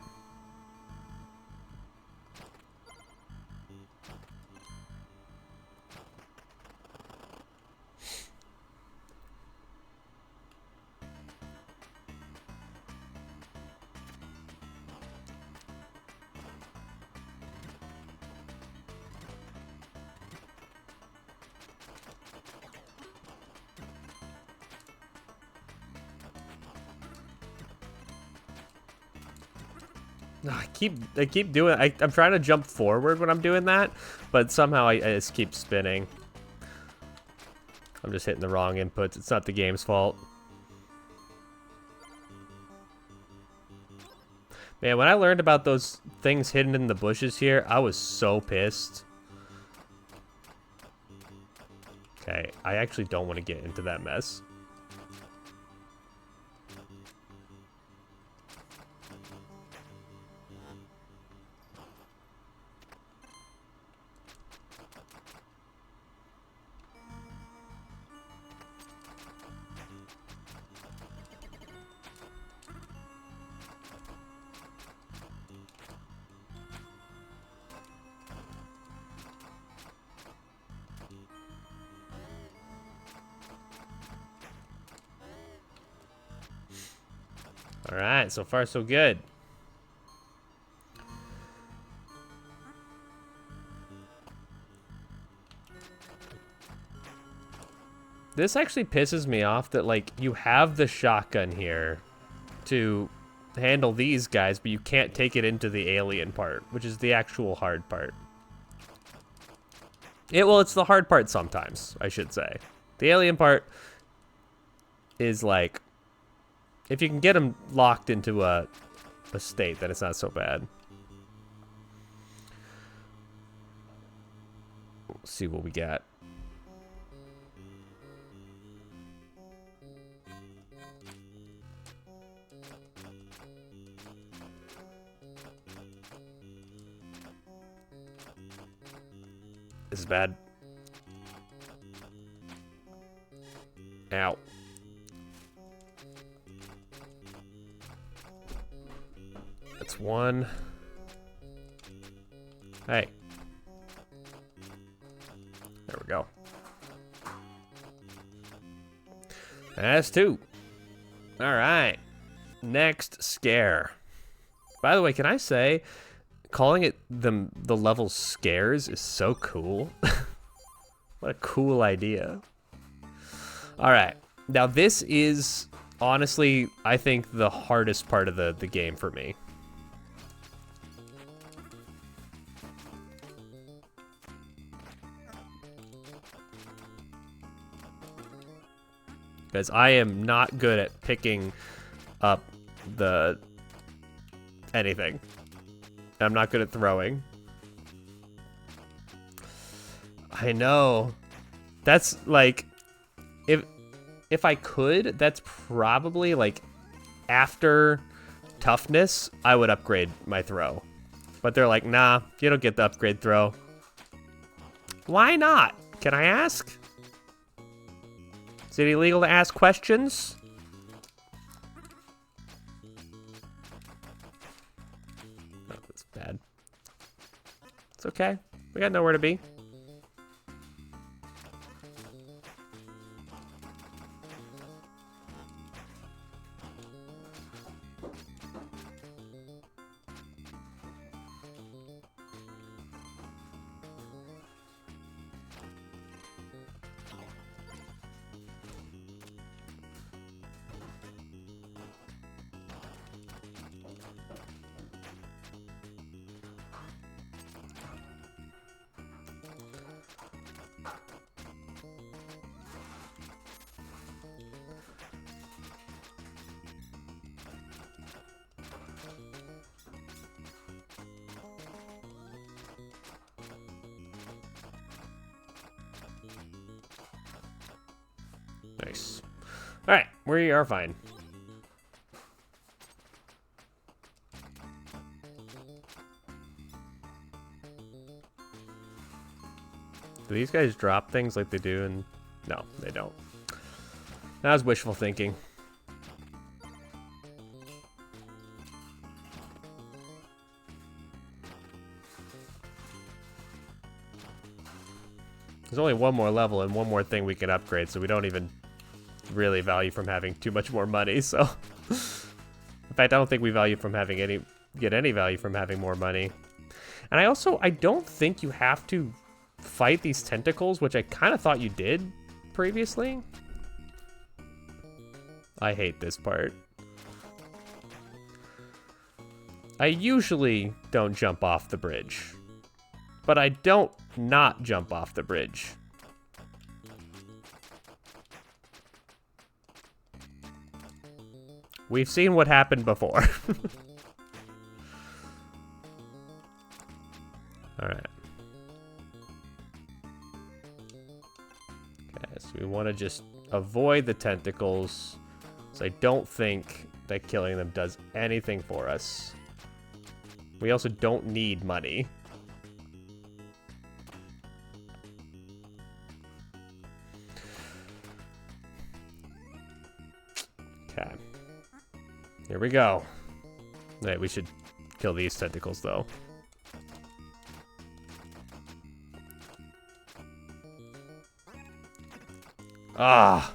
[SPEAKER 1] I keep doing. I'm trying to jump forward when I'm doing that, but somehow I just keep spinning. I'm just hitting the wrong inputs. It's not the game's fault. Man, when I learned about those things hidden in the bushes here, I was so pissed. Okay, I actually don't want to get into that mess. All right, so far so good. This actually pisses me off that, like, you have the shotgun here to handle these guys, but you can't take it into the alien part, which is the actual hard part. Well, it's the hard part sometimes, I should say. The alien part is like, if you can get them locked into a state, then it's not so bad. Let's see what we got. This is bad. Ow. That's one. Hey. There we go. That's two. All right. Next scare. By the way, can I say, calling it the level scares is so cool. What a cool idea. All right. Now this is honestly, I think, the hardest part of the game for me. Because I am not good at picking up anything. I'm not good at throwing. I know. That's like, if I could, that's probably like after toughness, I would upgrade my throw. But they're like, nah, you don't get the upgrade throw. Why not? Can I ask? Is it illegal to ask questions? It's okay. We got nowhere to be. Nice. All right, we are fine. Do these guys drop things like they do? And no, they don't. That was wishful thinking. There's only one more level and one more thing we can upgrade, so we don't even really value from having too much more money. So, in fact, I don't think we value from having get any value from having more money. And I don't think you have to fight these tentacles, which I kind of thought you did previously. I hate this part. I usually don't jump off the bridge, but I don't not jump off the bridge. We've seen what happened before. Alright. Okay, so we want to just avoid the tentacles. So I don't think that killing them does anything for us. We also don't need money. Okay. Here we go. Alright, we should kill these tentacles, though. Ah!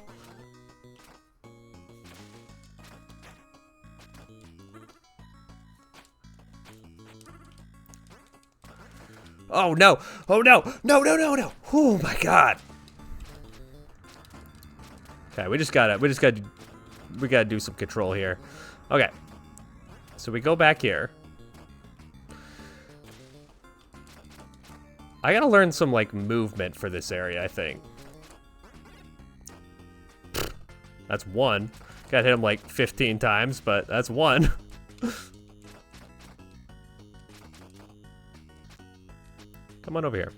[SPEAKER 1] Oh no! Oh no! No, no, no, no! Oh my god! Okay, we gotta do some control here. Okay. So we go back here. I gotta learn some, like, movement for this area, I think. That's one. Gotta hit him, like, 15 times, but that's one. Come on over here.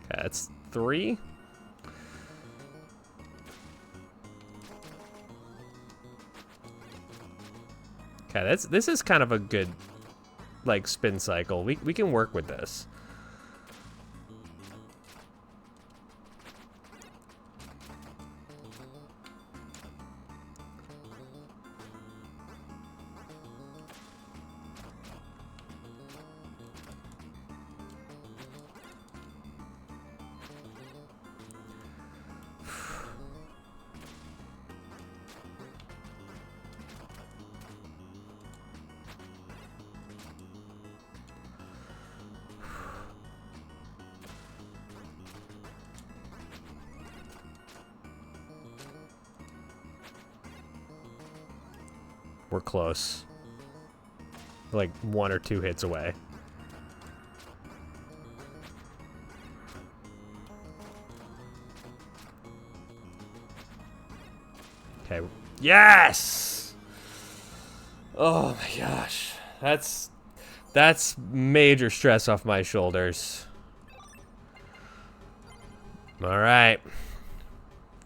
[SPEAKER 1] Okay, that's 3. Okay, this is kind of a good, like, spin cycle. We can work with this. We're close. We're like 1 or 2 hits away. Okay. Yes! Oh my gosh. That's major stress off my shoulders. All right.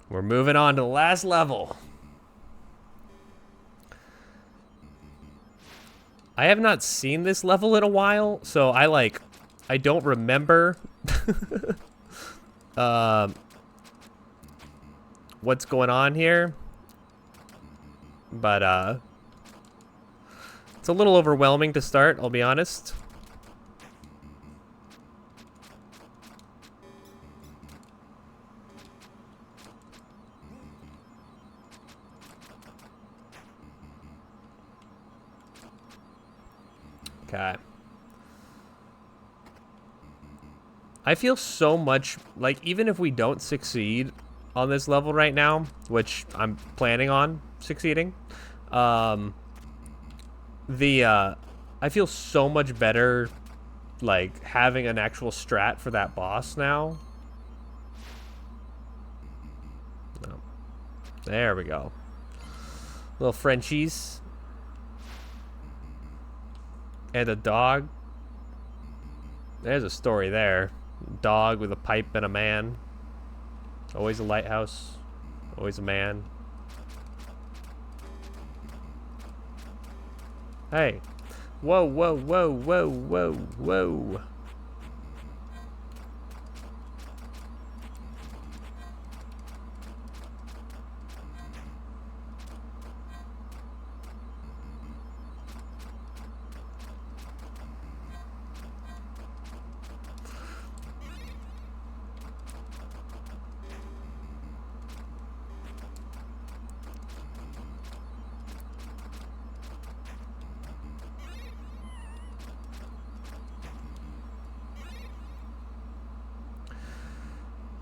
[SPEAKER 1] We're moving on to the last level. I have not seen this level in a while, so I don't remember what's going on here. But it's a little overwhelming to start, I'll be honest. Okay. I feel so much like even if we don't succeed on this level right now, which I'm planning on succeeding, I feel so much better like having an actual strat for that boss now. No. There we go. Little Frenchies. And a dog. There's a story there. Dog with a pipe and a man. Always a lighthouse. Always a man. Hey. Whoa, whoa, whoa, whoa, whoa, whoa.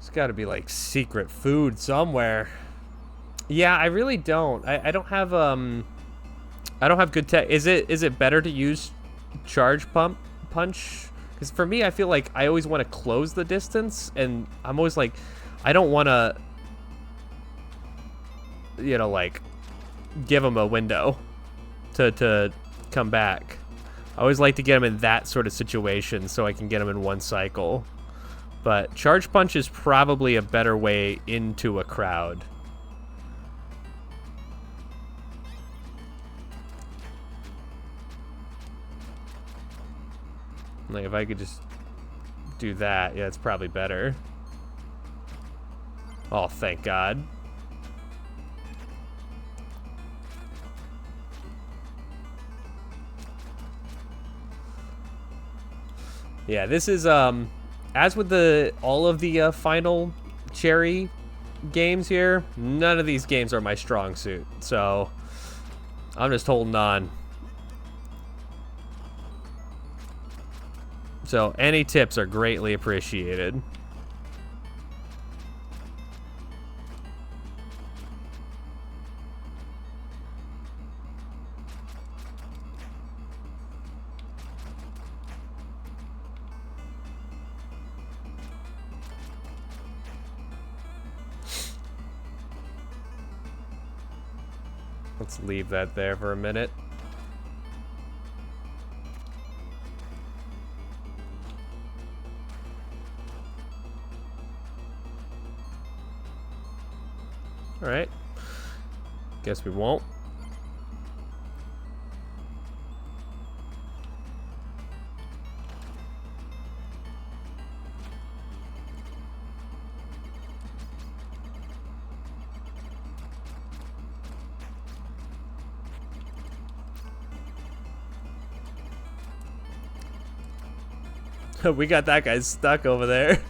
[SPEAKER 1] There's got to be like secret food somewhere. Yeah, I really don't. I don't have I don't have good tech. Is it better to use charge punch? Because for me, I feel like I always want to close the distance, and I'm always like, I don't want to, you know, like give them a window to come back. I always like to get them in that sort of situation so I can get them in one cycle. But charge punch is probably a better way into a crowd. Like if I could just do that, yeah, it's probably better. Oh, thank God. Yeah, this is as with all of the final Cherry games here, none of these games are my strong suit. So I'm just holding on. So any tips are greatly appreciated. Let's leave that there for a minute. All right. Guess we won't. We got that guy stuck over there.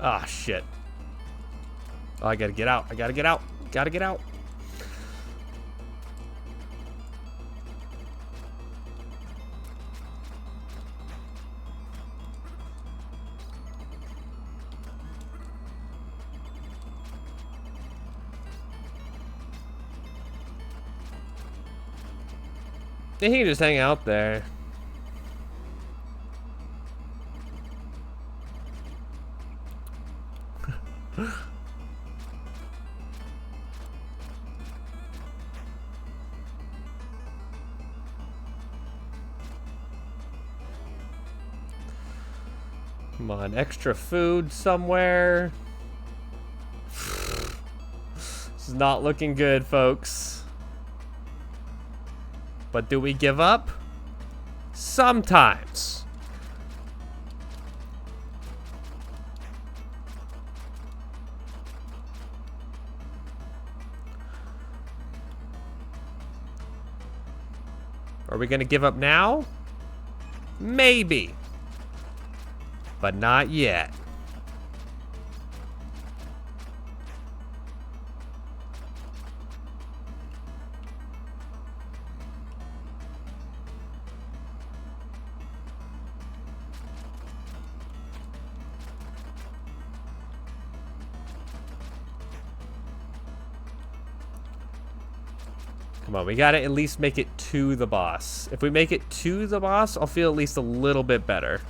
[SPEAKER 1] Ah, shit. Oh, I gotta get out. I gotta get out. Gotta get out. He can just hang out there. Come on, extra food somewhere. This is not looking good, folks. But do we give up? Sometimes. Are we gonna give up now? Maybe. But not yet. Come on, we gotta at least make it to the boss. If we make it to the boss, I'll feel at least a little bit better.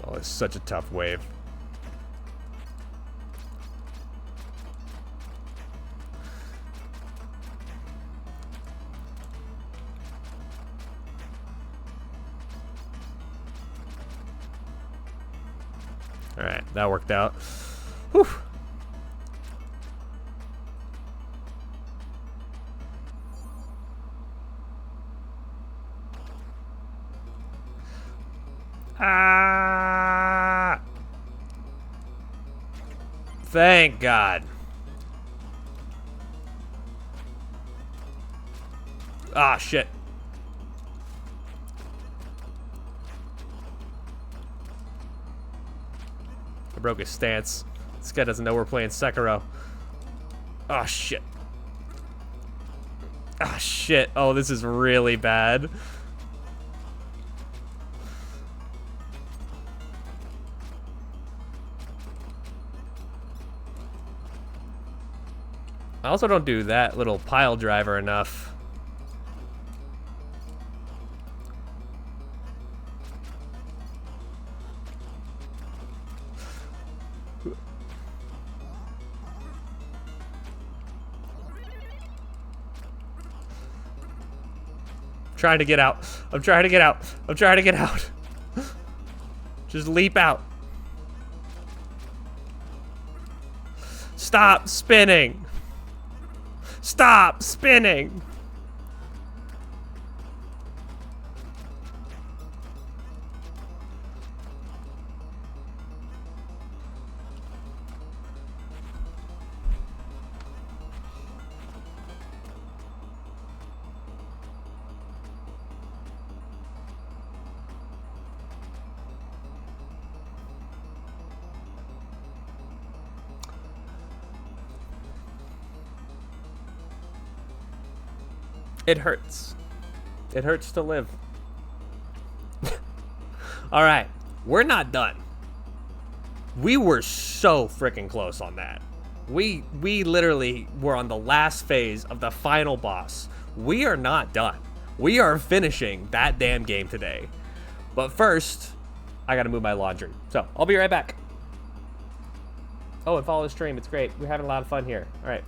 [SPEAKER 1] Oh, it's such a tough wave. All right, that worked out. Whew. Ah! Thank God. Ah, shit. I broke his stance. This guy doesn't know we're playing Sekiro. Oh, shit. Ah, shit. Oh, this is really bad. I also don't do that little pile driver enough. Trying to get out. I'm trying to get out. I'm trying to get out. Just leap out. Stop spinning. Stop spinning. It hurts. It hurts to live. All right, we're not done. We were so freaking close on that. We literally were on the last phase of the final boss. We are not done. We are finishing that damn game today. But first, I gotta move my laundry. So, I'll be right back. Oh, and follow the stream. It's great. We're having a lot of fun here. All right.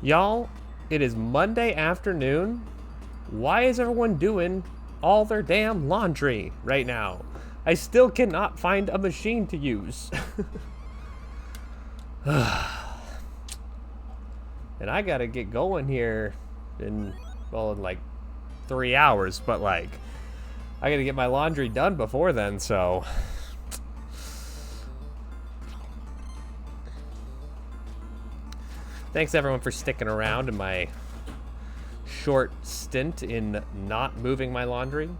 [SPEAKER 1] Y'all, it is Monday afternoon. Why is everyone doing all their damn laundry right now? I still cannot find a machine to use. And I gotta get going here in like 3 hours, but like, I gotta get my laundry done before then, so. Thanks everyone for sticking around in my short stint in not moving my laundry.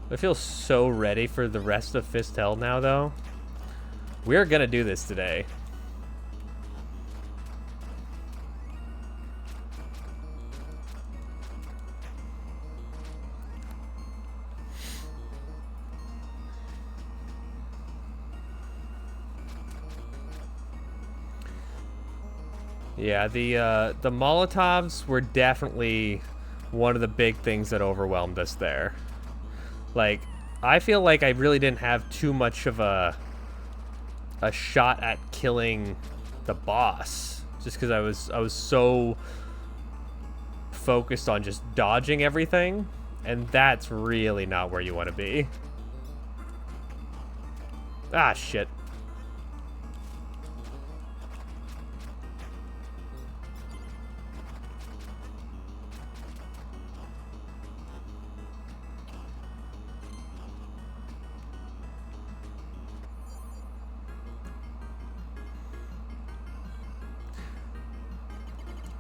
[SPEAKER 1] I feel so ready for the rest of Fistel now, though. We're gonna do this today. Yeah, the Molotovs were definitely one of the big things that overwhelmed us there. Like, I feel like I really didn't have too much of a shot at killing the boss, just because I was so focused on just dodging everything, and that's really not where you want to be. Ah, shit.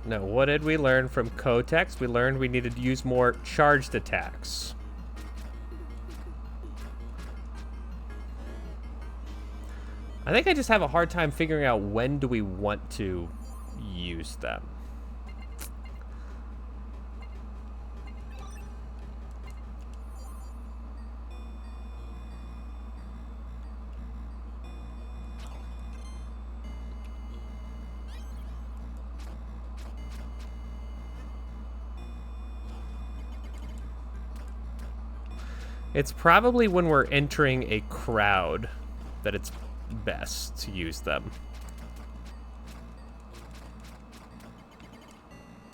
[SPEAKER 1] No, what did we learn from Kotex? We learned we needed to use more charged attacks. I think I just have a hard time figuring out when do we want to use them. It's probably when we're entering a crowd that it's best to use them.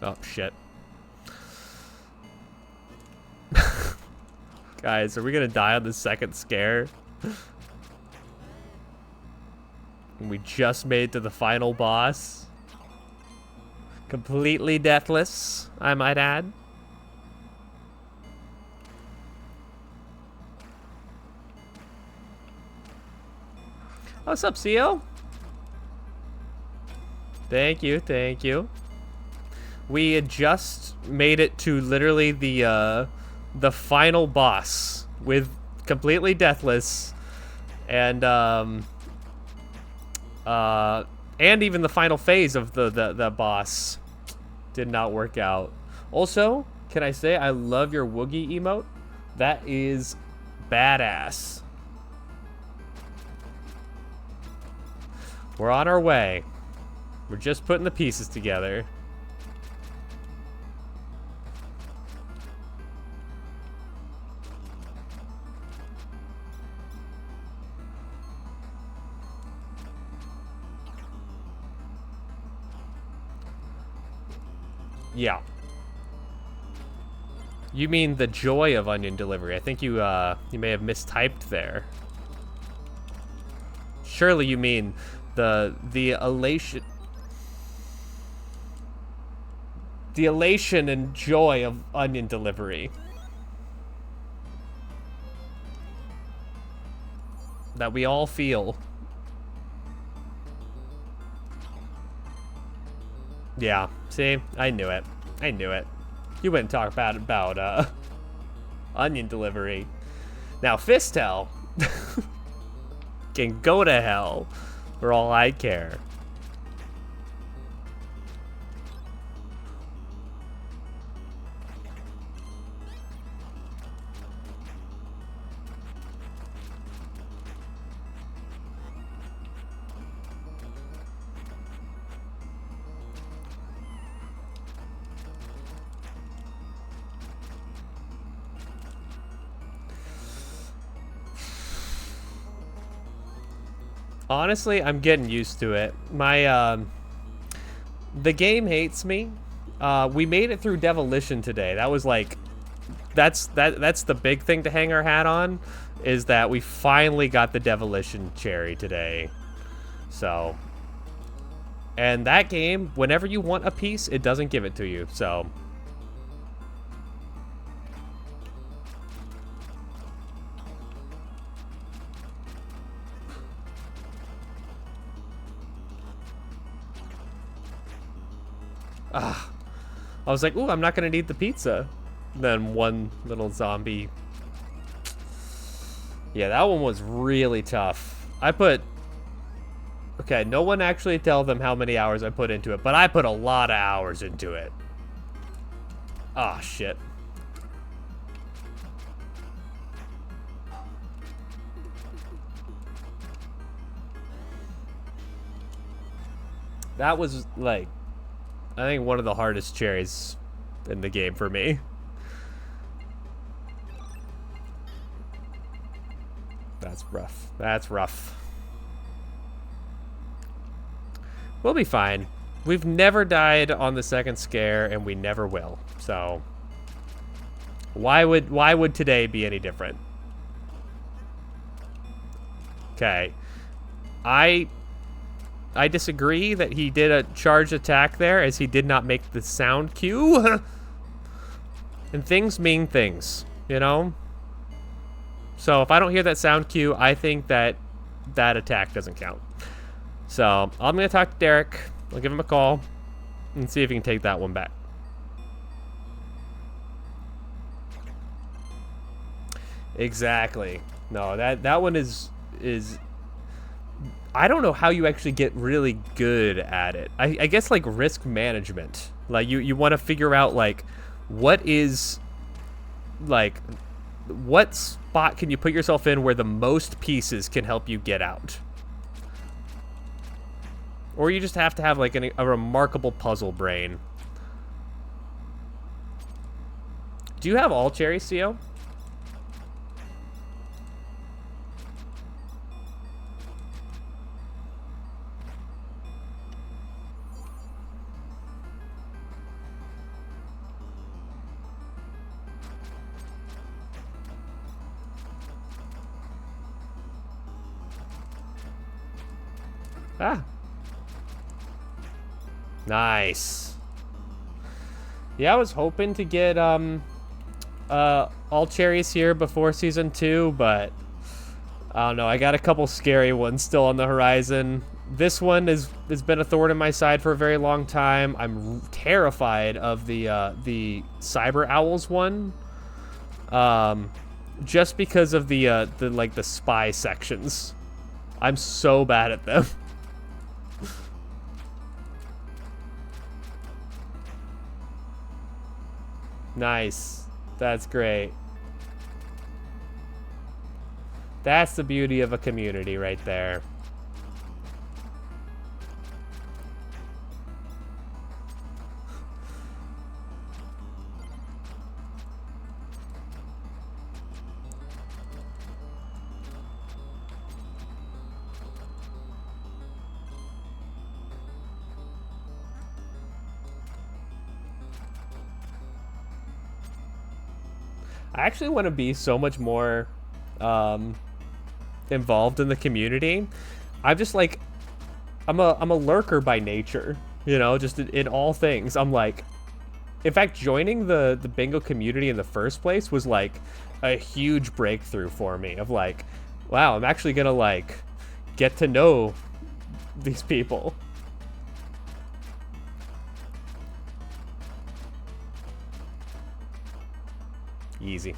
[SPEAKER 1] Oh, shit. Guys, are we gonna die on the second scare? We just made it to the final boss. Completely deathless, I might add. What's up, CO? Thank you, thank you. We had just made it to literally the final boss with completely deathless, and even the final phase of the boss did not work out. Also, can I say I love your Woogie emote? That is badass. We're on our way. We're just putting the pieces together. Yeah. You mean the joy of onion delivery. I think you may have mistyped there. Surely you mean the elation. The elation and joy of onion delivery. That we all feel. Yeah, see? I knew it. I knew it. You wouldn't talk bad about onion delivery. Now, Fistel can go to hell for all I care. Honestly, I'm getting used to it. The game hates me. We made it through Devilition today. That was like, that's the big thing to hang our hat on, is that we finally got the Devilition cherry today. So, and that game, whenever you want a piece, it doesn't give it to you. So. I was like, ooh, I'm not gonna need the pizza. Then one little zombie. Yeah, that one was really tough. Okay, no one actually tell them how many hours I put into it, but I put a lot of hours into it. Ah, shit. That was, like, I think one of the hardest cherries in the game for me. That's rough. That's rough. We'll be fine. We've never died on the second scare, and we never will. So, why would today be any different? Okay. I disagree that he did a charged attack there, as he did not make the sound cue. And things mean things, you know? So if I don't hear that sound cue, I think that that attack doesn't count. So I'm going to talk to Derek. I'll give him a call and see if he can take that one back. Exactly. No, that one is I don't know how you actually get really good at it. I guess like risk management. Like you want to figure out like what spot can you put yourself in where the most pieces can help you get out. Or you just have to have like a remarkable puzzle brain. Do you have all cherries, CO? Ah. Nice. Yeah, I was hoping to get all cherries here before season 2, but I don't know. I got a couple scary ones still on the horizon. This one has been a thorn in my side for a very long time. I'm terrified of the Cyber Owls one. Just because of the spy sections. I'm so bad at them. Nice. That's great. That's the beauty of a community right there. I actually want to be so much more involved in the community. I'm just like, I'm a lurker by nature, you know, just in all things. I'm like, in fact, joining the bingo community in the first place was like a huge breakthrough for me of like, wow, I'm actually gonna like get to know these people. Easy.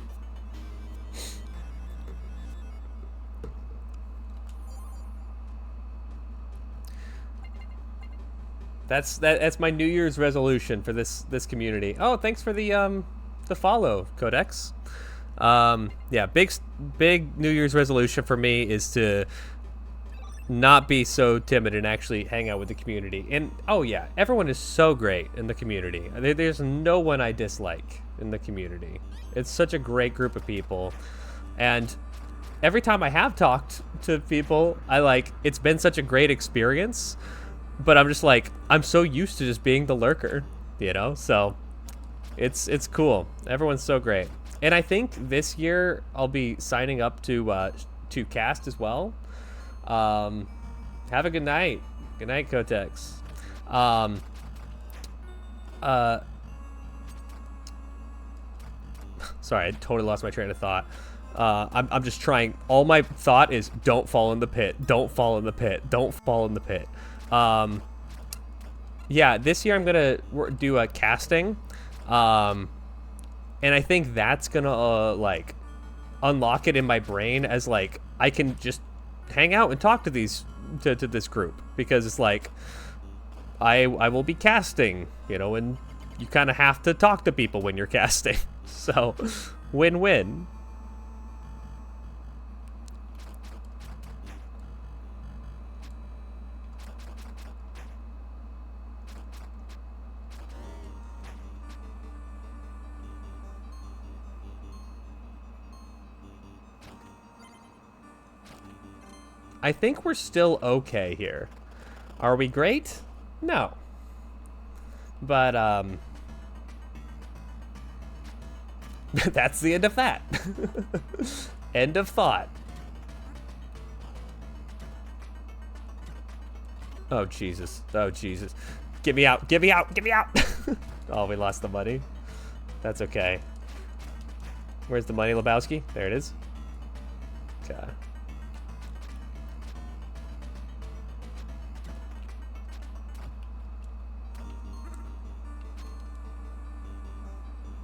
[SPEAKER 1] That's my New Year's resolution for this community. Oh, thanks for the follow, Codex. Yeah, big New Year's resolution for me is to not be so timid and actually hang out with the community. And oh yeah, everyone is so great in the community. There's no one I dislike in the community. It's such a great group of people, and every time I have talked to people, I like, it's been such a great experience, but I'm just like, I'm so used to just being the lurker, you know? So it's cool. Everyone's so great. And I think this year I'll be signing up to cast as well. Have a good night. Good night, Kotex. Sorry, I totally lost my train of thought. I'm just trying. All my thought is don't fall in the pit. Don't fall in the pit. Don't fall in the pit. Yeah, this year I'm gonna do a casting, and I think that's gonna like unlock it in my brain as like I can just hang out and talk to these to this group, because it's like I will be casting, you know, and you kind of have to talk to people when you're casting. So, win-win. I think we're still okay here. Are we great? No. But, that's the end of that. End of thought. Oh, Jesus. Oh, Jesus. Get me out. Get me out. Get me out. Oh, we lost the money. That's okay. Where's the money, Lebowski? There it is. Okay.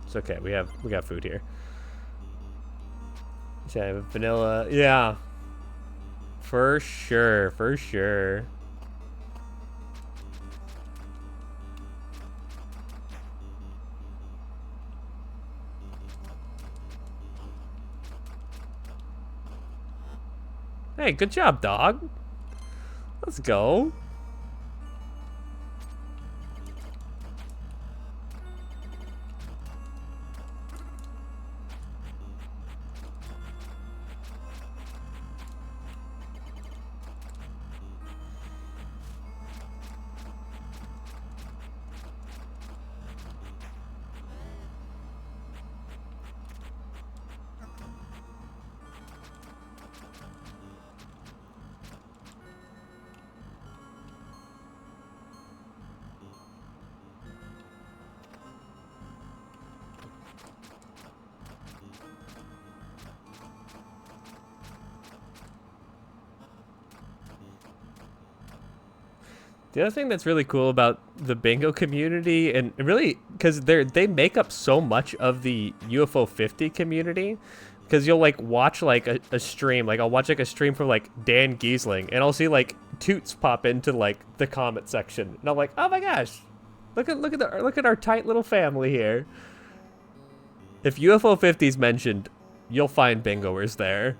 [SPEAKER 1] It's okay. We got food here. Okay, vanilla. Yeah. For sure. For sure. Hey, good job, dog. Let's go. The other thing that's really cool about the bingo community, and really, because they make up so much of the UFO 50 community, because you'll like watch like a stream, like I'll watch like a stream from like Dan Giesling, and I'll see like Toots pop into like the comment section, and I'm like, oh my gosh, look at our tight little family here. If UFO 50 is mentioned, you'll find bingoers there.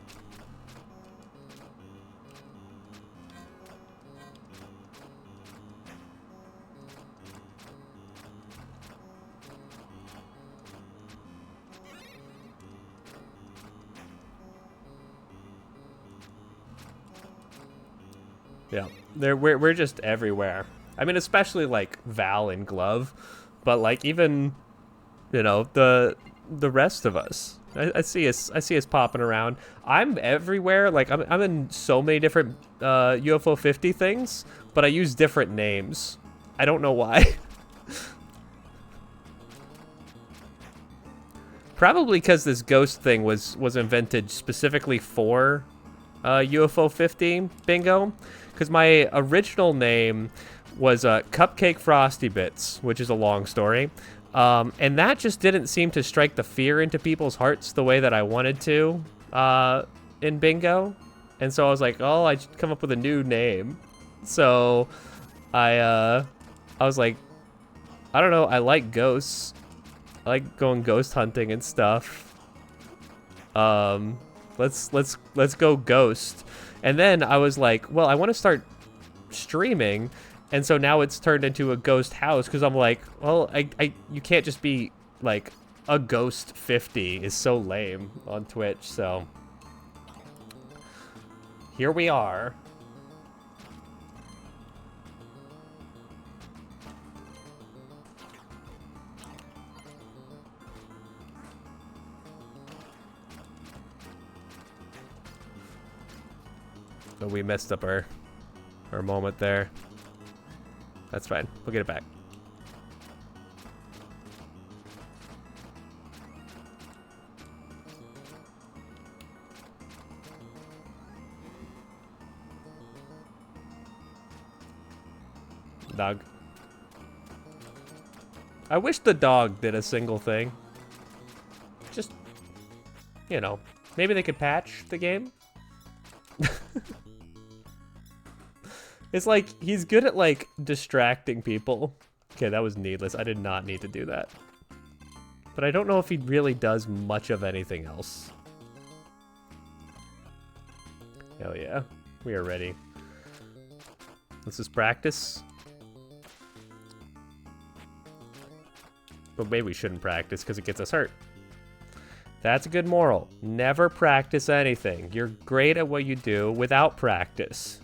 [SPEAKER 1] Yeah, we're just everywhere. I mean, especially like Val and Glove, but like even, you know, the rest of us. I see us popping around. I'm everywhere. Like I'm in so many different UFO 50 things, but I use different names. I don't know why. Probably because this ghost thing was invented specifically for UFO 50 bingo. Because my original name was Cupcake Frosty Bits, which is a long story. And that just didn't seem to strike the fear into people's hearts the way that I wanted to in bingo. And so I was like, oh, I should come up with a new name. So I was like, I don't know, I like ghosts. I like going ghost hunting and stuff. Let's go ghost. And then I was like, well, I want to start streaming, and so now it's turned into a ghost house, because I'm like, well, you can't just be like a ghost 50 is so lame on Twitch. So here we are. So we messed up our moment there. That's fine. We'll get it back. Dog. I wish the dog did a single thing. Just, you know, maybe they could patch the game. It's like, he's good at, like, distracting people. Okay, that was needless. I did not need to do that. But I don't know if he really does much of anything else. Hell yeah. We are ready. This is practice. But maybe we shouldn't practice because it gets us hurt. That's a good moral. Never practice anything. You're great at what you do without practice.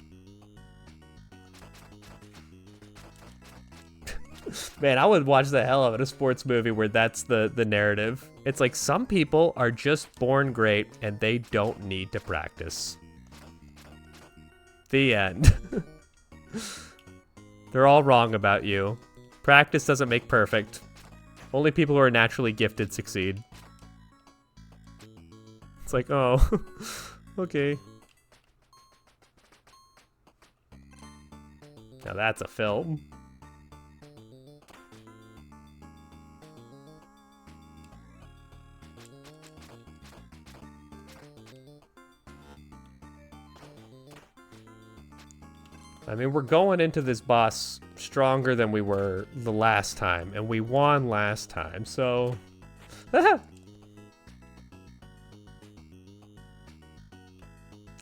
[SPEAKER 1] Man, I would watch the hell out of a sports movie where that's the narrative. It's like some people are just born great and they don't need to practice. The end. They're all wrong about you. Practice doesn't make perfect. Only people who are naturally gifted succeed. It's like, oh, okay. Now that's a film. I mean, we're going into this boss stronger than we were the last time, and we won last time, so... Oh,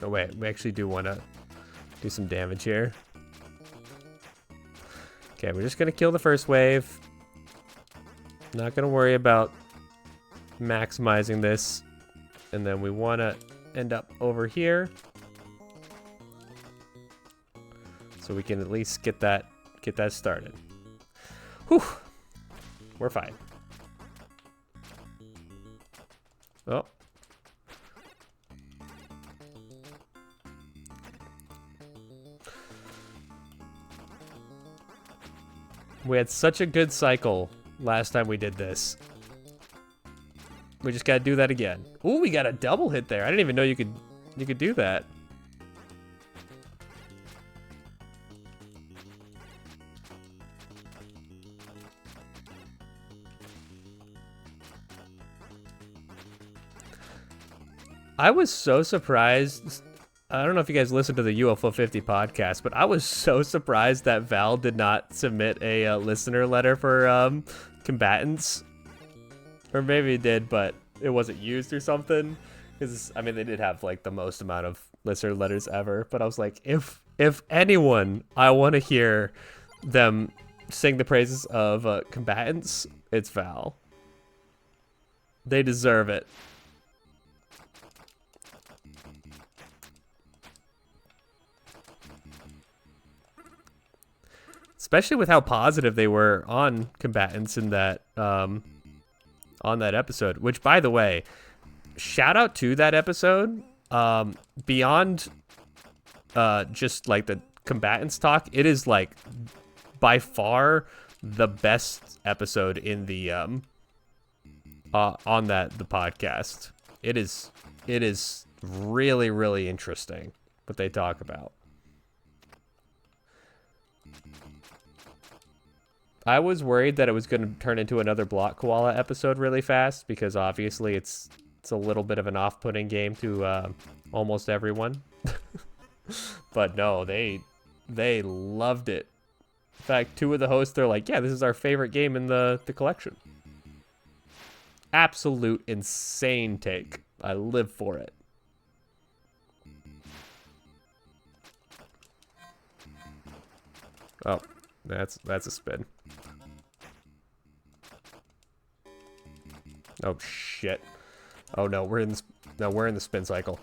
[SPEAKER 1] wait, we actually do want to do some damage here. Okay, we're just going to kill the first wave. Not going to worry about maximizing this. And then we want to end up over here. So we can at least get that started. Whew. We're fine. Oh. We had such a good cycle last time we did this. We just gotta do that again. Ooh, we got a double hit there. I didn't even know you could do that. I was so surprised. I don't know if you guys listened to the UFO 50 podcast, but I was so surprised that Val did not submit a listener letter for combatants. Or maybe it did, but it wasn't used or something. Because, I mean, they did have, like, the most amount of listener letters ever. But I was like, if anyone, I want to hear them sing the praises of combatants, it's Val. They deserve it. Especially with how positive they were on combatants in that on that episode. Which, by the way, shout out to that episode. Beyond just like the combatants talk, it is like by far the best episode in the on the podcast. It is really, really interesting what they talk about. I was worried that it was going to turn into another Block Koala episode really fast because obviously it's a little bit of an off-putting game to almost everyone. But no, they loved it. In fact, two of the hosts, they're like, yeah, this is our favorite game in the collection. Absolute insane take. I live for it. Oh, that's a spin. Oh shit. Oh no, we're in the spin cycle.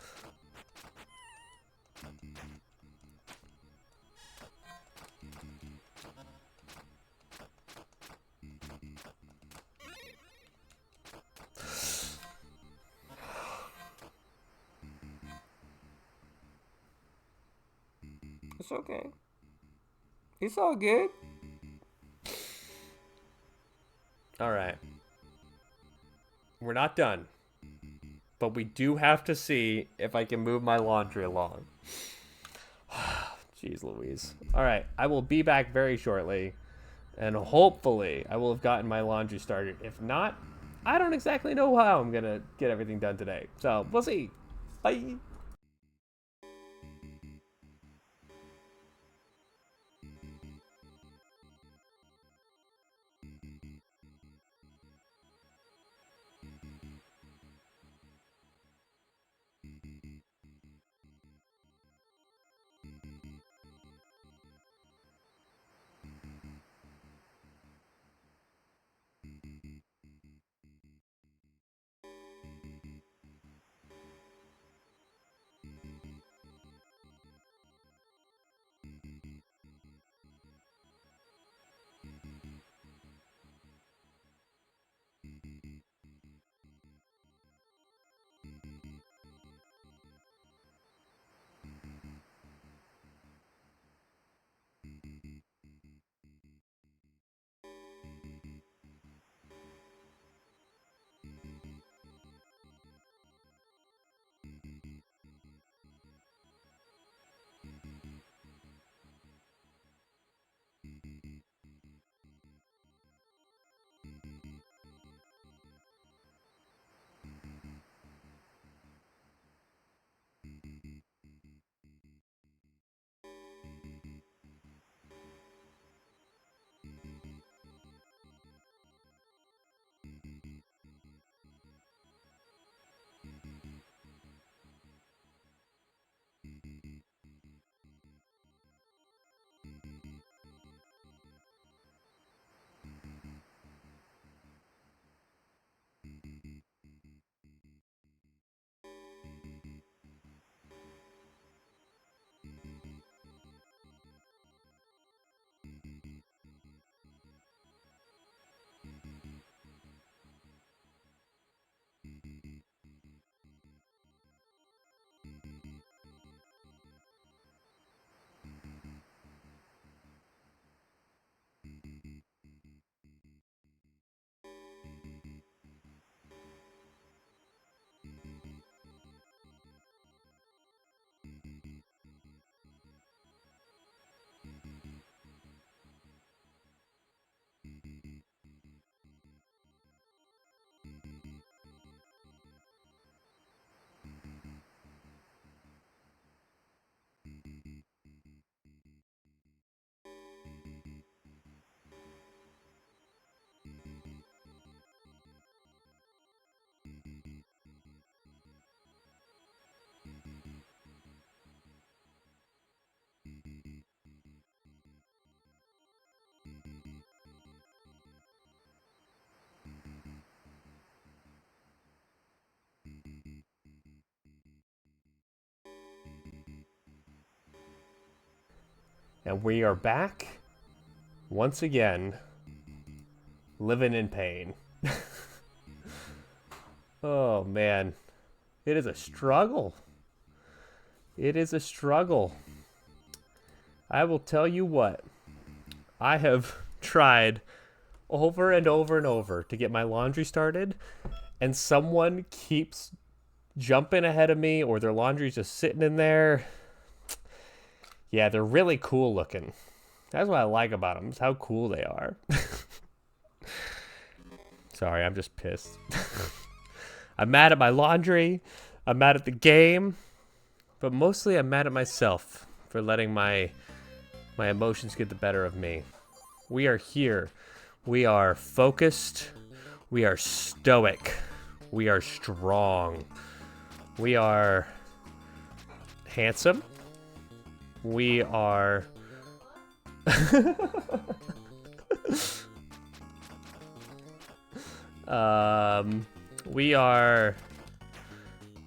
[SPEAKER 1] It's okay. It's all good. All right. We're not done. But we do have to see if I can move my laundry along. Jeez Louise. All right. I will be back very shortly. And hopefully I will have gotten my laundry started. If not, I don't exactly know how I'm going to get everything done today. So we'll see. Bye. And we are back once again, living in pain. Oh man, it is a struggle. It is a struggle. I will tell you what, I have tried over and over and over to get my laundry started, and someone keeps jumping ahead of me, or their laundry's just sitting in there. Yeah, they're really cool looking. That's what I like about them, is how cool they are. Sorry, I'm just pissed. I'm mad at my laundry. I'm mad at the game. But mostly I'm mad at myself for letting my emotions get the better of me. We are here. We are focused. We are stoic. We are strong. We are handsome. We are... we are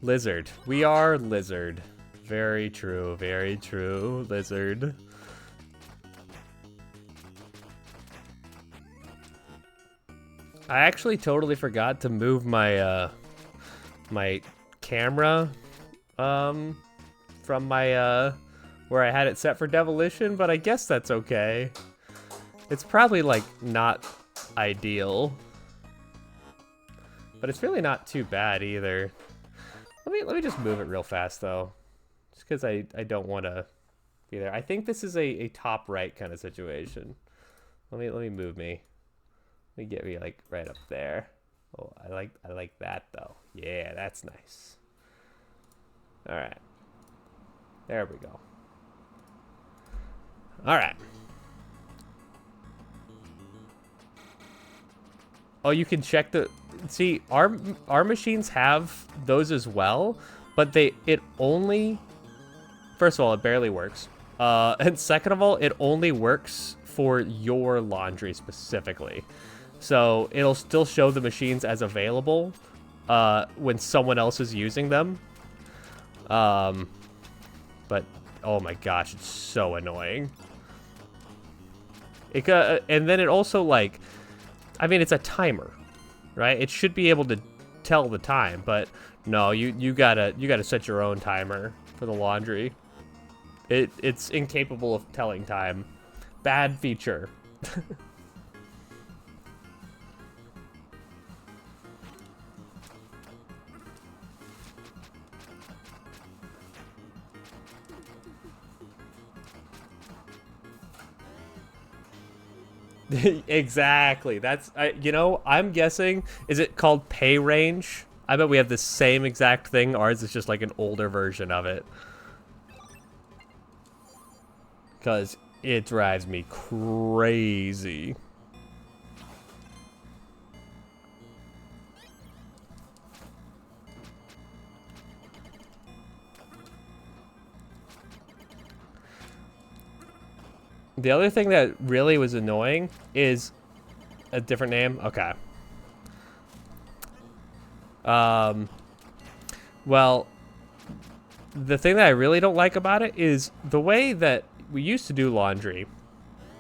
[SPEAKER 1] lizard. We are lizard. Very true, lizard. I actually totally forgot to move my my camera from my where I had it set for Devilition, but I guess that's okay. It's probably, like, not ideal. But it's really not too bad either. Let me just move it real fast, though. Just because I don't want to be there. I think this is a top right kind of situation. Let me move me. Let me get me, like, right up there. Oh, I like that, though. Yeah, that's nice. All right. There we go. All right. Oh, you can check the... See, our machines have those as well, but it only... First of all, it barely works. And second of all, it only works for your laundry specifically. So it'll still show the machines as available when someone else is using them. But, oh my gosh, it's so annoying. And then it also, like... I mean, it's a timer, right? It should be able to tell the time, but no, you gotta set your own timer for the laundry. It's incapable of telling time. Bad feature. Exactly. That's you know, I'm guessing, is it called pay range? I bet we have the same exact thing. Ours is just like an older version of it. Because it drives me crazy. The other thing that really was annoying is a different name. Okay. Well, the thing that I really don't like about it is the way that we used to do laundry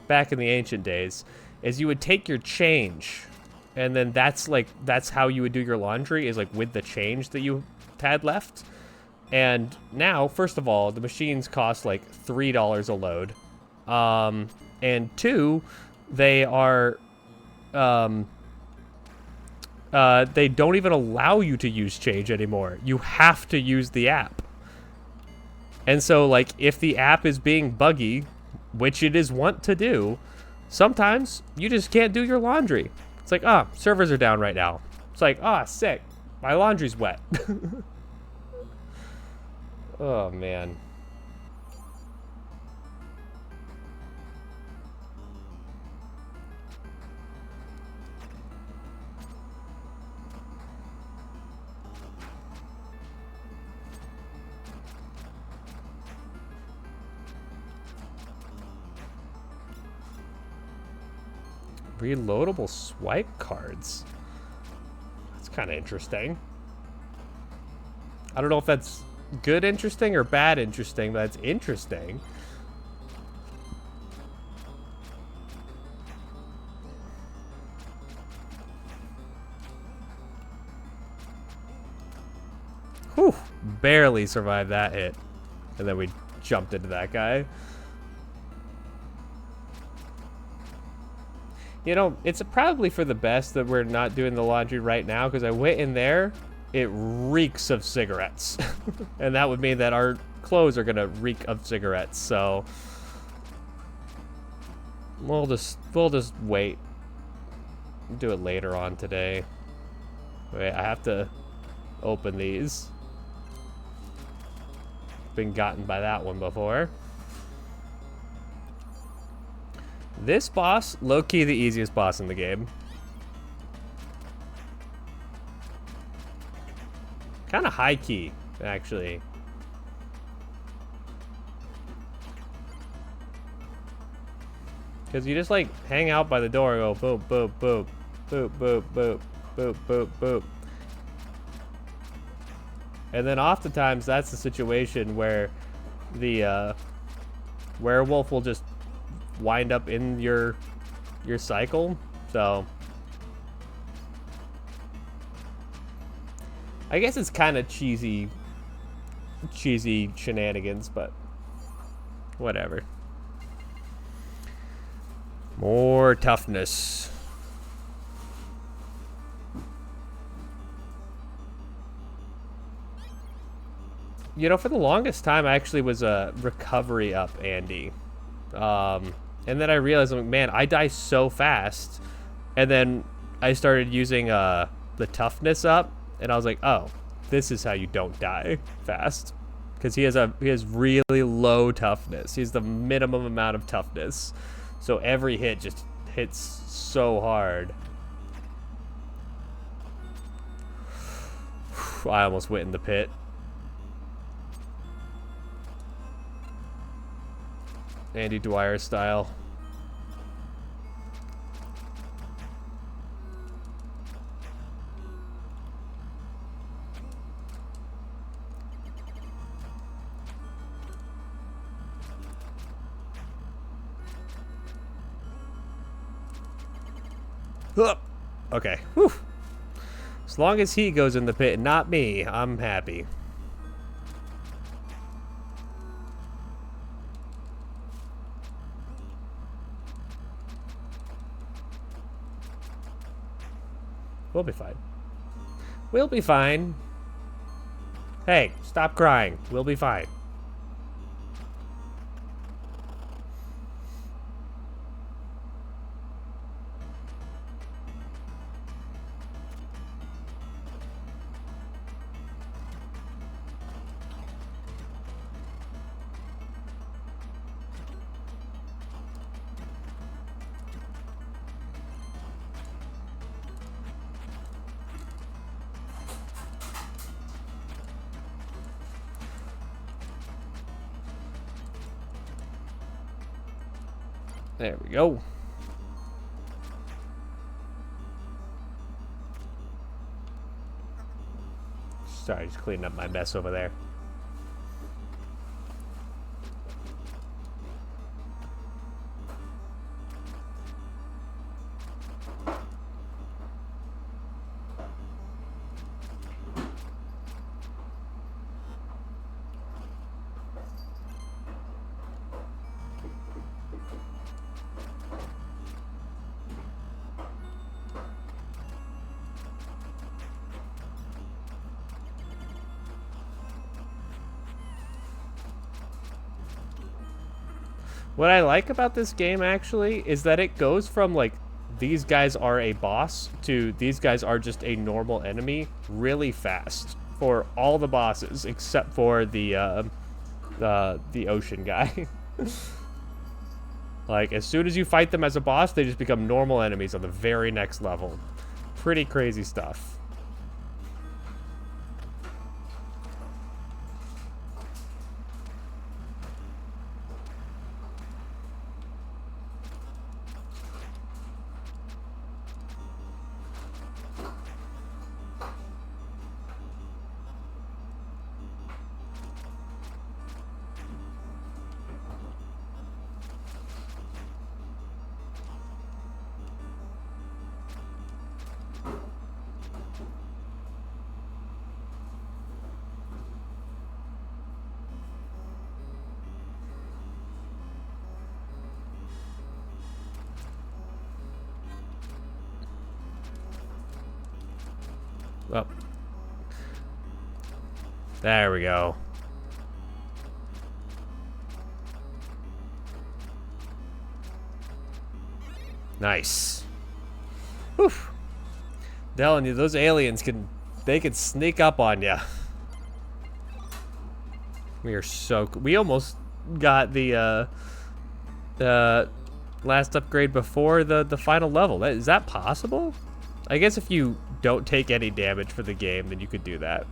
[SPEAKER 1] back in the ancient days is you would take your change and then that's how you would do your laundry, is like with the change that you had left. And now, first of all, the machines cost like $3 a load. And two, they are, they don't even allow you to use change anymore. You have to use the app. And so, like, if the app is being buggy, which it is wont to do, sometimes you just can't do your laundry. It's like, servers are down right now. It's like, sick. My laundry's wet. Oh, man. Reloadable swipe cards. That's kind of interesting. I don't know if that's good interesting or bad interesting, but it's interesting. Whew, barely survived that hit. And then we jumped into that guy. You know, it's probably for the best that we're not doing the laundry right now, because I went in there, it reeks of cigarettes. And that would mean that our clothes are gonna reek of cigarettes, so we'll just wait. Do it later on today. Wait, I have to open these. Been gotten by that one before. This boss, low-key the easiest boss in the game. Kind of high-key, actually. Because you just, like, hang out by the door and go boop, boop, boop, boop, boop, boop, boop, boop, boop. And then oftentimes that's the situation where the werewolf will just wind up in your cycle. So I guess it's kind of cheesy shenanigans, but Whatever. More toughness. You know, for the longest time, I actually was a recovery up Andy. And then I realized, like, man, I die so fast. And then I started using the toughness up, and I was like, oh, this is how you don't die fast. Because he has really low toughness. He has the minimum amount of toughness. So every hit just hits so hard. I almost went in the pit. Andy Dwyer style. Okay. Whew. As long as he goes in the pit and not me, I'm happy. We'll be fine. We'll be fine. Hey, stop crying. We'll be fine. There we go. Sorry, just cleaning up my mess over there. What I like about this game, actually, is that it goes from, like, these guys are a boss to these guys are just a normal enemy really fast for all the bosses except for the ocean guy. Like, as soon as you fight them as a boss, they just become normal enemies on the very next level. Pretty crazy stuff. Oh. There we go. Nice. Whew. Telling you, those aliens can sneak up on you. We are so we almost got the last upgrade before the final level. Is that possible? I guess if you don't take any damage for the game, then you could do that.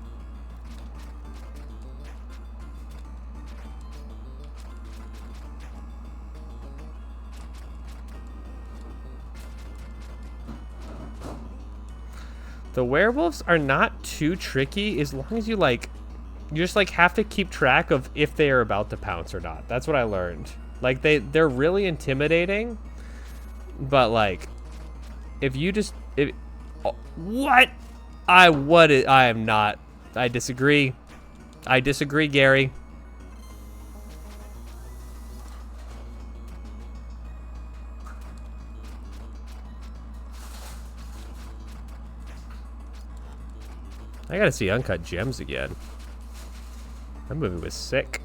[SPEAKER 1] The werewolves are not too tricky as long as you just have to keep track of if they are about to pounce or not. That's what I learned. Like they're really intimidating, but like if you just what? I am not. I disagree. I disagree, Gary. I gotta see Uncut Gems again. That movie was sick.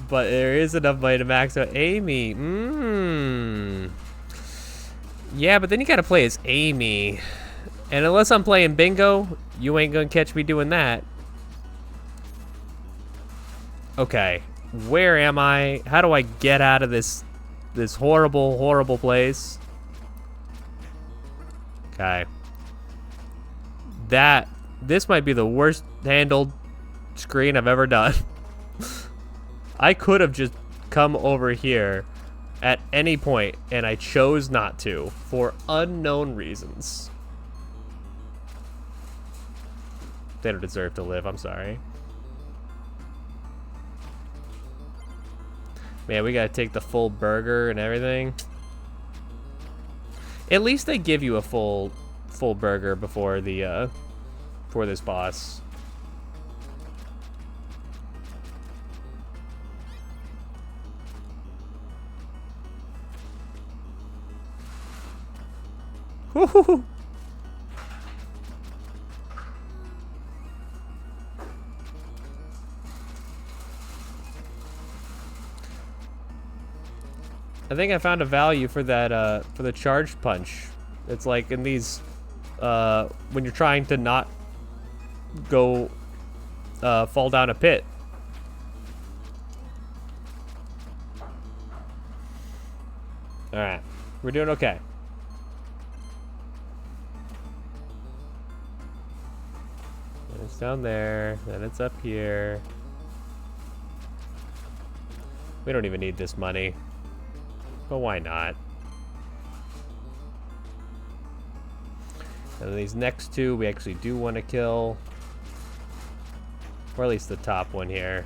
[SPEAKER 1] But there is enough money to max out Amy. Yeah, but then you gotta play as Amy. And unless I'm playing bingo, you ain't gonna catch me doing that. Okay, where am I? How do I get out of this horrible, horrible place? Okay. This might be the worst handled screen I've ever done. I could have just come over here at any point, and I chose not to for unknown reasons. They don't deserve to live, I'm sorry. Man, we gotta take the full burger and everything. At least they give you a full burger before the for this boss. Woo-hoo-hoo. I think I found a value for that for the charged punch. It's like in these when you're trying to not go fall down a pit. All right, we're doing okay. It's down there, then it's up here. We don't even need this money, but why not? And then these next two we actually do want to kill, or at least the top one here.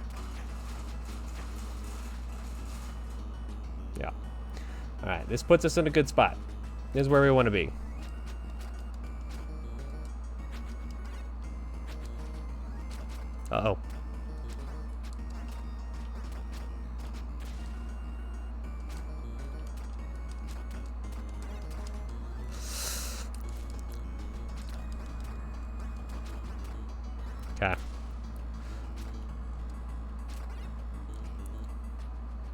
[SPEAKER 1] Yeah. All right, this puts us in a good spot. This is where we want to be. Uh-oh. Okay.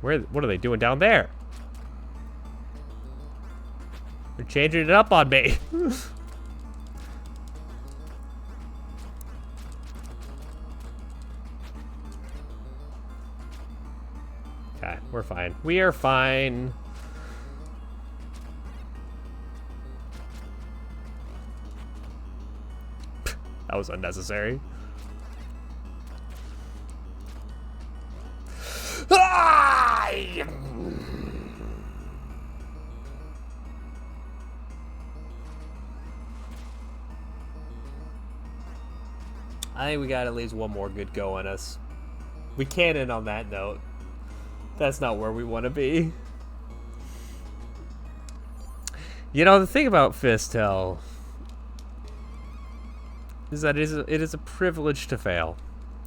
[SPEAKER 1] What are they doing down there? They're changing it up on me. Okay, we're fine. We are fine. That was unnecessary. I think we got at least one more good go on us. We can't end on that note. That's not where we want to be. You know, the thing about Fistel is that it is a privilege to fail.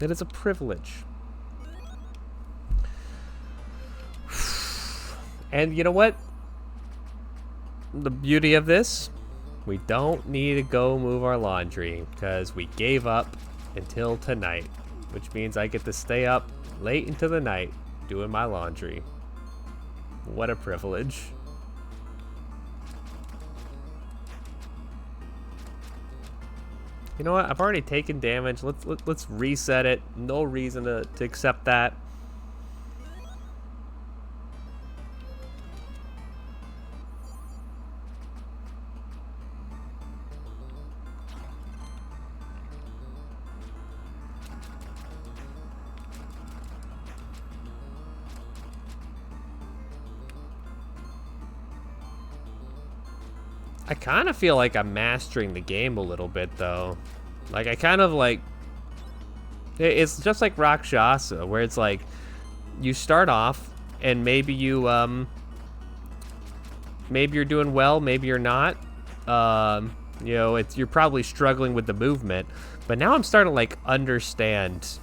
[SPEAKER 1] It is a privilege. And you know what? The beauty of this, we don't need to go move our laundry because we gave up until tonight, which means I get to stay up late into the night doing my laundry. What a privilege. You know what? I've already taken damage. Let's reset it. No reason to accept that. I kind of feel like I'm mastering the game a little bit, though. Like, I kind of, like... It's just like Rakshasa, where it's like, you start off, and maybe you, maybe you're doing well, maybe you're not. You know, you're probably struggling with the movement. But now I'm starting to, like, understand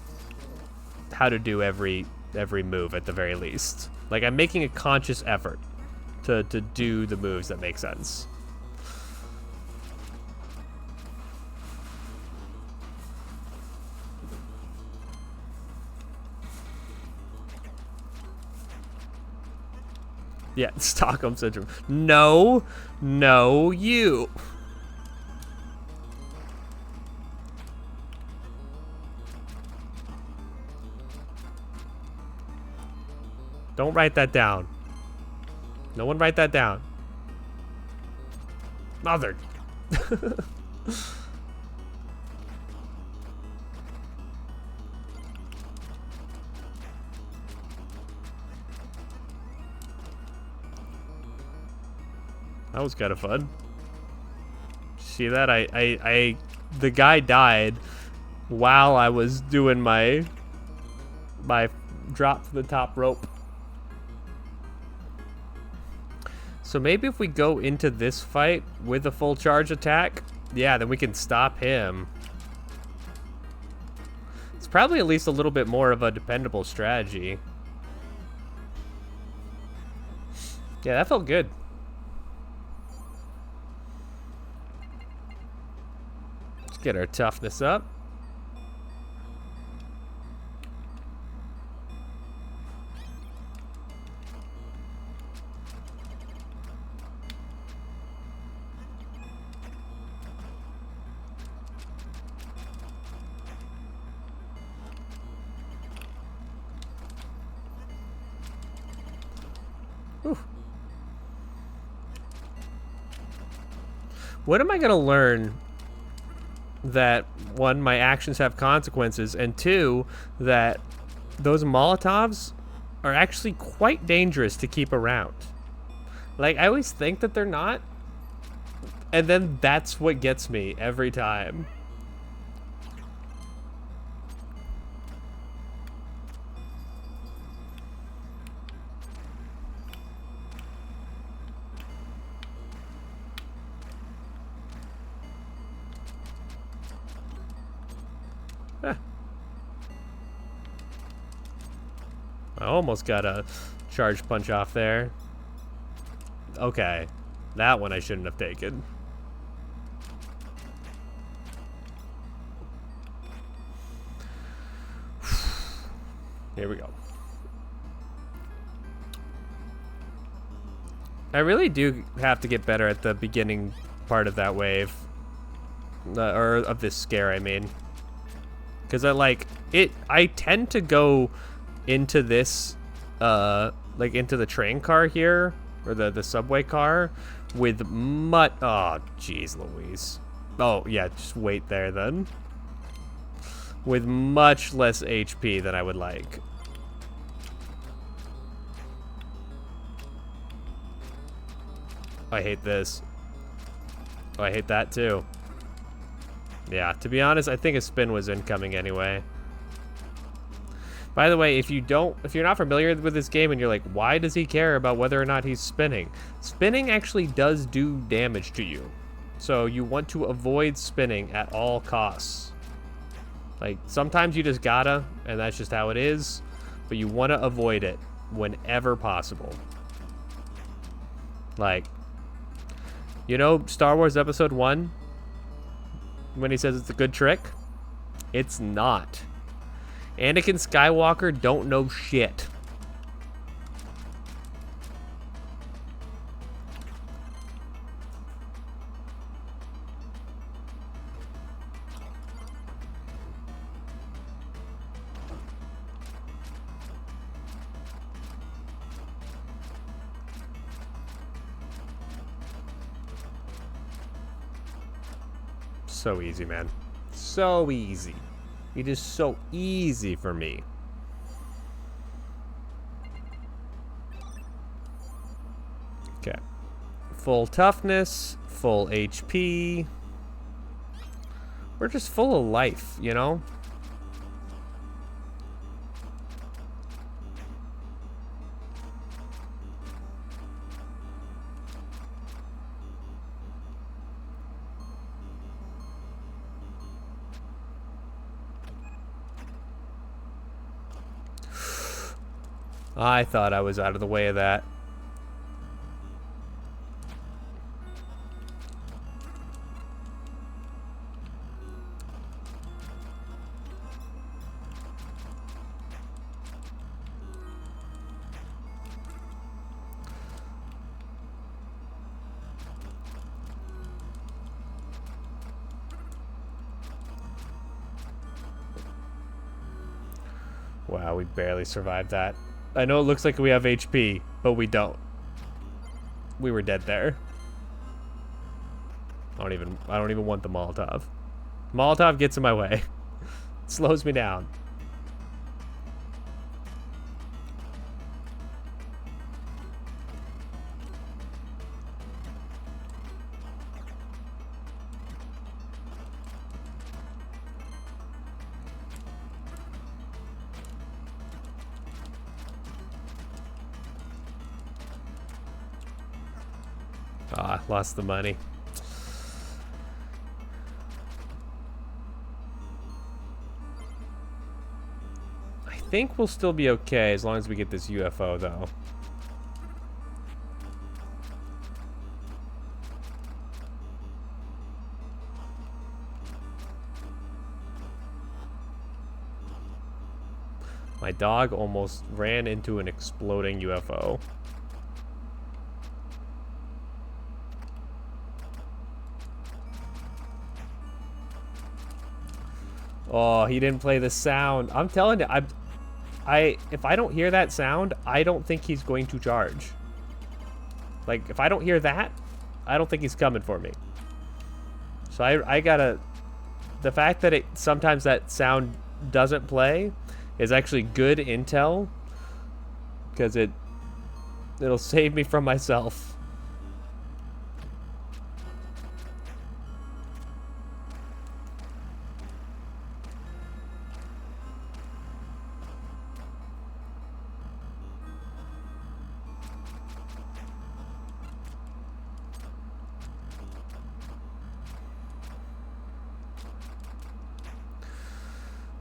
[SPEAKER 1] how to do every move at the very least. Like, I'm making a conscious effort to do the moves that make sense. Yeah, Stockholm Syndrome. No, no, you. Don't write that down. No one write that down. Mother. That was kind of fun. See that? The guy died while I was doing my drop to the top rope. So maybe if we go into this fight with a full charge attack, yeah, then we can stop him. It's probably at least a little bit more of a dependable strategy. Yeah, that felt good. Let's get our toughness up. Whew. What am I gonna learn that, one, my actions have consequences, and two, that those Molotovs are actually quite dangerous to keep around? Like, I always think that they're not, and then that's what gets me every time. I almost got a charge punch off there. Okay. That one I shouldn't have taken. Here we go. I really do have to get better at the beginning part of that wave. Or of this scare, I mean. Because I tend to go into this, like into the train car here, or the subway car, with oh, jeez Louise. Oh, yeah, just wait there then. With much less HP than I would like. I hate this. Oh, I hate that too. Yeah, to be honest, I think a spin was incoming anyway. By the way, if you're not familiar with this game and you're like, why does he care about whether or not he's spinning? Spinning actually does do damage to you. So you want to avoid spinning at all costs. Like, sometimes you just gotta, and that's just how it is, but you want to avoid it whenever possible. Like, you know Star Wars Episode 1? When he says it's a good trick? It's not. Anakin Skywalker don't know shit. So easy, man. So easy. It is so easy for me. Okay. Full toughness, full HP. We're just full of life, you know? I thought I was out of the way of that. Wow, we barely survived that. I know it looks like we have HP, but we don't. We were dead there. I don't even want the Molotov. Molotov gets in my way. It slows me down. Ah, lost the money. I think we'll still be okay as long as we get this UFO, though. My dog almost ran into an exploding UFO. Oh, he didn't play the sound. I'm telling you, if I don't hear that sound, I don't think he's going to charge. Like, if I don't hear that, I don't think he's coming for me. So I gotta... The fact that sometimes that sound doesn't play is actually good intel, because it'll save me from myself.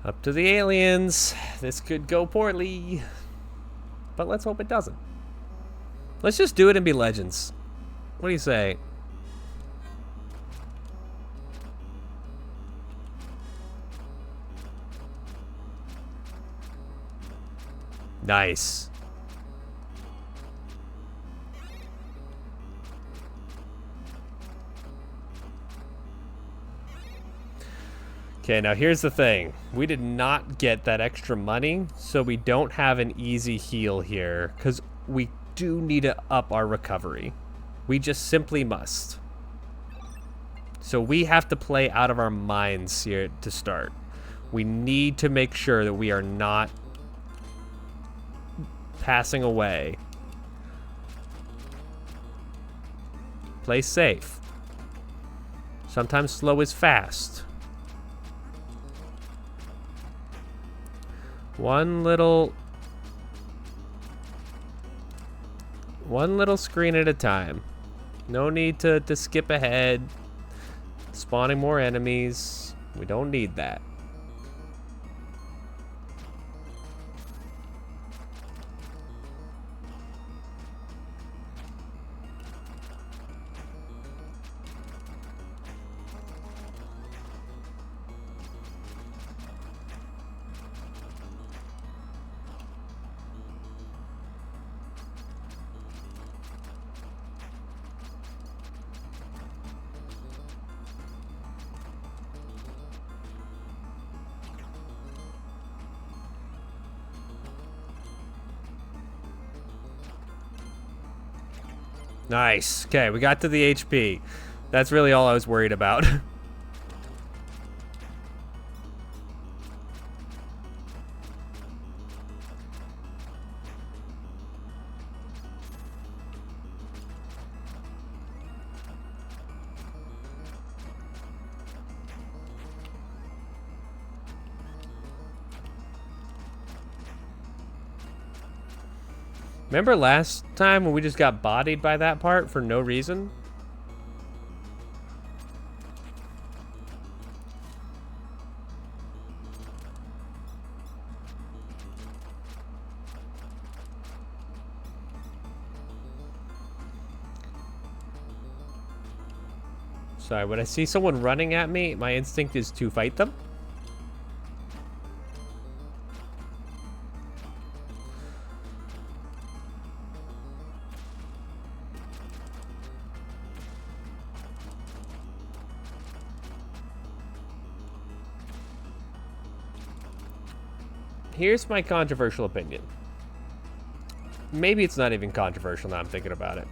[SPEAKER 1] Up to the aliens. This could go poorly. But let's hope it doesn't. Let's just do it and be legends. What do you say? Nice. Okay, now here's the thing. We did not get that extra money, so we don't have an easy heal here, because we do need to up our recovery. We just simply must. So we have to play out of our minds here to start. We need to make sure that we are not passing away. Play safe. Sometimes slow is fast. One little screen at a time. No need to skip ahead. Spawning more enemies. We don't need that. Nice. Okay, we got to the HP. That's really all I was worried about. Remember last time when we just got bodied by that part for no reason? Sorry, when I see someone running at me, my instinct is to fight them. Here's my controversial opinion. Maybe it's not even controversial now I'm thinking about it.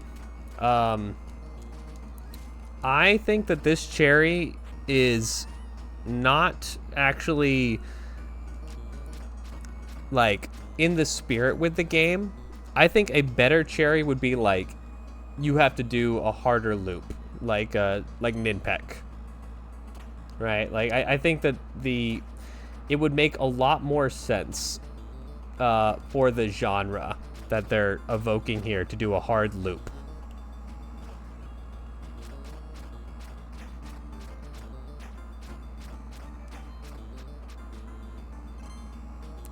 [SPEAKER 1] I think that this cherry is not actually, like, in the spirit with the game. I think a better cherry would be, like, you have to do a harder loop, like Ninpeck. Right? Like, I think that it would make a lot more sense for the genre that they're evoking here to do a hard loop.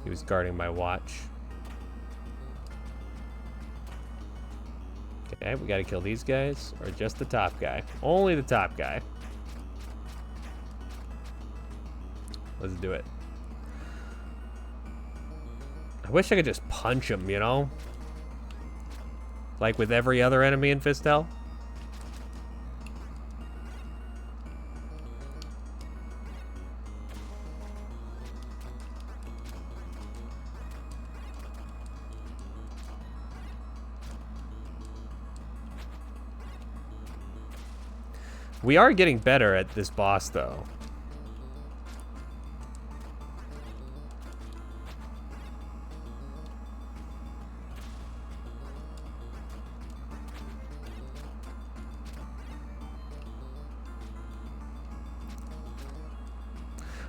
[SPEAKER 1] He was guarding my watch. Okay, we gotta kill these guys, or just the top guy. Only the top guy. Let's do it. I wish I could just punch him, you know? Like with every other enemy in Fistel. We are getting better at this boss, though.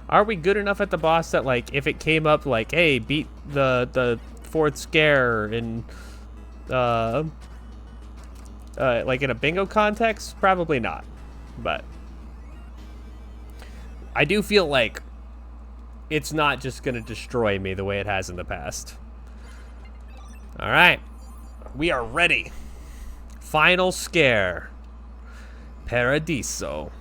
[SPEAKER 1] Are we good enough at the boss that, like, if it came up, like, hey, beat the fourth scare in, like, in a bingo context? Probably not. But I do feel like it's not just going to destroy me the way it has in the past. All right. We are ready. Final scare. Paradiso.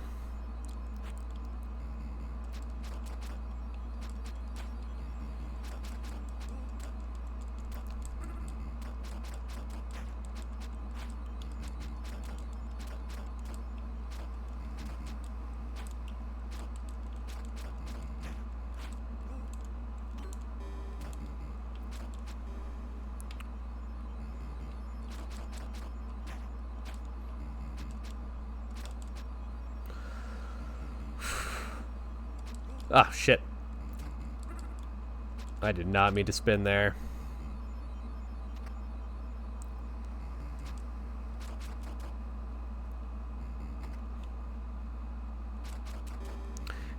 [SPEAKER 1] Ah, shit. I did not mean to spin there.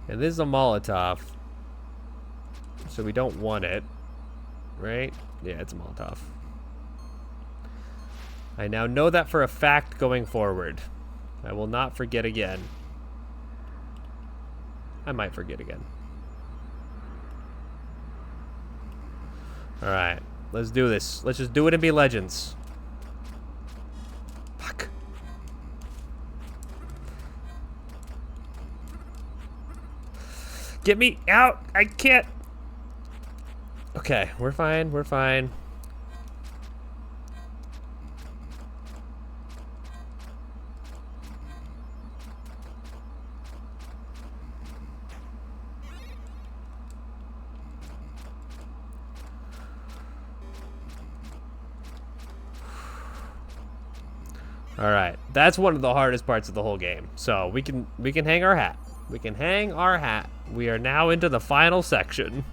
[SPEAKER 1] And this is a Molotov. So we don't want it. Right? Yeah, it's a Molotov. I now know that for a fact going forward. I will not forget again. I might forget again. Alright, let's do this. Let's just do it and be legends. Fuck. Get me out! I can't! Okay, we're fine, we're fine. All right, that's one of the hardest parts of the whole game. So we can hang our hat. We can hang our hat. We are now into the final section.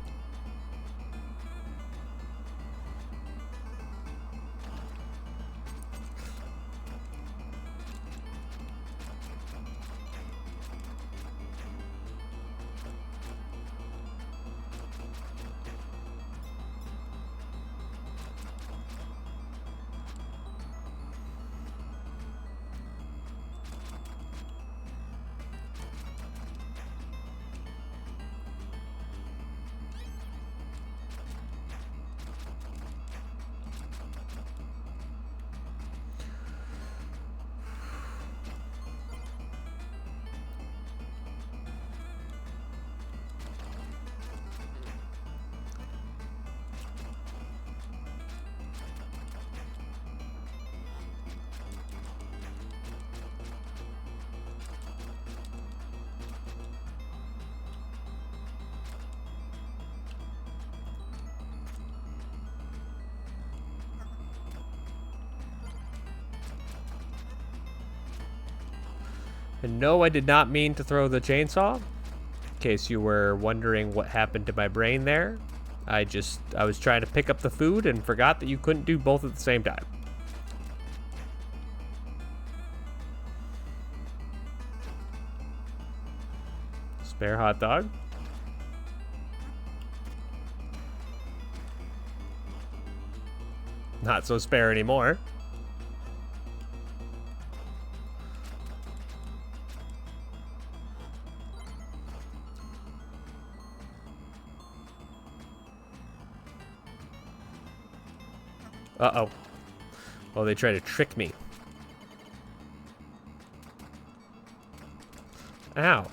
[SPEAKER 1] And no, I did not mean to throw the chainsaw. In case you were wondering what happened to my brain there. I was trying to pick up the food and forgot that you couldn't do both at the same time. Spare hot dog. Not so spare anymore. Uh-oh. Oh, they try to trick me. Ow.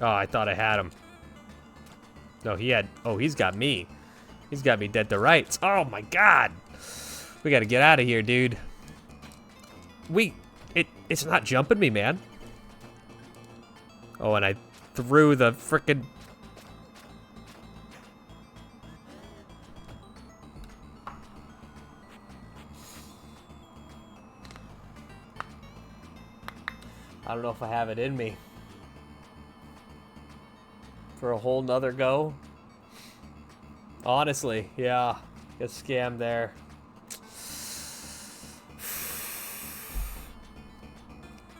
[SPEAKER 1] Oh, I thought I had him. No, he's got me. He's got me dead to rights. Oh my god. We gotta get out of here, dude. It's not jumping me, man. Oh, and I threw the frickin'... I don't know if I have it in me for a whole nother go. Honestly, yeah. Get scammed there.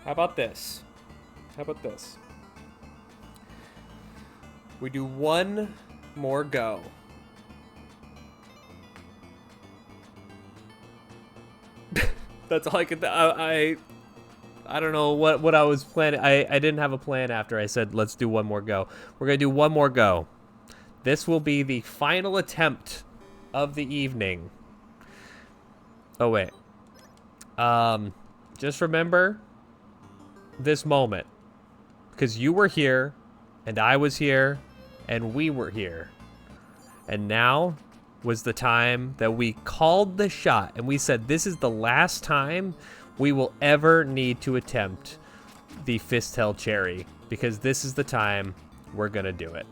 [SPEAKER 1] How about this? How about this? We do one more go. That's all I could... I don't know what I was planning. I didn't have a plan after I said, let's do one more go. We're going to do one more go. This will be the final attempt of the evening. Oh, wait. Just remember this moment. Because you were here, and I was here, and we were here. And now was the time that we called the shot, and we said, this is the last time we will ever need to attempt the fist-held cherry, because this is the time we're gonna do it.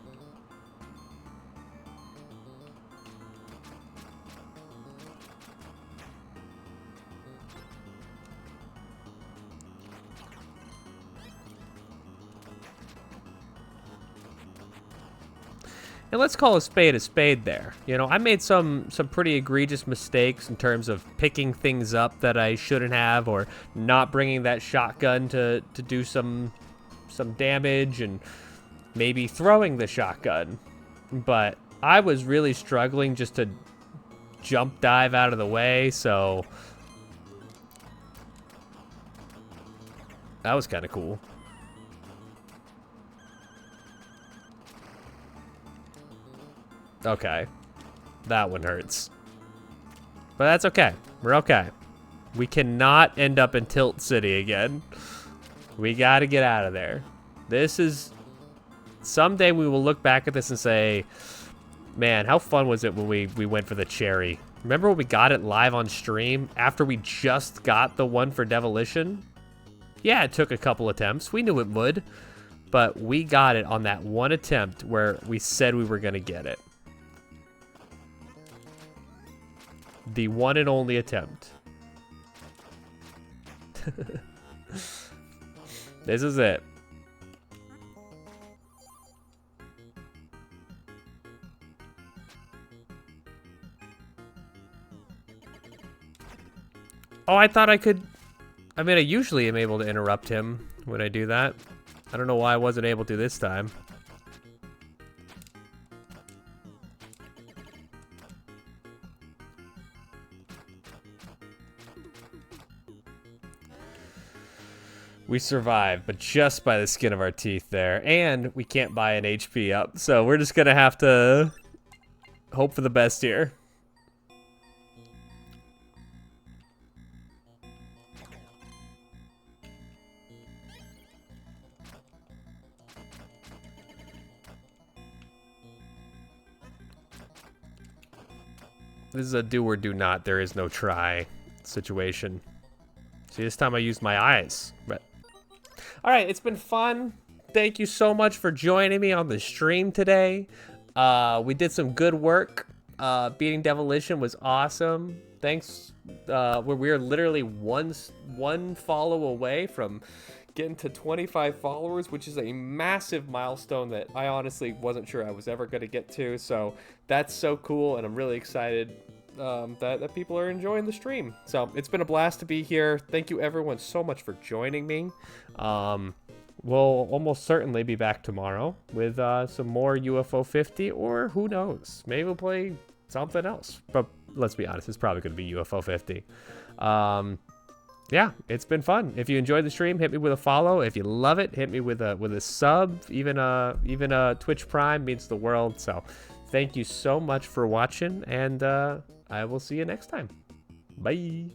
[SPEAKER 1] And let's call a spade there. You know, I made some pretty egregious mistakes in terms of picking things up that I shouldn't have, or not bringing that shotgun to do some damage, and maybe throwing the shotgun. But I was really struggling just to jump dive out of the way, so that was kind of cool. Okay. That one hurts. But that's okay. We're okay. We cannot end up in Tilt City again. We gotta get out of there. This is... Someday we will look back at this and say, man, how fun was it when we went for the cherry? Remember when we got it live on stream after we just got the one for Devilition? Yeah, it took a couple attempts. We knew it would. But we got it on that one attempt where we said we were gonna get it. The one and only attempt. This is it. Oh, I thought I could... I mean, I usually am able to interrupt him when I do that. I don't know why I wasn't able to this time. We survived, but just by the skin of our teeth there. And we can't buy an HP up, so we're just gonna have to hope for the best here. This is a do or do not, there is no try situation. See, this time I used my eyes, but... Alright, it's been fun. Thank you so much for joining me on the stream today. We did some good work. Beating Devilition was awesome. Thanks. We're literally one follow away from getting to 25 followers, which is a massive milestone that I honestly wasn't sure I was ever going to get to. So that's so cool, and I'm really excited that people are enjoying the stream. So it's been a blast to be here. Thank you everyone so much for joining me. We'll almost certainly be back tomorrow with some more UFO 50, or who knows, maybe we'll play something else. But let's be honest, it's probably going to be UFO 50. Yeah, it's been fun. If you enjoyed the stream, hit me with a follow. If you love it, hit me with a sub. Even a Twitch Prime means the world. So thank you so much for watching, and I will see you next time. Bye.